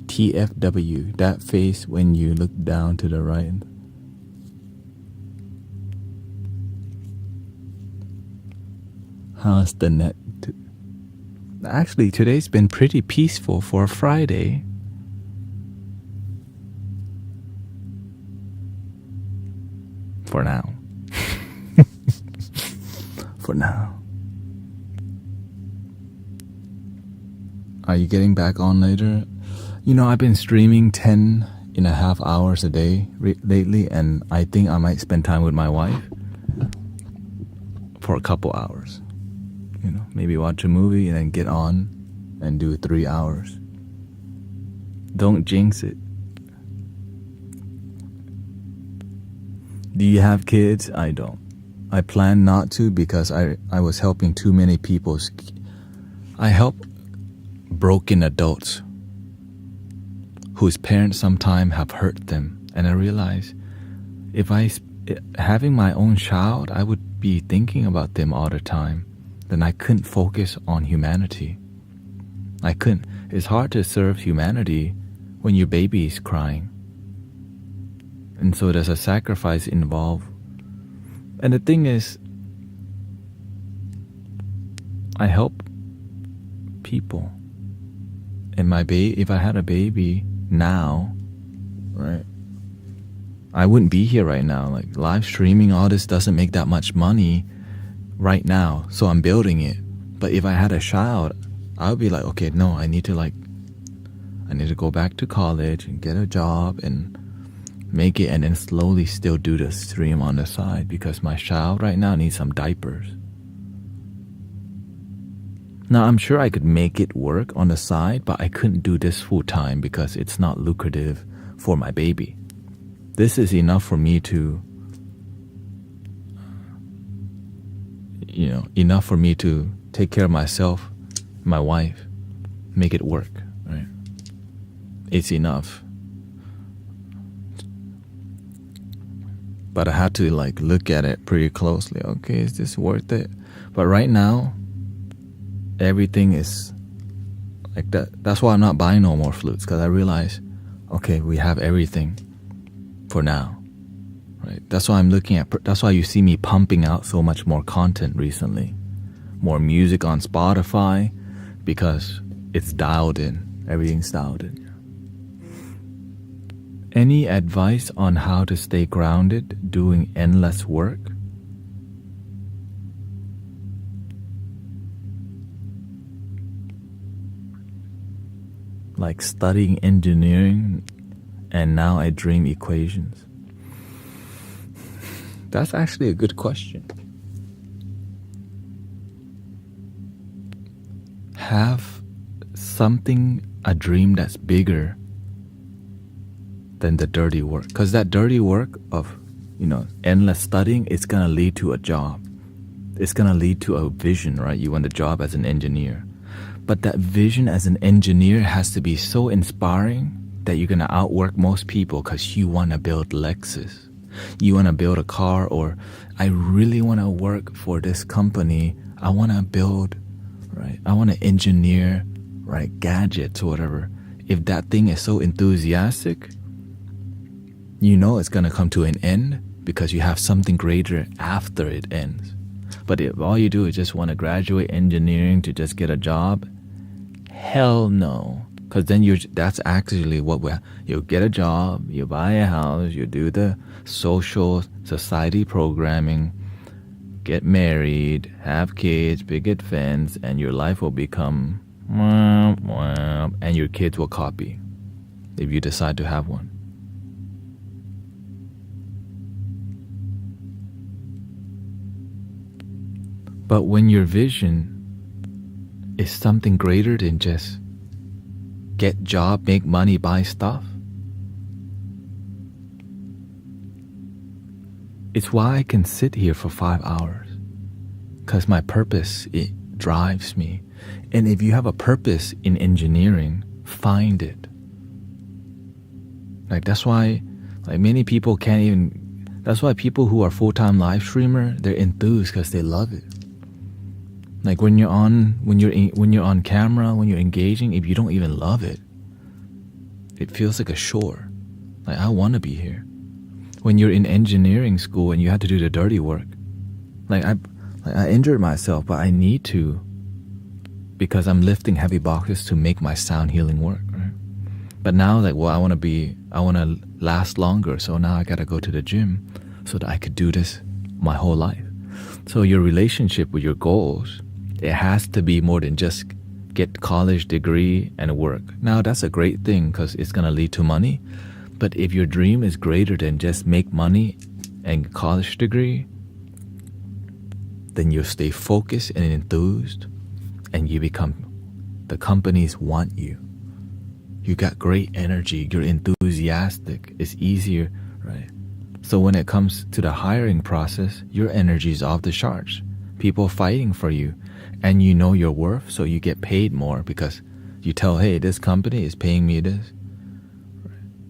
TFW. That face when you look down to the right. How's the net? Actually, today's been pretty peaceful for a Friday. For now. For now. Are you getting back on later? You know, I've been streaming 10.5 hours a day lately, and I think I might spend time with my wife for a couple hours. You know, maybe watch a movie and then get on and do 3 hours. Don't jinx it. Do you have kids? I don't. I plan not to because I was helping too many people. I help broken adults whose parents sometimes have hurt them. And I realize if I having my own child, I would be thinking about them all the time. Then I couldn't focus on humanity. I couldn't. It's hard to serve humanity when your baby is crying. And so there's a sacrifice involved. And the thing is, I help people. And if I had a baby now, right, I wouldn't be here right now. Like live streaming, all this doesn't make that much money right now. So I'm building it. But if I had a child, I would be like, okay, no, I need to go back to college and get a job and make it, and then slowly still do the stream on the side because my child right now needs some diapers. Now, I'm sure I could make it work on the side, but I couldn't do this full time because it's not lucrative for my baby. This is enough for me to, enough for me to take care of myself, my wife, make it work, right? It's enough. But I had to look at it pretty closely. Okay, is this worth it? But right now, everything is like that. That's why I'm not buying no more flutes, because I realize, okay, we have everything for now, right? That's why that's why you see me pumping out so much more content recently, more music on Spotify, because it's dialed in. Everything's dialed in. Any advice on how to stay grounded doing endless work? Like studying engineering and now I dream equations. That's actually a good question. Have a dream that's bigger than the dirty work. Because that dirty work of, endless studying, it's going to lead to a job. It's going to lead to a vision, right? You want a job as an engineer. But that vision as an engineer has to be so inspiring that you're going to outwork most people because you want to build Lexus. You want to build a car, or I really want to work for this company. I want to build, right? I want to engineer, right, gadgets or whatever. If that thing is so enthusiastic, it's going to come to an end because you have something greater after it ends. But if all you do is just want to graduate engineering to just get a job, hell no. Because then that's actually you'll get a job, you buy a house, you do the social society programming, get married, have kids, picket fence, and your life will become and your kids will copy if you decide to have one. But when your vision is something greater than just get job, make money, buy stuff, it's why I can sit here for 5 hours. Because my purpose, it drives me. And if you have a purpose in engineering, find it. That's why many people can't even, that's why people who are full-time live streamer, they're enthused because they love it. When you're on camera, when you're engaging, if you don't even love it, it feels like a chore. I want to be here. When you're in engineering school and you have to do the dirty work, I injured myself, but I need to, because I'm lifting heavy boxes to make my sound healing work, right? But now, I want to last longer, so now I gotta go to the gym so that I could do this my whole life. So your relationship with your goals, it has to be more than just get college degree and work. Now that's a great thing because it's going to lead to money. But if your dream is greater than just make money and college degree, then you'll stay focused and enthused, and the companies want you. You got great energy, you're enthusiastic, it's easier, right? So when it comes to the hiring process, your energy is off the charts. People fighting for you, and you know your worth, so you get paid more because you tell, hey, this company is paying me this.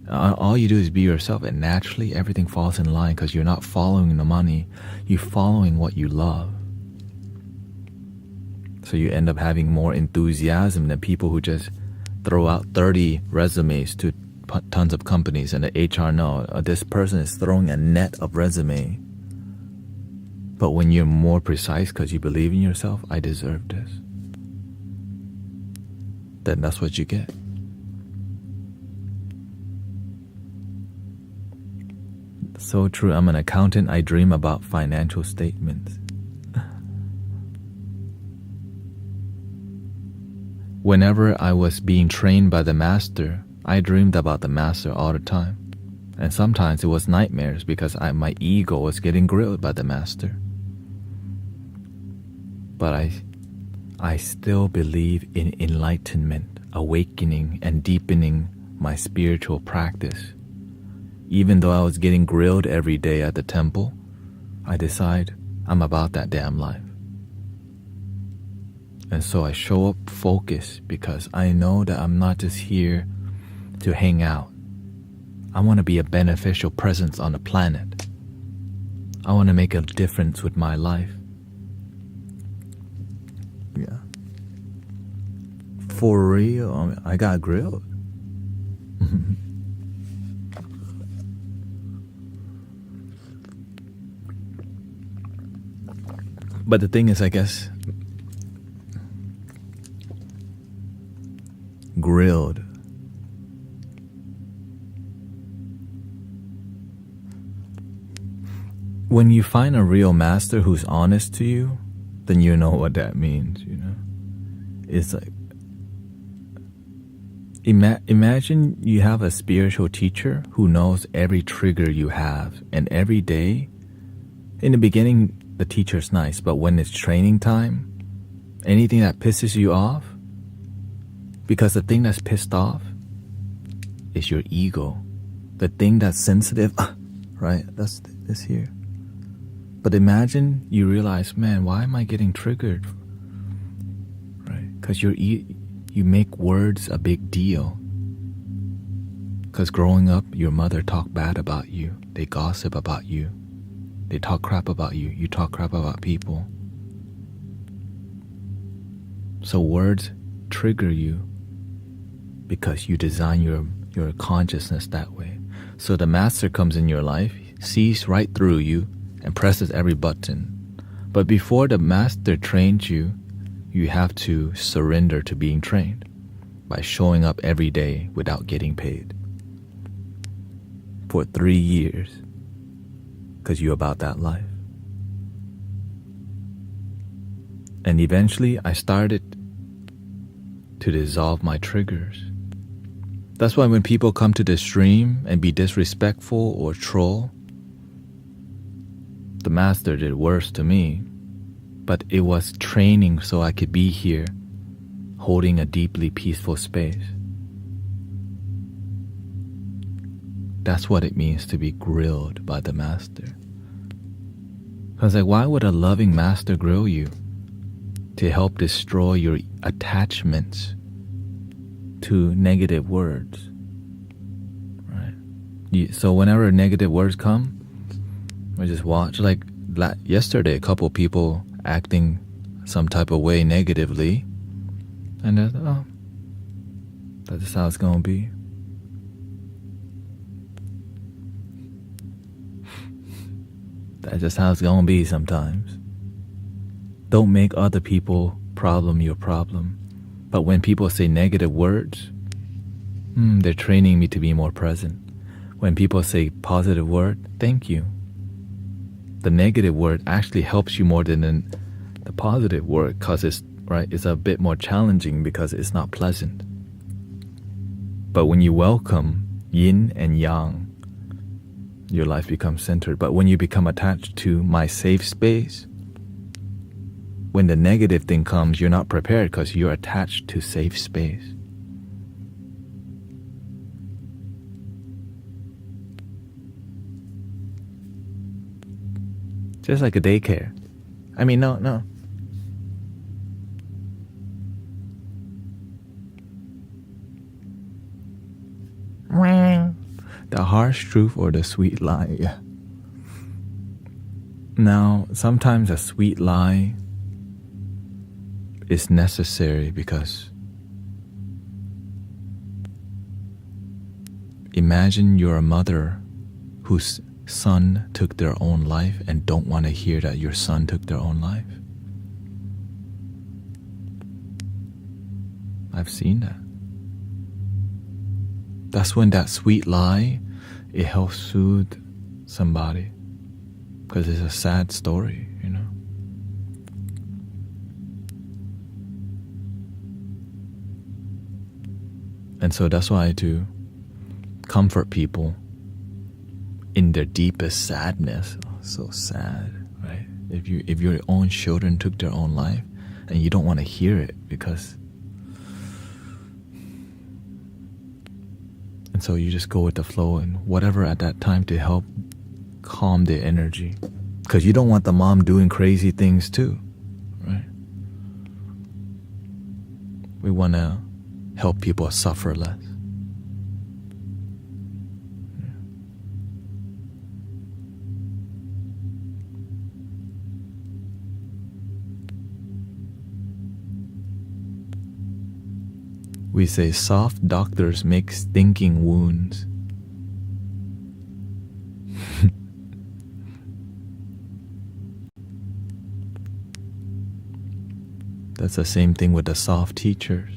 All you do is be yourself, and naturally everything falls in line because you're not following the money. You're following what you love. So you end up having more enthusiasm than people who just throw out 30 resumes to tons of companies, and the HR know this person is throwing a net of resume. But when you're more precise because you believe in yourself, I deserve this, then that's what you get. So true. I'm an accountant. I dream about financial statements. Whenever I was being trained by the master, I dreamed about the master all the time. And sometimes it was nightmares because my ego was getting grilled by the master. But I still believe in enlightenment, awakening, and deepening my spiritual practice. Even though I was getting grilled every day at the temple, I decide I'm about that damn life. And so I show up focused because I know that I'm not just here to hang out. I want to be a beneficial presence on the planet. I want to make a difference with my life. Yeah. For real, I got grilled. But the thing is, I guess, grilled. When you find a real master who's honest to you, then you know what that means, you know? It's like, imagine you have a spiritual teacher who knows every trigger you have, and every day, in the beginning, the teacher's nice, but when it's training time, anything that pisses you off, because the thing that's pissed off is your ego. The thing that's sensitive, right? That's this here. But imagine you realize, man, why am I getting triggered? Right? Because you make words a big deal. Because growing up, your mother talked bad about you. They gossip about you. They talk crap about you. You talk crap about people. So words trigger you because you design your consciousness that way. So the master comes in your life, sees right through you, and presses every button. But before the master trains you, you have to surrender to being trained by showing up every day without getting paid. For 3 years. Because you're about that life. And eventually I started to dissolve my triggers. That's why when people come to the stream and be disrespectful or troll, the master did worse to me, but it was training so I could be here holding a deeply peaceful space. That's what it means to be grilled by the master. Because like, why would a loving master grill you? To help destroy your attachments to negative words, right? So whenever negative words come, we just watch. Like yesterday, a couple people acting some type of way negatively, and that's just how it's gonna be. That's just how it's gonna be sometimes. Don't make other people problem your problem. But when people say negative words, they're training me to be more present. When people say positive word, thank you. The negative word actually helps you more than the positive word, because it's a bit more challenging because it's not pleasant. But when you welcome yin and yang, your life becomes centered. But when you become attached to my safe space, when the negative thing comes, you're not prepared because you're attached to safe space. Just like a daycare. I mean, no. The harsh truth or the sweet lie. Yeah. Now, sometimes a sweet lie is necessary because imagine you're a mother whose son took their own life and don't want to hear that your son took their own life. I've seen that. That's when that sweet lie, it helps soothe somebody because it's a sad story, you know. And so that's why to comfort people in their deepest sadness, so sad, right? If your own children took their own life and you don't want to hear it because, and so you just go with the flow and whatever at that time to help calm their energy, because you don't want the mom doing crazy things too, right? We want to help people suffer less. We say soft doctors make stinking wounds. That's the same thing with the soft teachers.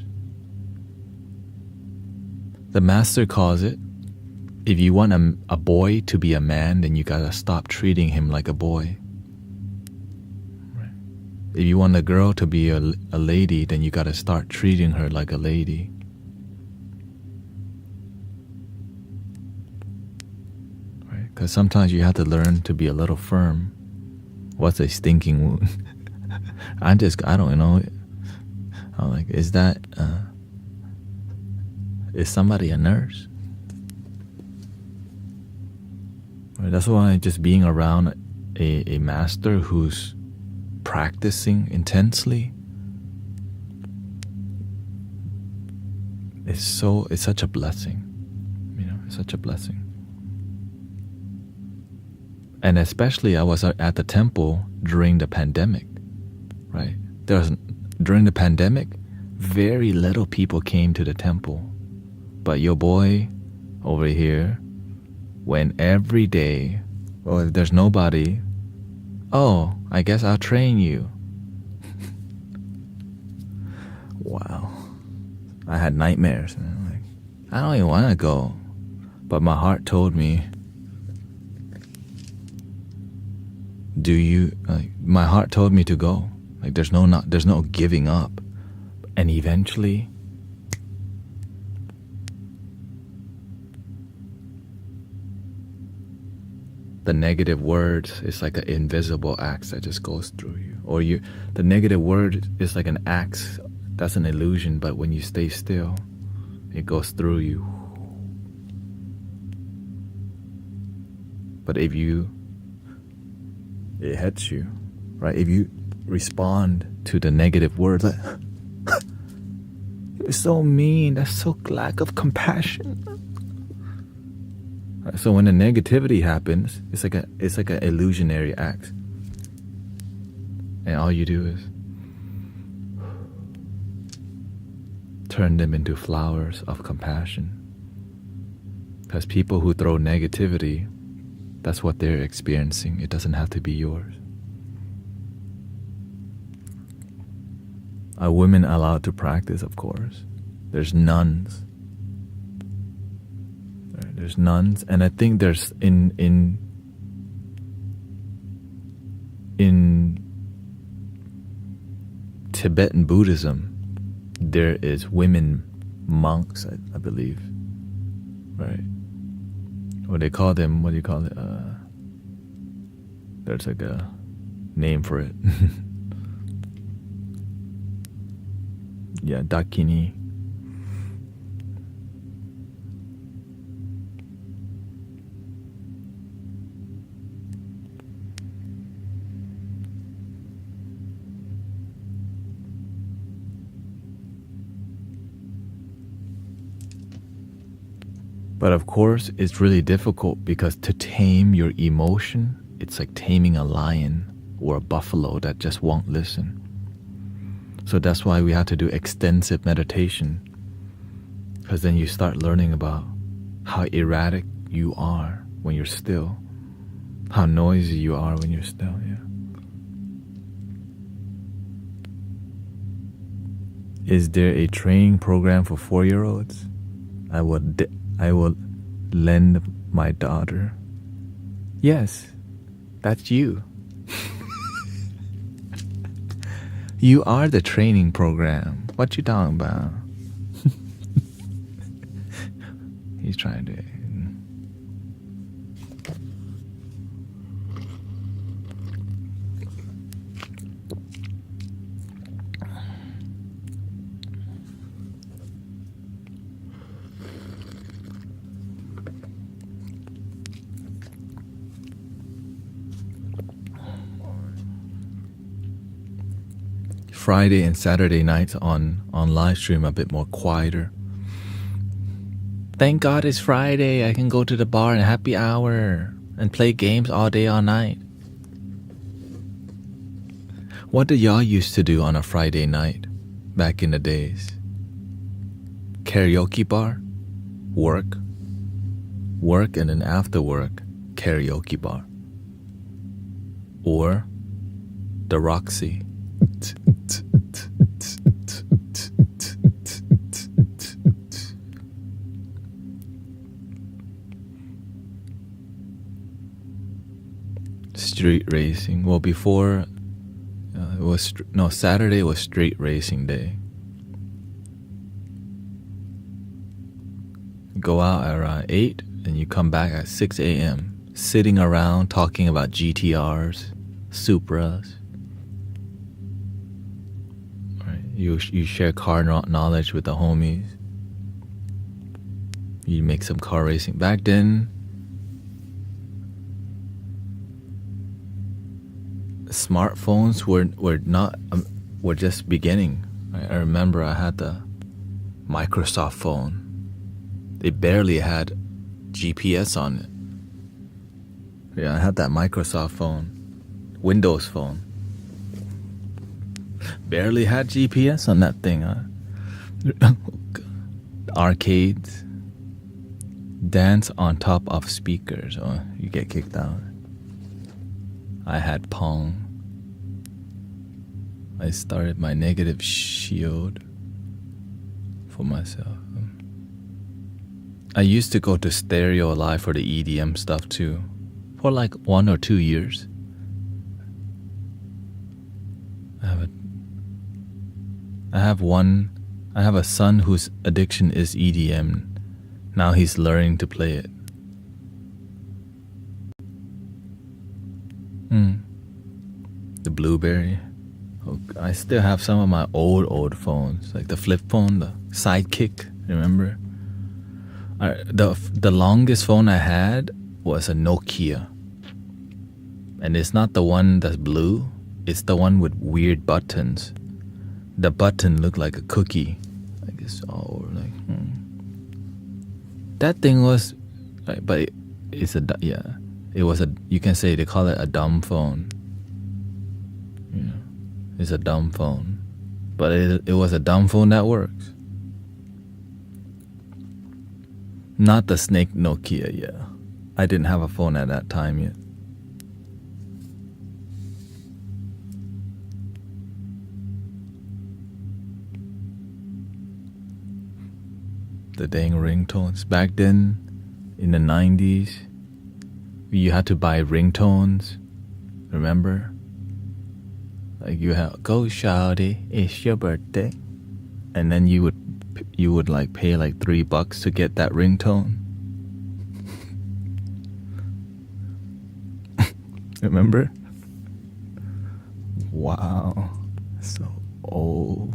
The master calls it, if you want a boy to be a man, then you gotta stop treating him like a boy. Right? If you want a girl to be a lady, then you gotta start treating her like a lady. Right? Because sometimes you have to learn to be a little firm. What's a stinking wound? I don't know. I'm like, is somebody a nurse? Right, that's why just being around a master who's practicing intensely, it's such a blessing. You know, it's such a blessing. And especially I was at the temple during the pandemic, right? During the pandemic, very little people came to the temple. But your boy over here went every day. Well, if there's nobody, oh, I guess I'll train you. Wow. I had nightmares. Man. Like, I don't even want to go. But my heart told me, my heart told me to go. Like there's no giving up. And eventually, the negative words is like an invisible axe that just goes through you. Or the negative word is like an axe. That's an illusion, but when you stay still, it goes through you. But it hits you, right? If you respond to the negative words, like, you're so mean, that's so lack of compassion. Right, so when the negativity happens, it's like an illusionary act. And all you do is turn them into flowers of compassion. Because people who throw negativity, that's what they're experiencing. It doesn't have to be yours. Are women allowed to practice? Of course. There's nuns. There's nuns, and I think there's in Tibetan Buddhism, there is women monks, I believe, right? Or they call them, what do you call it? There's like a name for it. Yeah, dakini. But of course, it's really difficult because to tame your emotion, it's like taming a lion or a buffalo that just won't listen. So that's why we have to do extensive meditation, because then you start learning about how erratic you are when you're still, how noisy you are when you're still. Is there a training program for 4-year-olds? I will lend my daughter. Yes, that's you. You are the training program. What you talking about? He's trying to. Friday and Saturday nights on live stream a bit more quieter. Thank God it's Friday. I can go to the bar and happy hour and play games all day, all night. What did y'all used to do on a Friday night back in the days? Karaoke bar? Work, and then after work, karaoke bar. Or the Roxy. Street racing. Well, before Saturday was street racing day. Go out at around 8 and you come back at 6 a.m. Sitting around talking about GTRs, Supras. Right. You share car knowledge with the homies. You make some car racing. Back then, smartphones were just beginning. I remember I had the Microsoft phone. They barely had GPS on it. Yeah, I had that Microsoft phone, Windows phone. Barely had GPS on that thing, huh? Arcades. Dance on top of speakers. Oh, you get kicked out. I had Pong. I started my negative shield for myself. I used to go to Stereo Live for the EDM stuff too, for like 1 or 2 years. I have a son whose addiction is EDM. Now he's learning to play it. The Blueberry. Oh, I still have some of my old phones, like the flip phone, the Sidekick. Remember? The longest phone I had was a Nokia, and it's not the one that's blue. It's the one with weird buttons. The button looked like a cookie. I guess that thing was, but it was you can say they call it a dumb phone. It's a dumb phone, but it was a dumb phone that works. Not the snake Nokia, yeah. I didn't have a phone at that time yet. The dang ringtones. Back then, in the 90s, you had to buy ringtones. Remember? Like you have, go shawty, it's your birthday. And then you would like pay like $3 to get that ringtone. Remember? Wow, so old.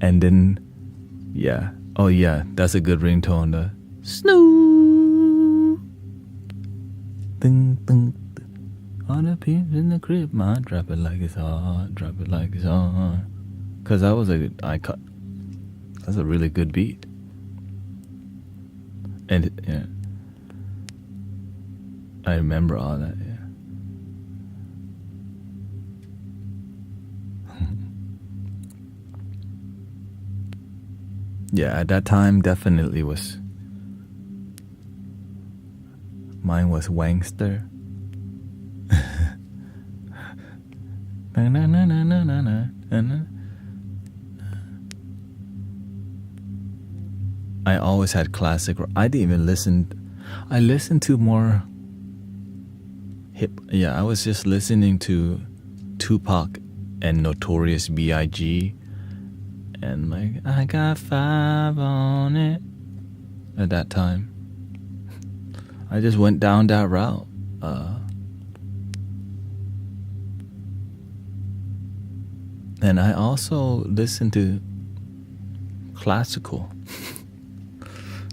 And then, yeah, oh yeah, that's a good ringtone. The snoo, ding ding. On the peeps in the crib, man, drop it like it's hot, drop it like it's hot. Cause that's a really good beat. And yeah, I remember all that. Yeah. Yeah, at that time definitely was. Mine was Wangster. I always had classic. I didn't even listen. I listened to more hip. Yeah, I was just listening to Tupac and Notorious B.I.G. and like I got 5 on it. At that time, I just went down that route. And I also listened to classical.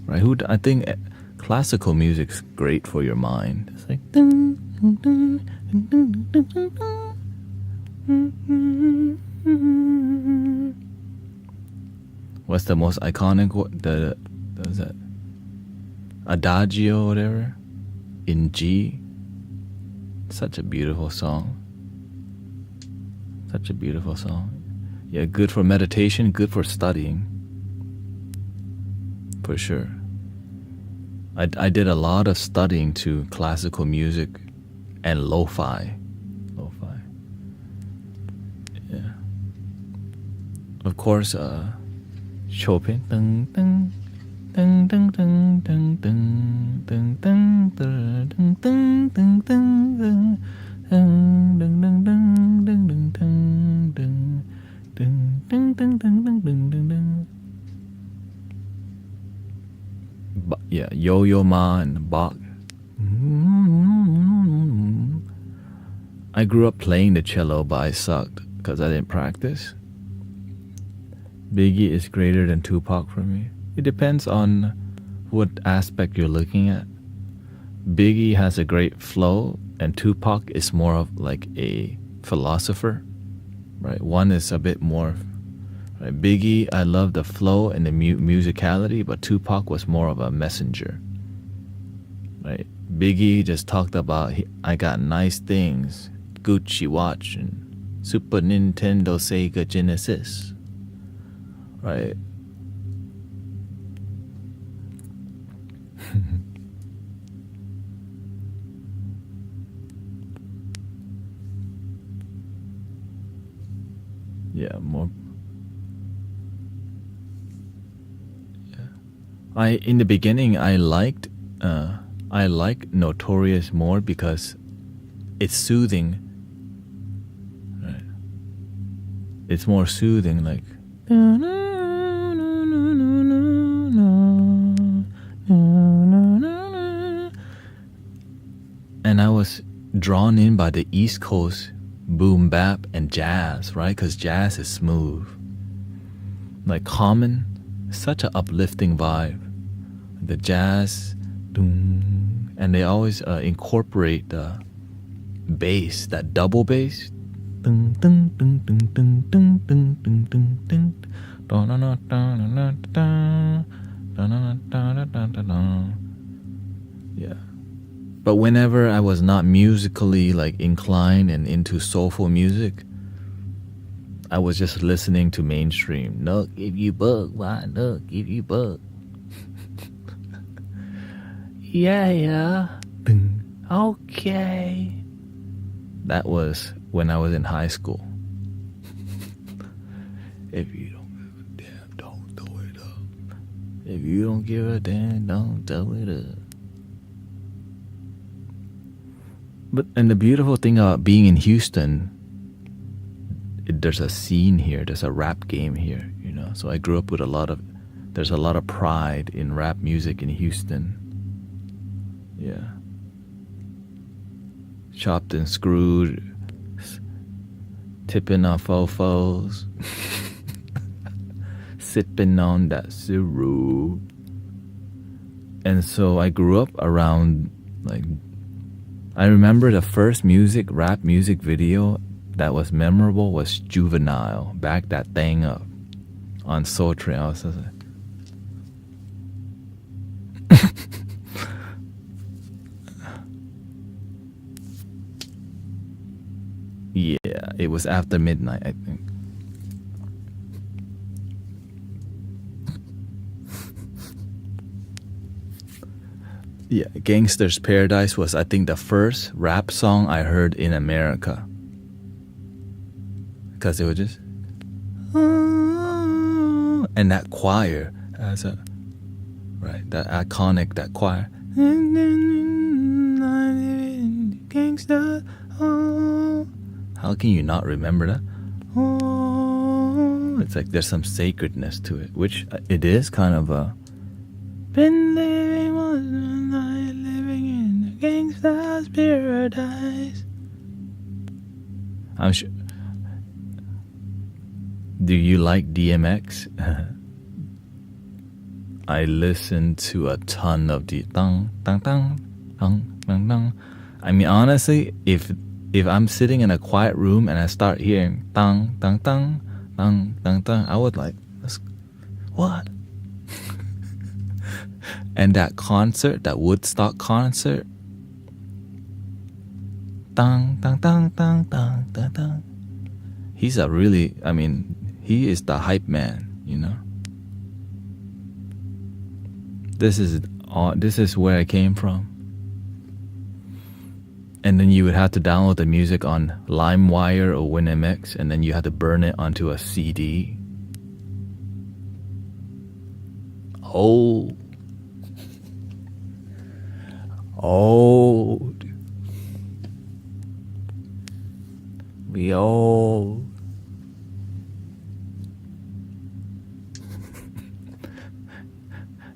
Right? I think classical music's great for your mind. It's like what's the most iconic? What was that? Adagio, or whatever, in G. Such a beautiful song. Such a beautiful song. Yeah, good for meditation, good for studying. For sure. I did a lot of studying to classical music and lo-fi. Yeah. Of course, Chopin. Yeah, Yo-Yo Ma and Bach. I grew up playing the cello, but I sucked because I didn't practice. Biggie is greater than Tupac for me. It depends on what aspect you're looking at. Biggie has a great flow, and Tupac is more of like a philosopher, right? One is a bit more, right? Biggie, I love the flow and the musicality, but Tupac was more of a messenger, right? Biggie just talked about, I got nice things, Gucci watch, and Super Nintendo, Sega Genesis, right? Yeah, more. Yeah. In the beginning I liked Notorious more because it's soothing. Right. It's more soothing, like. And I was drawn in by the East Coast boom bap and jazz, right? Because jazz is smooth. Like Common, such an uplifting vibe. The jazz, and they always incorporate the bass, that double bass. Yeah. But whenever I was not musically like inclined and into soulful music, I was just listening to mainstream. Look, if you bug, why look, if you bug. Yeah. Okay. That was when I was in high school. If you don't give a damn, don't throw it up. If you don't give a damn, don't throw it up. And the beautiful thing about being in Houston, there's a scene here, there's a rap game here, you know. So I grew up with there's a lot of pride in rap music in Houston. Yeah. Chopped and screwed, tipping on fofos, sipping on that syrup. And so I grew up around, like, I remember the first rap music video that was memorable was Juvenile, Back That Thing Up, on Soul Train. I was just like, Yeah, it was after midnight, I think. Yeah, Gangster's Paradise was, I think, the first rap song I heard in America. Because it was just... And that choir, that iconic, that choir. Gangster, how can you not remember that? It's like there's some sacredness to it, which it is kind of a... Been living one night, living in a gangster's paradise. I'm sure. Do you like DMX? I listen to a ton of the dang dang dang dang dang dang. I mean, honestly, if I'm sitting in a quiet room and I start hearing dang dang dang dang dang dang, I would like, what? And that concert, that Woodstock concert, dang dang dang dang dang dang dang. He's a really, I mean, he is the hype man, you know. This is where I came from. And then you would have to download the music on LimeWire or WinMX, and then you had to burn it onto a CD. Old. We old.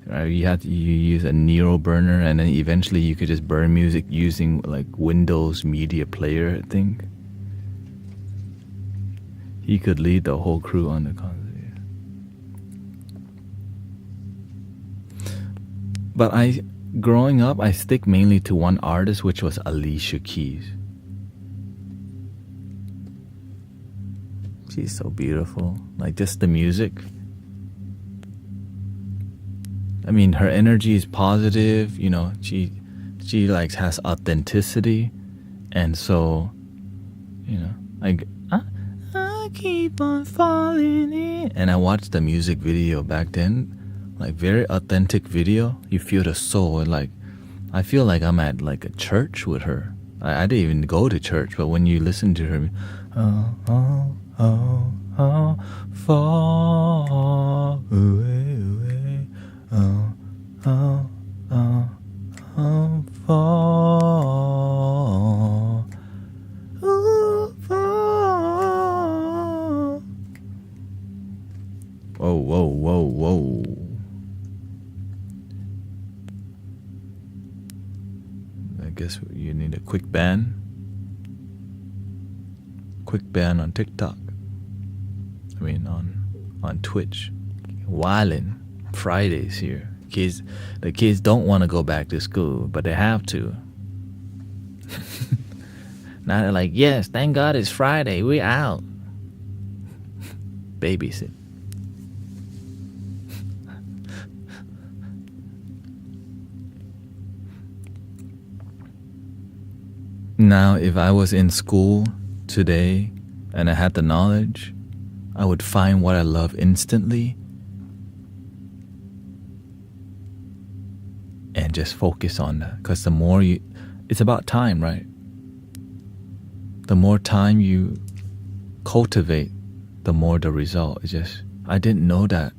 Right, you use a Nero burner, and then eventually you could just burn music using like Windows Media Player, I think. He could lead the whole crew on the concert. But growing up, I stick mainly to one artist, which was Alicia Keys. She's so beautiful. Like, just the music. I mean, her energy is positive, you know, she like has authenticity. And so, you know, like, I keep on falling in. And I watched the music video back then, like very authentic video. You feel the soul, and like, I feel like I'm at like a church with her. I didn't even go to church, but when you listen to her, far away, far, far. Whoa. I guess you need a quick ban. Quick ban on TikTok. I mean, on Twitch. Wildin' Fridays here. The kids don't want to go back to school, but they have to. Now they're like, yes, thank God it's Friday. We're out. Babysit. Now, if I was in school today and I had the knowledge, I would find what I love instantly and just focus on that. Because the more it's about time, right? The more time you cultivate, the more the result. It's just, I didn't know that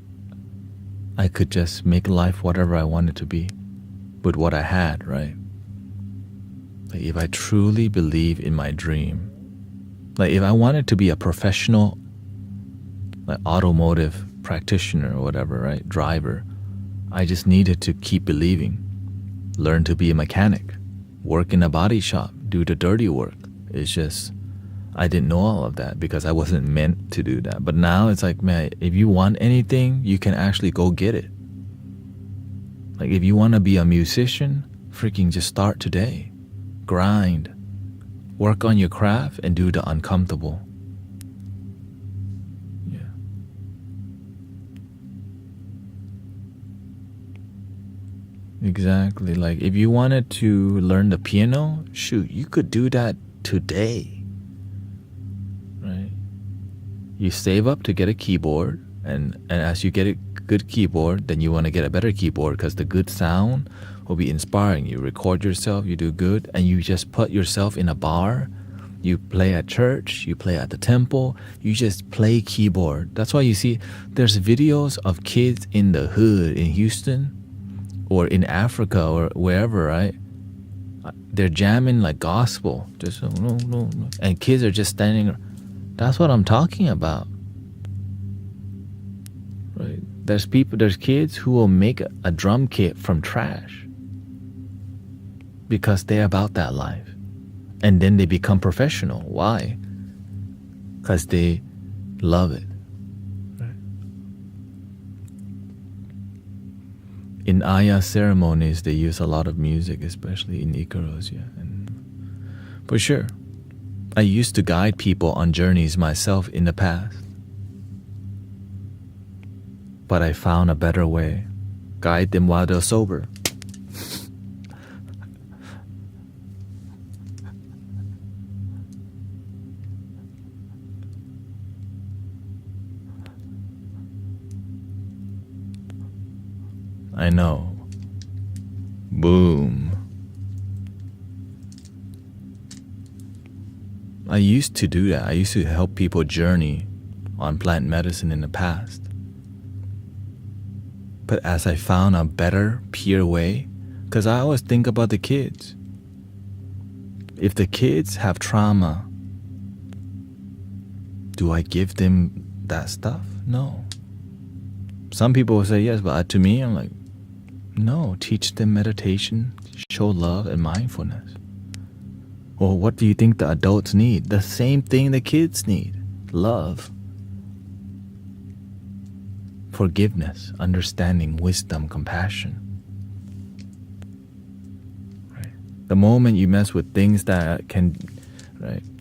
I could just make life whatever I wanted to be with what I had, right? Like, if I truly believe in my dream, like if I wanted to be a professional, like automotive practitioner or whatever, right? Driver, I just needed to keep believing, learn to be a mechanic, work in a body shop, do the dirty work. It's just, I didn't know all of that because I wasn't meant to do that. But now it's like, man, if you want anything, you can actually go get it. Like if you want to be a musician, freaking just start today. Grind. Work on your craft and do the uncomfortable. Yeah. Exactly. Like if you wanted to learn the piano, shoot, you could do that today. Right? You save up to get a keyboard, and as you get a good keyboard, then you want to get a better keyboard because the good sound will be inspiring. You record yourself, you do good, and you just put yourself in a bar. You play at church, you play at the temple, you just play keyboard. That's why you see there's videos of kids in the hood in Houston or in Africa or wherever, right? They're jamming like gospel, just and kids are just standing. That's what I'm talking about. Right? There's kids who will make a drum kit from trash because they're about that life. And then they become professional. Why? Because they love it. Right? In Aya ceremonies, they use a lot of music, especially in Icaros. Yeah. And for sure, I used to guide people on journeys myself in the past. But I found a better way. Guide them while they're sober. I know. Boom. I used to do that. I used to help people journey on plant medicine in the past. But as I found a better, pure way, because I always think about the kids. If the kids have trauma, do I give them that stuff? No. Some people will say yes, but to me, I'm like, no, teach them meditation, show love and mindfulness. Well, what do you think the adults need? The same thing the kids need. Love. Forgiveness, understanding, wisdom, compassion. Right? The moment you mess with things that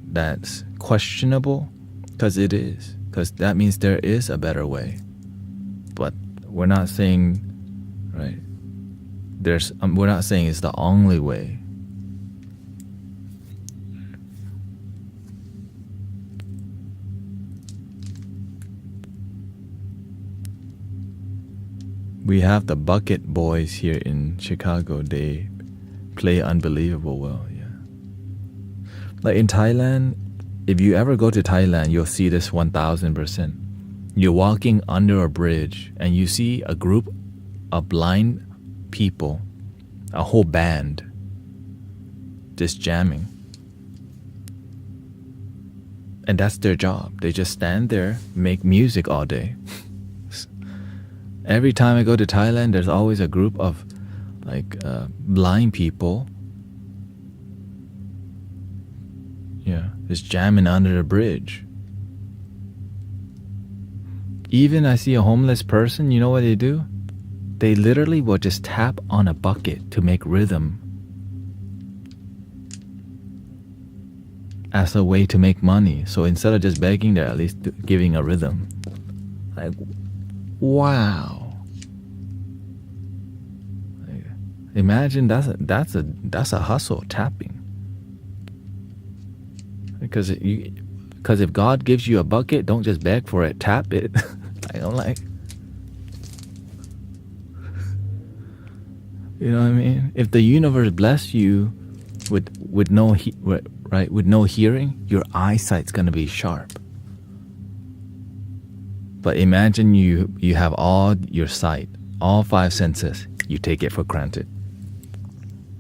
that's questionable, because it is, because that means there is a better way. But we're not saying, right? We're not saying it's the only way. We have the Bucket Boys here in Chicago. They play unbelievable well, yeah. Like in Thailand, if you ever go to Thailand, you'll see this 1000%. You're walking under a bridge and you see a group of blind people, a whole band, just jamming. And that's their job. They just stand there, make music all day. Every time I go to Thailand, there's always a group of blind people, yeah, just jamming under the bridge. Even I see a homeless person, you know what they do? They literally will just tap on a bucket to make rhythm as a way to make money. So instead of just begging, they're at least giving a rhythm. Like, wow. Imagine that's a hustle, tapping. Because if God gives you a bucket, don't just beg for it, tap it. I don't like. You know what I mean? If the universe bless you with no hearing, your eyesight's gonna be sharp. But imagine you have all your sight, all 5 senses. You take it for granted.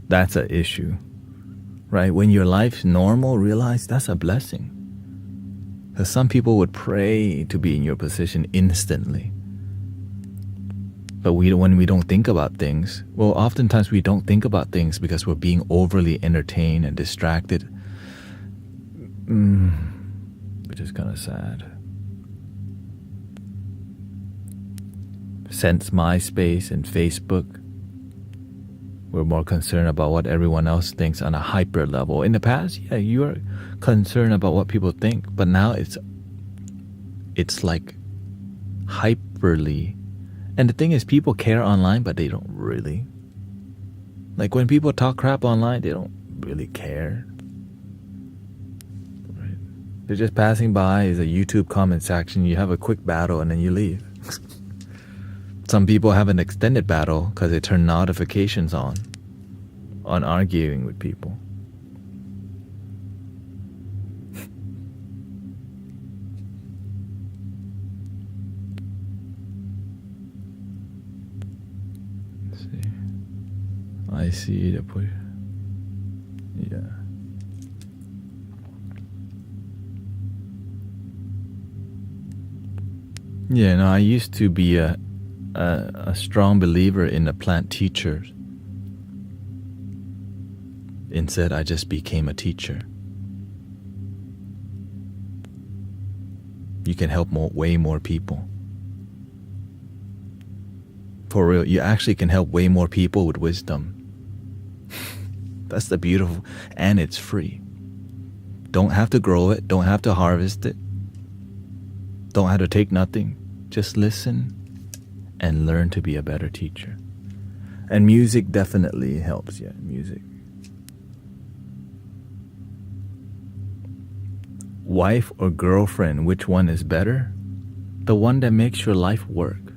That's an issue, right? When your life's normal, realize that's a blessing. Because some people would pray to be in your position instantly. But when we don't think about things, well, oftentimes we don't think about things because we're being overly entertained and distracted, which is kind of sad. Since MySpace and Facebook, we're more concerned about what everyone else thinks on a hyper level. In the past, yeah, you were concerned about what people think, but now it's like hyperly. And the thing is, people care online, but they don't really. Like when people talk crap online, they don't really care. Right? They're just passing by. Is a YouTube comment section. You have a quick battle and then you leave. Some people have an extended battle because they turn notifications on arguing with people. Let's see. I see the push. Yeah. Yeah, no, I used to be a strong believer in the plant teachers. Instead, I just became a teacher. You can help way more people. For real, you actually can help way more people with wisdom. That's the beautiful, and it's free. Don't have to grow it, don't have to harvest it, don't have to take nothing. Just listen and learn to be a better teacher. And music definitely helps, yeah, music. Wife or girlfriend, which one is better? The one that makes your life work.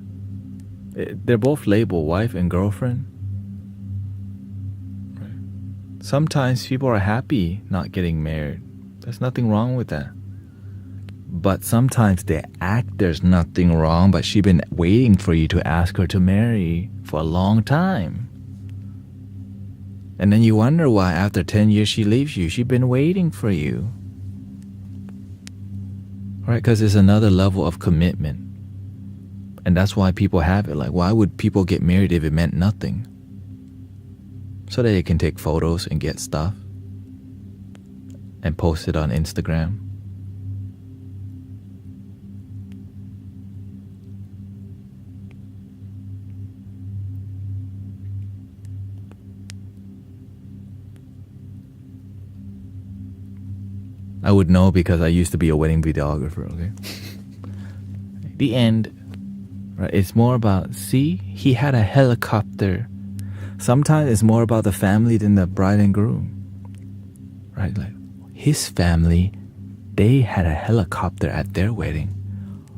They're both labeled wife and girlfriend. Right. Sometimes people are happy not getting married. There's nothing wrong with that. But sometimes they act there's nothing wrong, but she's been waiting for you to ask her to marry for a long time. And then you wonder why after 10 years she leaves you. She's been waiting for you. Right? Because it's another level of commitment. And that's why people have it. Like, why would people get married if it meant nothing? So that they can take photos and get stuff and post it on Instagram. I would know because I used to be a wedding videographer, okay? The end. Right? It's more about, see, he had a helicopter. Sometimes it's more about the family than the bride and groom. Right? Like, his family, they had a helicopter at their wedding.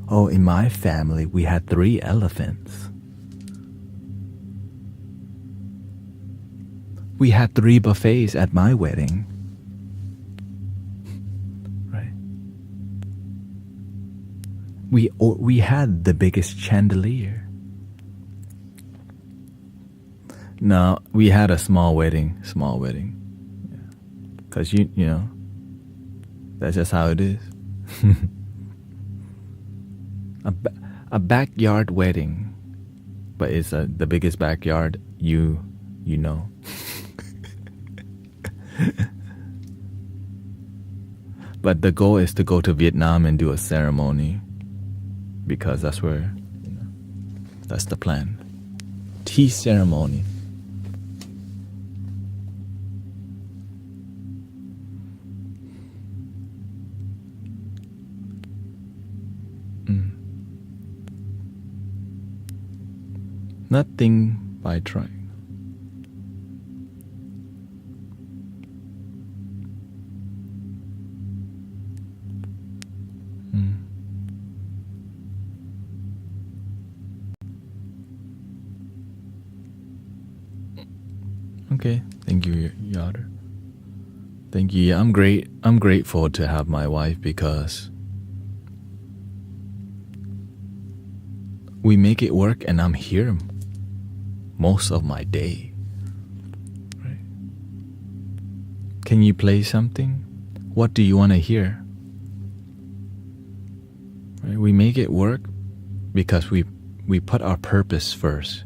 Oh, in my family, we had 3 elephants. We had 3 buffets at my wedding. We had the biggest chandelier. No, we had a small wedding. Yeah. Cause you know, that's just how it is. a backyard wedding, but it's the biggest backyard you know. But the goal is to go to Vietnam and do a ceremony. Because that's where, that's the plan. Tea ceremony. Nothing by trying. Okay, thank you, Yoder. Thank you. Yeah, I'm grateful to have my wife because we make it work, and I'm here most of my day. Right? Can you play something? What do you want to hear? Right? We make it work because we put our purpose first.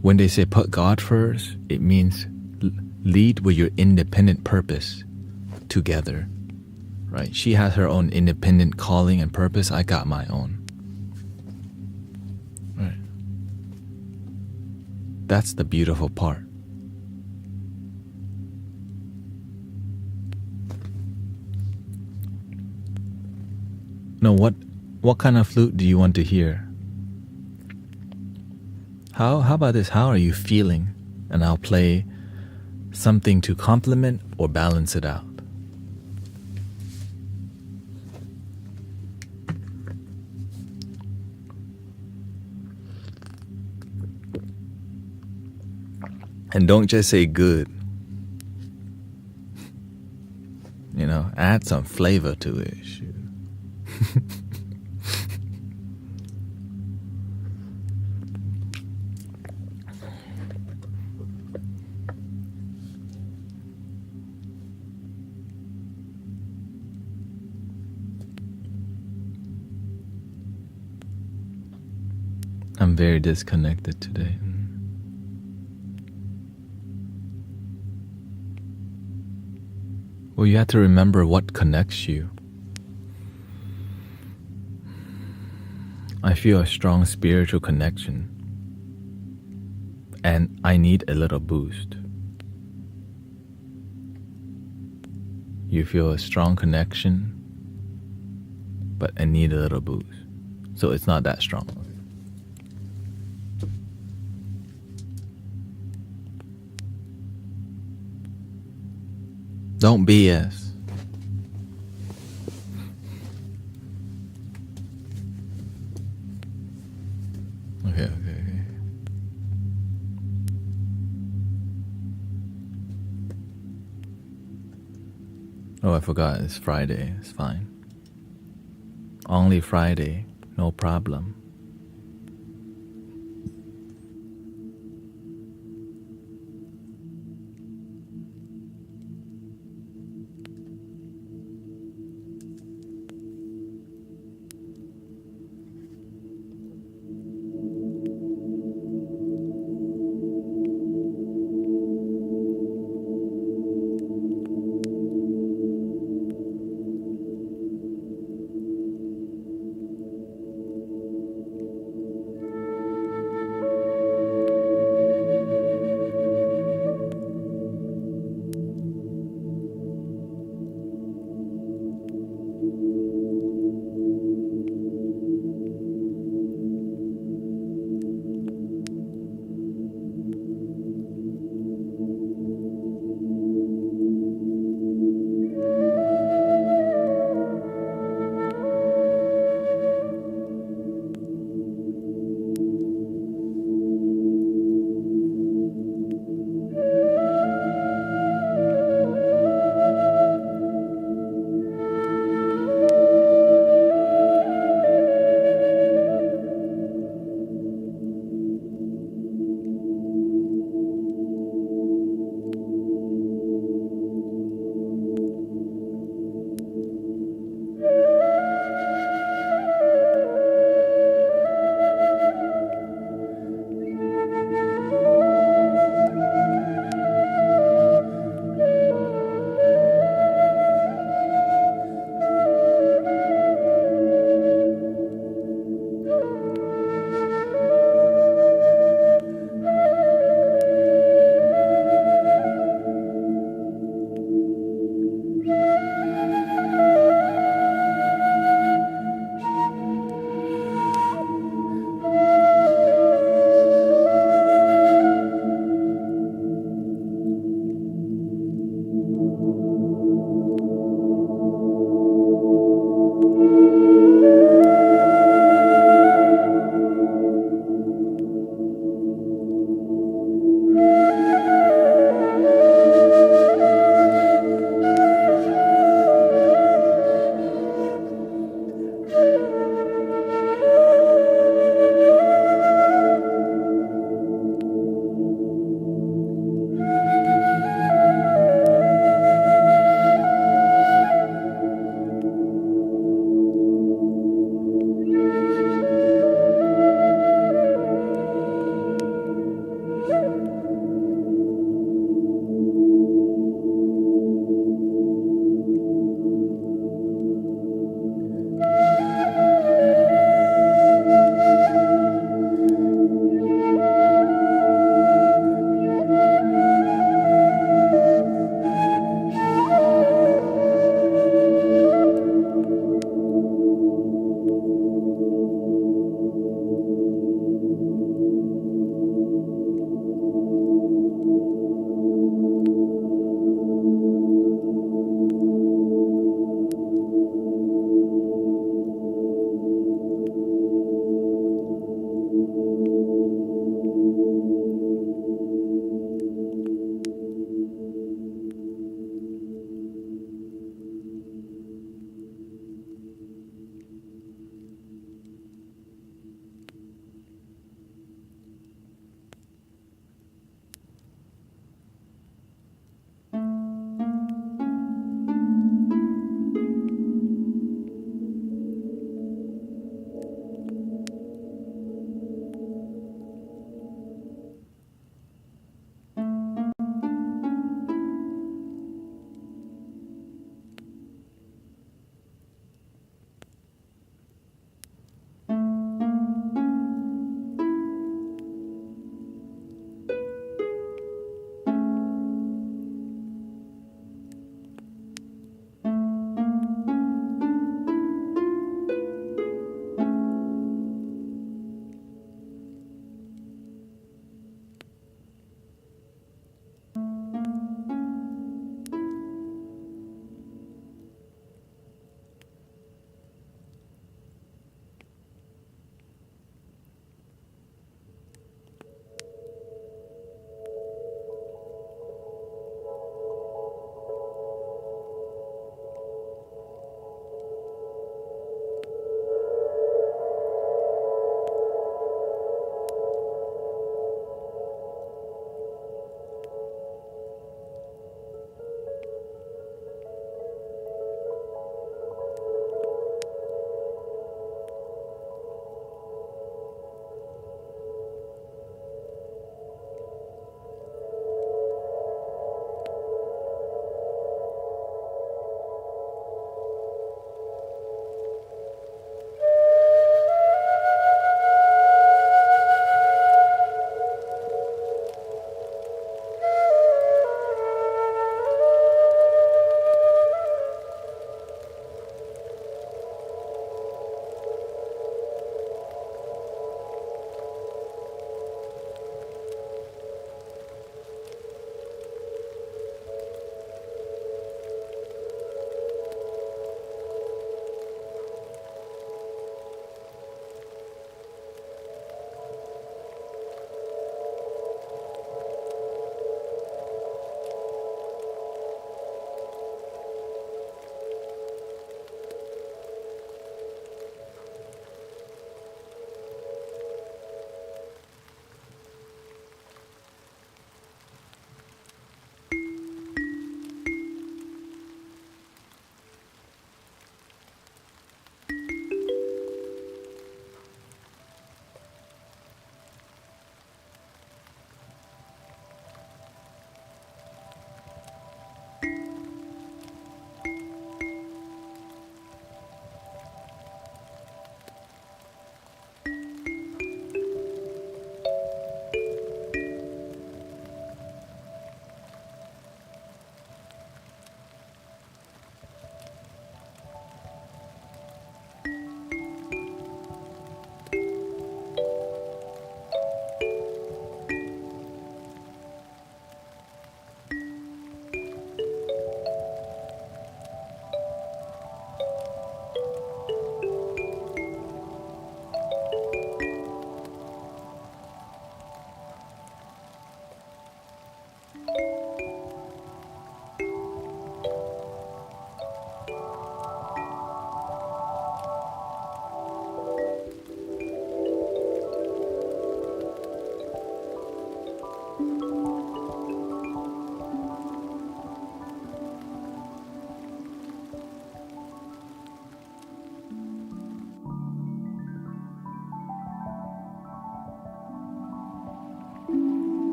When they say put God first, it means lead with your independent purpose together, right? She has her own independent calling and purpose. I got my own, right? That's the beautiful part. Now, what kind of flute do you want to hear? How about this? How are you feeling and I'll play something to complement or balance it out. And don't just say good. You know, add some flavor to it. I'm very disconnected today. Well, you have to remember what connects you. I feel a strong spiritual connection, and I need a little boost. You feel a strong connection, but I need a little boost. So it's not that strong. Don't BS. Okay. Oh, I forgot. It's Friday. It's fine. Only Friday. No problem.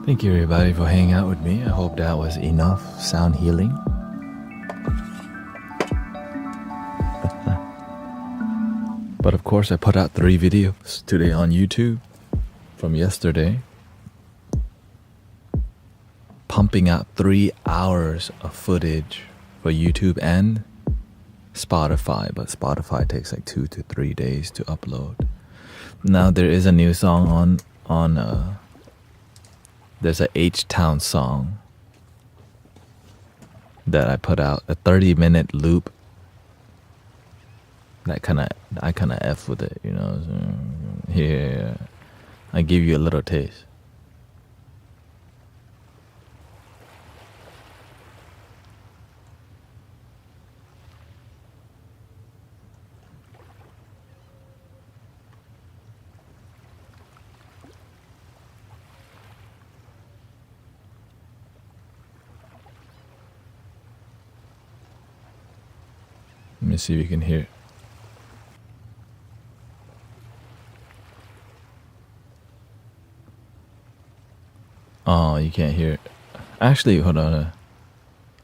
Thank you everybody for hanging out with me. I hope that was enough sound healing. But of course I put out 3 videos today on YouTube from yesterday. Pumping out 3 hours of footage for YouTube and Spotify, but Spotify takes like 2 to 3 days to upload. Now there is a new song on there's a H-Town song that I put out, a 30-minute loop. I kind of F with it, you know. So here, I give you a little taste. Let me see if you can hear it. Oh, you can't hear it. Actually, hold on.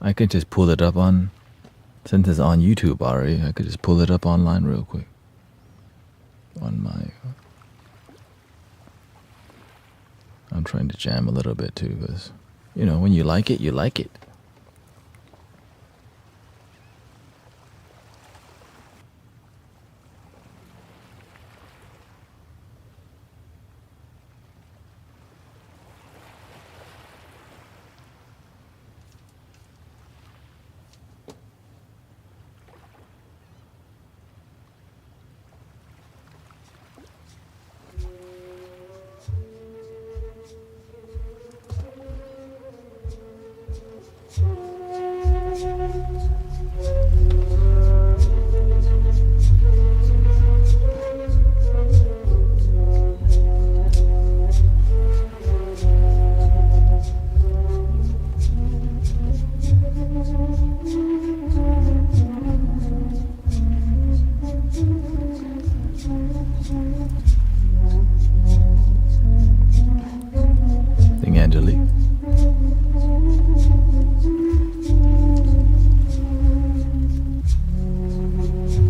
I could just pull it up on, since it's on YouTube already, I could just pull it up online real quick. On my... I'm trying to jam a little bit too, because, you know, when you like it, you like it.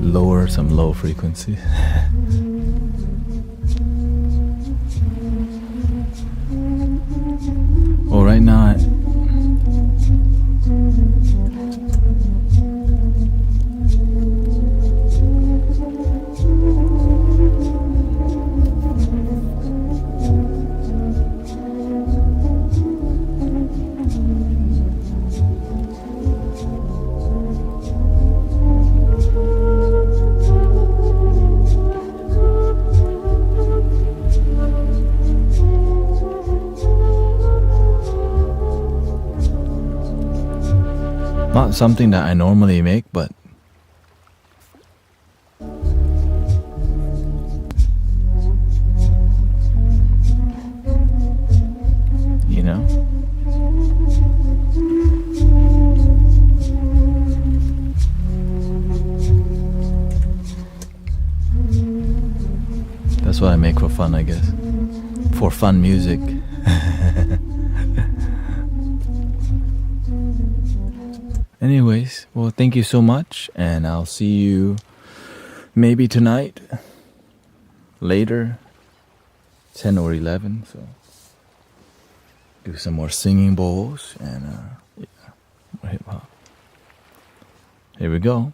Lower some low frequency. Well, right now not something that I normally make, but you know, that's what I make for fun, I guess. For fun music. Anyways, well, thank you so much, and I'll see you maybe tonight, later, 10 or 11, so do some more singing bowls, and yeah, more hip-hop. Here we go.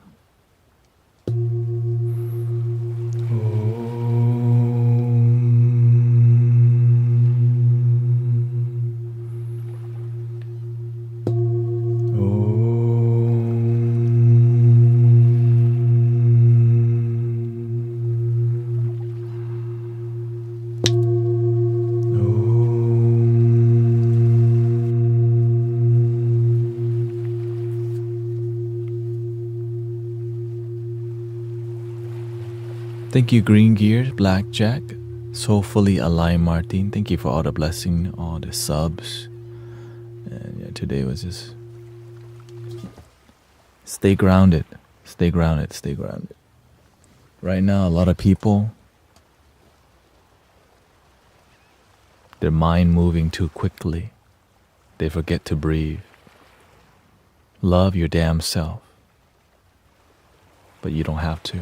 Thank you, Green Gears, Blackjack, Soulfully Aligned Martin. Thank you for all the blessing, all the subs. And yeah, today was just stay grounded, stay grounded, stay grounded. Right now, a lot of people, Their mind moving too quickly. They forget to breathe. Love your damn self. But you don't have to.